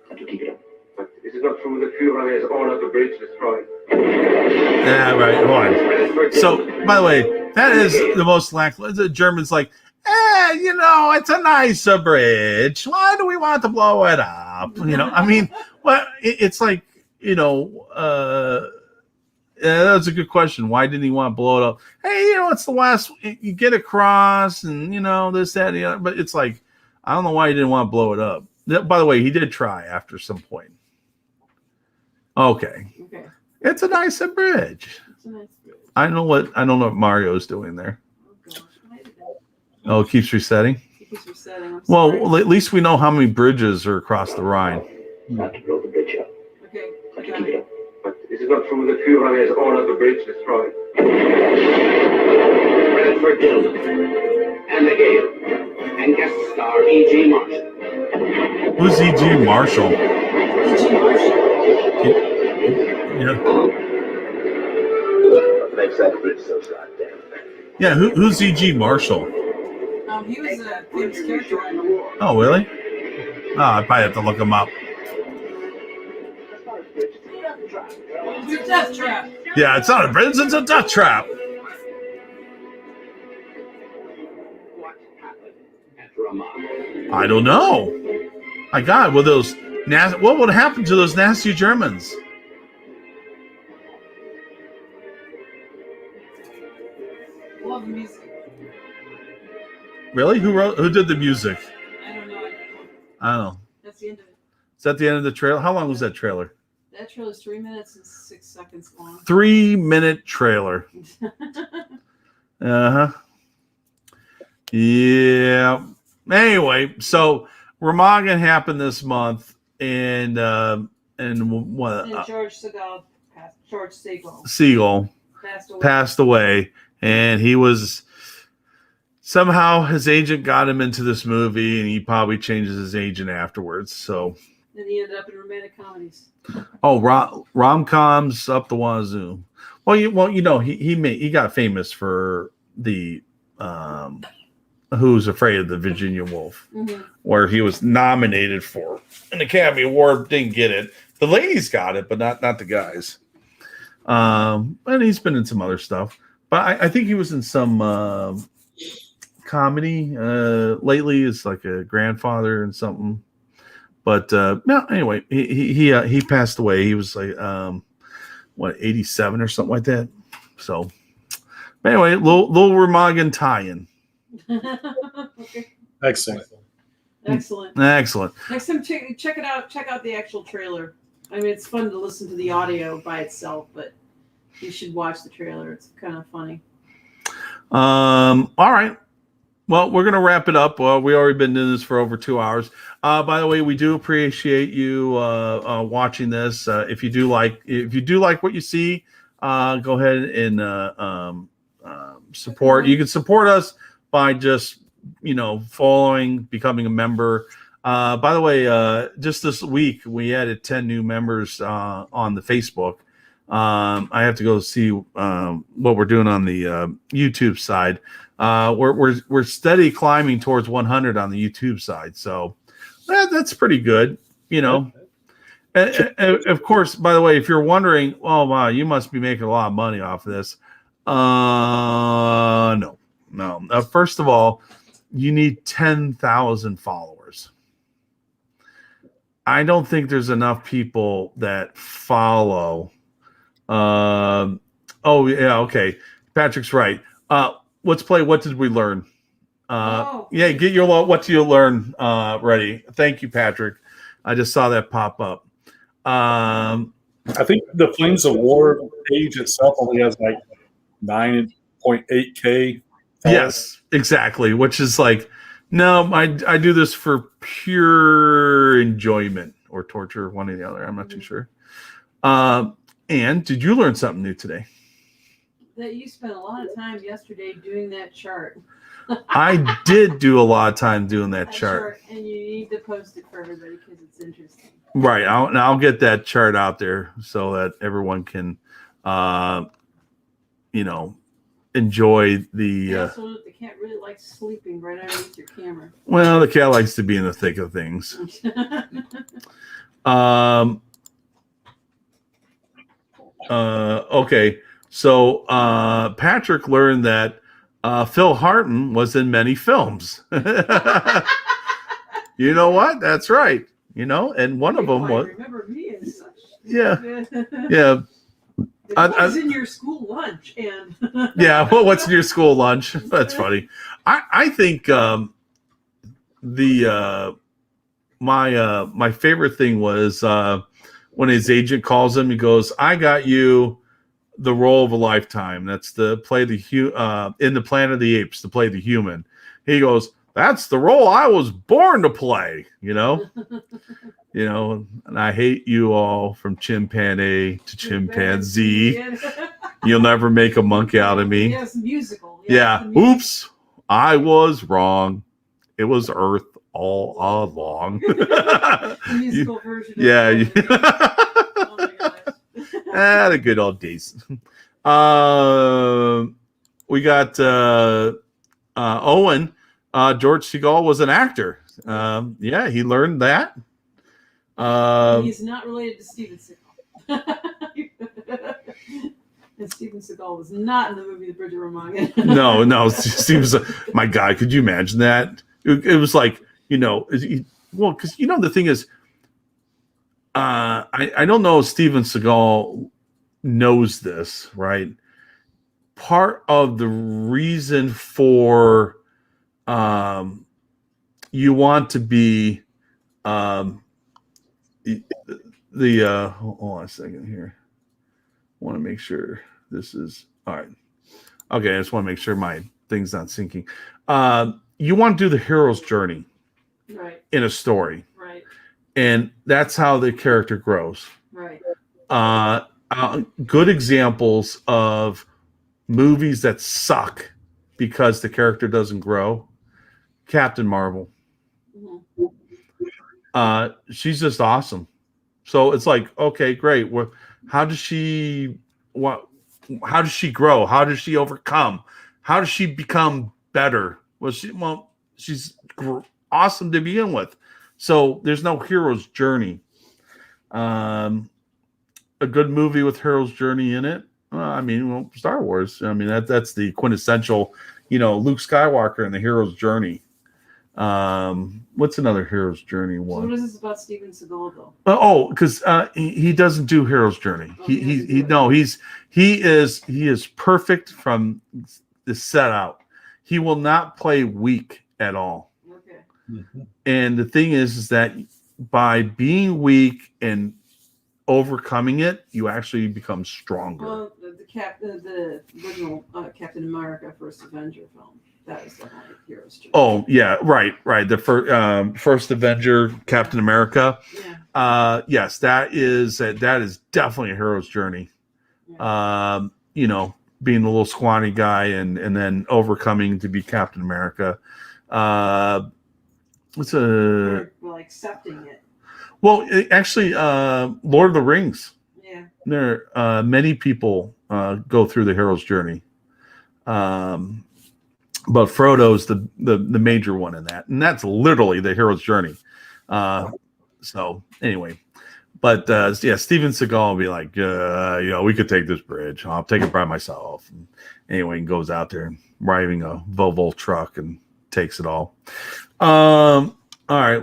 but to keep it up. But is it not true that Führer has ordered the bridge destroyed? Yeah, right. Hold on. So, by the way, that is the most lackluster. The Germans like, you know, it's a nice bridge. Why do we want to blow it up? You know, I mean, what? It's like, you know, that's a good question. Why didn't he want to blow it up? Hey, you know, it's the last. You get across, and you know this, that, and the other. But it's like, I don't know why he didn't want to blow it up. By the way, he did try after some point. Okay, Okay. it's a nice bridge. It's a nice bridge. I don't know what Mario's doing there. Oh, gosh. Why did that? Oh, it keeps resetting. It keeps resetting. I'm sorry. Well, at least we know how many bridges are across the Rhine. Not to blow the bridge up, Okay. but to got keep it. it up. But is it not true that Führer has ordered the bridge destroyed? Bradford Dillon, Anna Gale, and guest star E.G. Marshall. Who's E.G. Marshall? E.G. Marshall. Yeah, What makes that bridge so goddamn? yeah. Who's E.G. Marshall? He was a famous character in the war. Oh, really? Oh, I probably have to look him up. It's a death trap. Yeah, it's not a bridge; it's a death trap. What happened at Ramah? I don't know. My God, what would happen to those nasty Germans? Love music. Really? Who did the music? I don't know. I don't know. That's the end of it. Is that the end of the trailer? How long was that trailer? That trailer is 3 minutes and 6 seconds long. 3-minute trailer. Uh-huh. Yeah. Anyway, so Remagen happened this month, and what? And George Segal Siegel passed away. passed away, and he was somehow his agent got him into this movie, and he probably changes his agent afterwards. So, And he ended up in romantic comedies. oh, rom-coms up the wazoo. Well, you know, he got famous for the Who's Afraid of the Virginia Woolf, Mm-hmm. where he was nominated for an Academy Award, didn't get it, The ladies got it, but not the guys. And he's been in some other stuff. But I think he was in some comedy lately. Is like a grandfather and something. But no, anyway, he passed away. He was like 87 or something like that. So anyway, little Remagen tie-in. Okay. Excellent. Excellent. Excellent. Next time, check it out. Check out the actual trailer. I mean, it's fun to listen to the audio by itself, but you should watch the trailer. It's kind of funny. All right. Well, we're gonna wrap it up. We already been doing this for over 2 hours. By the way, we do appreciate you watching this. If you do like what you see, go ahead and support. You can support us by just following, becoming a member. By the way, just this week we added 10 new members on the Facebook. I have to go see what we're doing on the YouTube side. We're steady climbing towards 100 on the YouTube side, so that's pretty good, And of course, by the way, if you're wondering, oh wow, you must be making a lot of money off of this. No. First of all, you need 10,000 followers. I don't think there's enough people that follow. Oh yeah, okay. Patrick's right. Let's play. What did we learn? Yeah, get your what do you learn ready. Thank you, Patrick. I just saw that pop up. I think the Flames of War page itself only has like 9.8K. Yes, exactly. Which is like, no, I do this for pure enjoyment or torture, one or the other. I'm not too sure. And did you learn something new today? That you spent a lot of time yesterday doing that chart. I did do a lot of time doing that chart. And you need to post it for everybody because it's interesting. Right. I'll get that chart out there so that everyone can, enjoy the. So the cat really likes sleeping right underneath your camera. Well, the cat likes to be in the thick of things. Okay. So Patrick learned that Phil Harton was in many films. You know what? That's right. And one of them was. Remember me as such. Yeah. Yeah. What's in your school lunch? And yeah. Well, what's in your school lunch? That's funny. I think my favorite thing was when his agent calls him. He goes, "I got you the role of a lifetime. That's to play in the Planet of the Apes, to play the human." He goes, "That's the role I was born to play." And I hate you all from chimpanzee to chimpanzee. You'll never make a monkey out of me. Yes, musical. Yeah. Oops, I was wrong. It was Earth all along. The musical version. Yeah. Oh my gosh. The good old days. We got Owen. George Segal was an actor. Yeah, he learned that. He's not related to Steven Seagal. And Steven Seagal was not in the movie The Bridge of Remagen. No. Seems my God. Could you imagine that? It was like because the thing is, I don't know if Steven Seagal knows this, right? Part of the reason for you want to be hold on a second here. I want to make sure this is all right. Okay, I just want to make sure my thing's not syncing. You want to do the hero's journey, right, in a story, right, and that's how the character grows. right. Good examples of movies that suck because the character doesn't grow. Captain Marvel. Mm-hmm. She's just awesome. So it's like, okay, great. How does she grow? How does she overcome? How does she become better? She's awesome to begin with. So there's no hero's journey. A good movie with hero's journey in it. Star Wars. I mean, that's the quintessential, Luke Skywalker and the hero's journey. What's another hero's journey So one? what is this about Steven Seagal though? Because he doesn't do hero's journey. Oh, He is perfect from the set out. He will not play weak at all. Okay. Mhm. And the thing is that by being weak and overcoming it, you actually become stronger. Well, the original Captain America First Avenger film. That was the hero's journey. Oh yeah, right. The first Avenger, Captain America. Yeah. Yes, that is definitely a hero's journey. Yeah. Being the little scrawny guy and then overcoming to be Captain America. Or, well, accepting it. Well, actually, Lord of the Rings. Yeah. There, many people go through the hero's journey, but Frodo's the major one in that, and that's literally the hero's journey. So anyway, but Steven Seagal will be like, we could take this bridge. I'll take it by myself. And anyway, he goes out there driving a Volvo truck and takes it all. All right,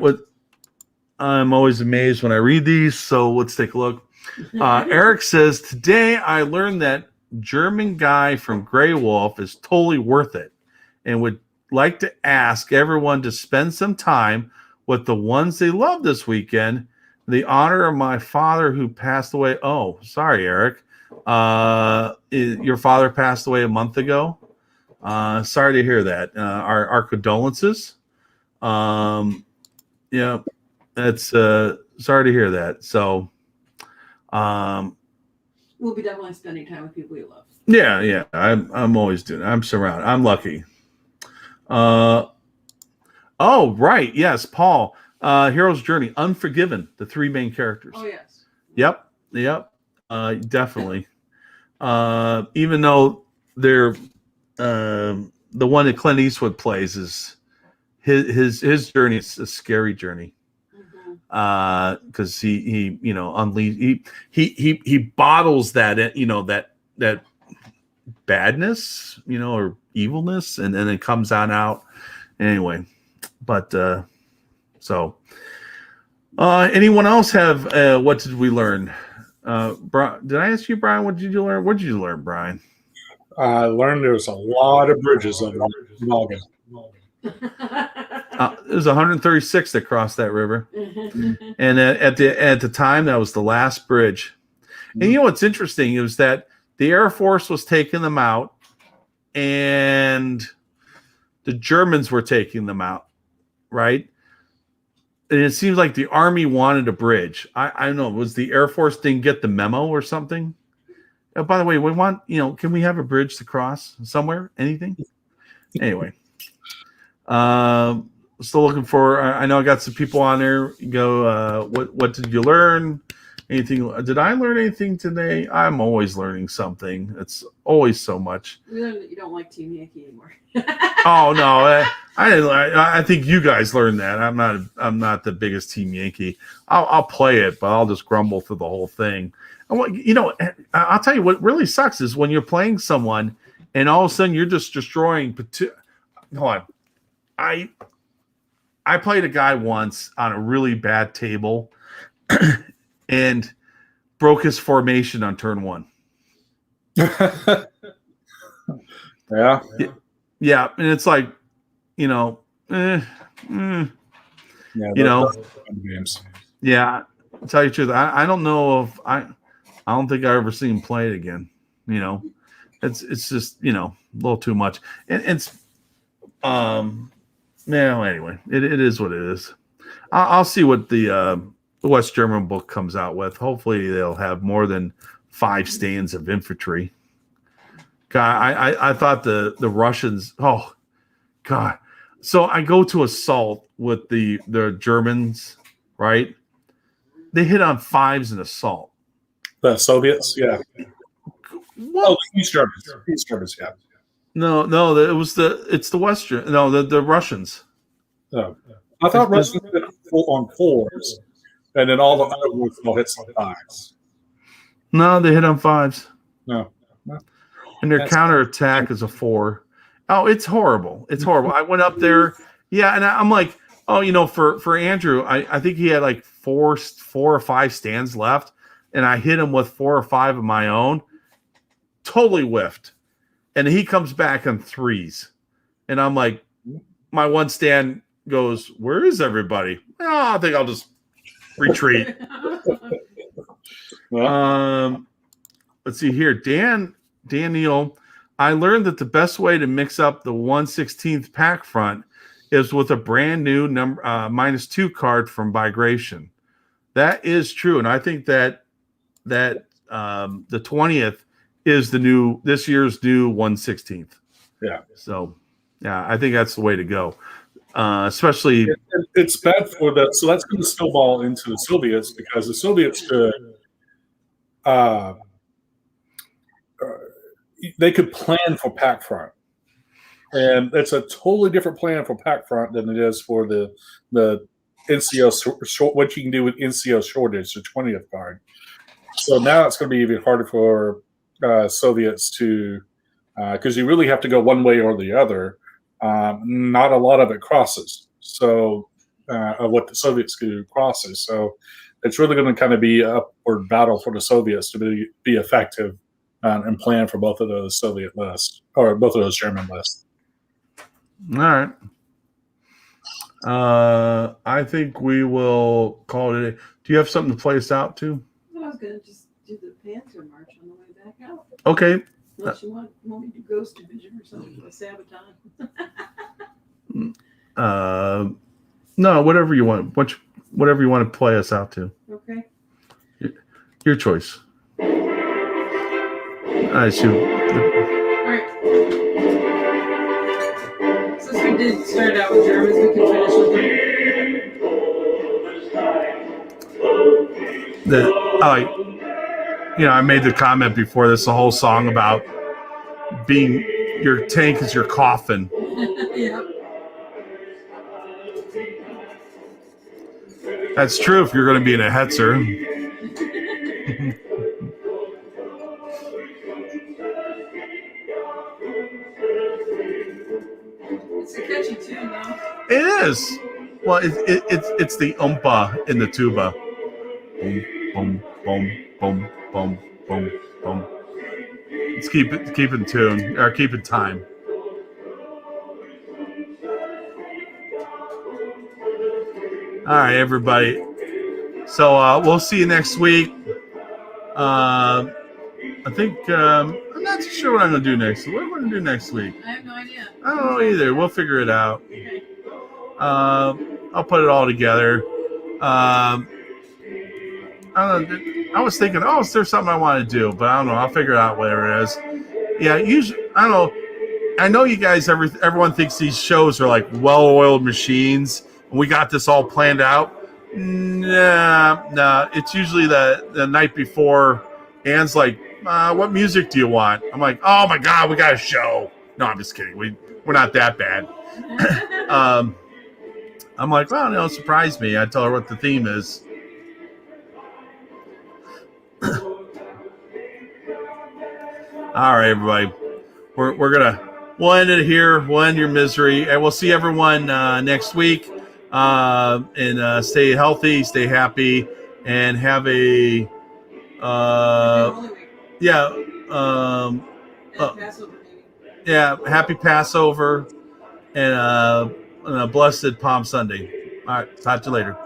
I'm always amazed when I read these, so let's take a look. Eric says, today I learned that German guy from Grey Wolf is totally worth it and would like to ask everyone to spend some time with the ones they love this weekend. The honor of my father who passed away. Oh, sorry, Eric. Your father passed away a month ago. Sorry to hear that. Our condolences. Yeah, that's sorry to hear that. So, we'll be definitely spending time with people we love. Yeah. I'm always doing it. I'm surrounded. I'm lucky. Oh, right. Yes, Paul. Hero's Journey, Unforgiven, the three main characters. Oh yes. Yep. Definitely. Even though they're the one that Clint Eastwood plays is his journey is a scary journey. Because he bottles that that badness, or evilness, and then it comes on out anyway. But anyone else have what did we learn? Did I ask you, Brian? What did you learn? What did you learn, Brian? I learned there's a lot of bridges over Morgan. There's 136 that crossed that river, and at the time that was the last bridge. And what's interesting is that the Air Force was taking them out, and the Germans were taking them out, right? And it seems like the Army wanted a bridge. I don't know. Was the Air Force didn't get the memo or something? Oh, by the way, we want, can we have a bridge to cross somewhere? Anything? Anyway. Still looking for, I know I got some people on there. You go, what did you learn? Anything? Did I learn anything today? I'm always learning something. It's always so much. We learned that you don't like Team Yankee anymore. Oh no, I didn't. I think you guys learned that. I'm not the biggest Team Yankee. I'll play it, but I'll just grumble through the whole thing. And I'll tell you what really sucks is when you're playing someone and all of a sudden you're just destroying. Hold on, I played a guy once on a really bad table and broke his formation on turn one. Yeah. Yeah, and it's like, Yeah, games. Yeah, I'll tell you the truth. I don't know if I don't think I ever seen him play it again. It's just a little too much. And it's anyway, it is what it is. I'll see what the West German book comes out with. Hopefully they'll have more than 5 stands of infantry. God, I thought the Russians. Oh, God. So I go to assault with the Germans, right? They hit on 5s in assault. The Soviets, yeah. What? Oh, East Germans, yeah. No, it's the Western. No, the Russians. Oh, I thought Russians hit on 4s, and then all the other groups will hit some 5s. No, they hit on 5s. No. And their That's- counterattack is a 4. Oh, it's horrible. It's horrible. I went up there. Yeah, and I'm like, oh, for Andrew, I think he had like 4 or 5 stands left, and I hit him with 4 or 5 of my own. Totally whiffed. And he comes back on 3s. And I'm like, my one stand goes, where is everybody? Oh, I think I'll just retreat. Let's see here. Daniel, I learned that the best way to mix up the 1/16th pack front is with a brand new number -2 card from Bagration. That is true, and I think that the 20th is this year's new 1/16th. Yeah. So, yeah, I think that's the way to go. Especially, it's bad for that. So that's going to snowball into the Soviets, because the Soviets could. They could plan for pack front, and it's a totally different plan for pack front than it is for the NCO short. What you can do with NCO shortage, the 20th card. So now it's going to be even harder for Soviets to, because you really have to go one way or the other. Not a lot of it crosses. So of what the Soviets do crosses. So it's really going to kind of be an upward battle for the Soviets to be effective. And plan for both of those Soviet lists, or both of those German lists. all right. I think we will call it a day. Do you have something to play us out to? I was going to just do the Panzer march on the way back out. Okay. Unless you want me to Ghost Division or something, or Sabaton. No, whatever you want. Whatever you want to play us out to. Okay. Your choice. I shoot. Alright. Since we did start out with Germans, we can finish with them. I made the comment before this, the whole song about being your tank is your coffin. Yeah. That's true if you're going to be in a Hetzer. It's a catchy tune, though. It is. Well, it's the umpa in the tuba. Boom, boom, boom, boom, boom, boom, boom. Let's keep in tune, or keep in time. All right, everybody. So we'll see you next week. I think I'm not too sure what I'm going to do next week. What am I going to do next week? I have no idea. I don't know either. We'll figure it out. Okay. I'll put it all together. I don't know. I was thinking, is there something I want to do? But I don't know. I'll figure it out, whatever it is. Yeah, usually, I don't know. I know you guys, everyone thinks these shows are like well-oiled machines, and we got this all planned out. Nah. It's usually the night before. Anne's like, what music do you want? I'm like, oh my God, we got a show. No, I'm just kidding. We're not that bad. I'm like, well, no, surprise me. I tell her what the theme is. All right, everybody. We'll end it here. We'll end your misery, and we'll see everyone next week. And stay healthy, stay happy, and have a Passover maybe. happy Passover and a blessed Palm Sunday. All right, talk to you later.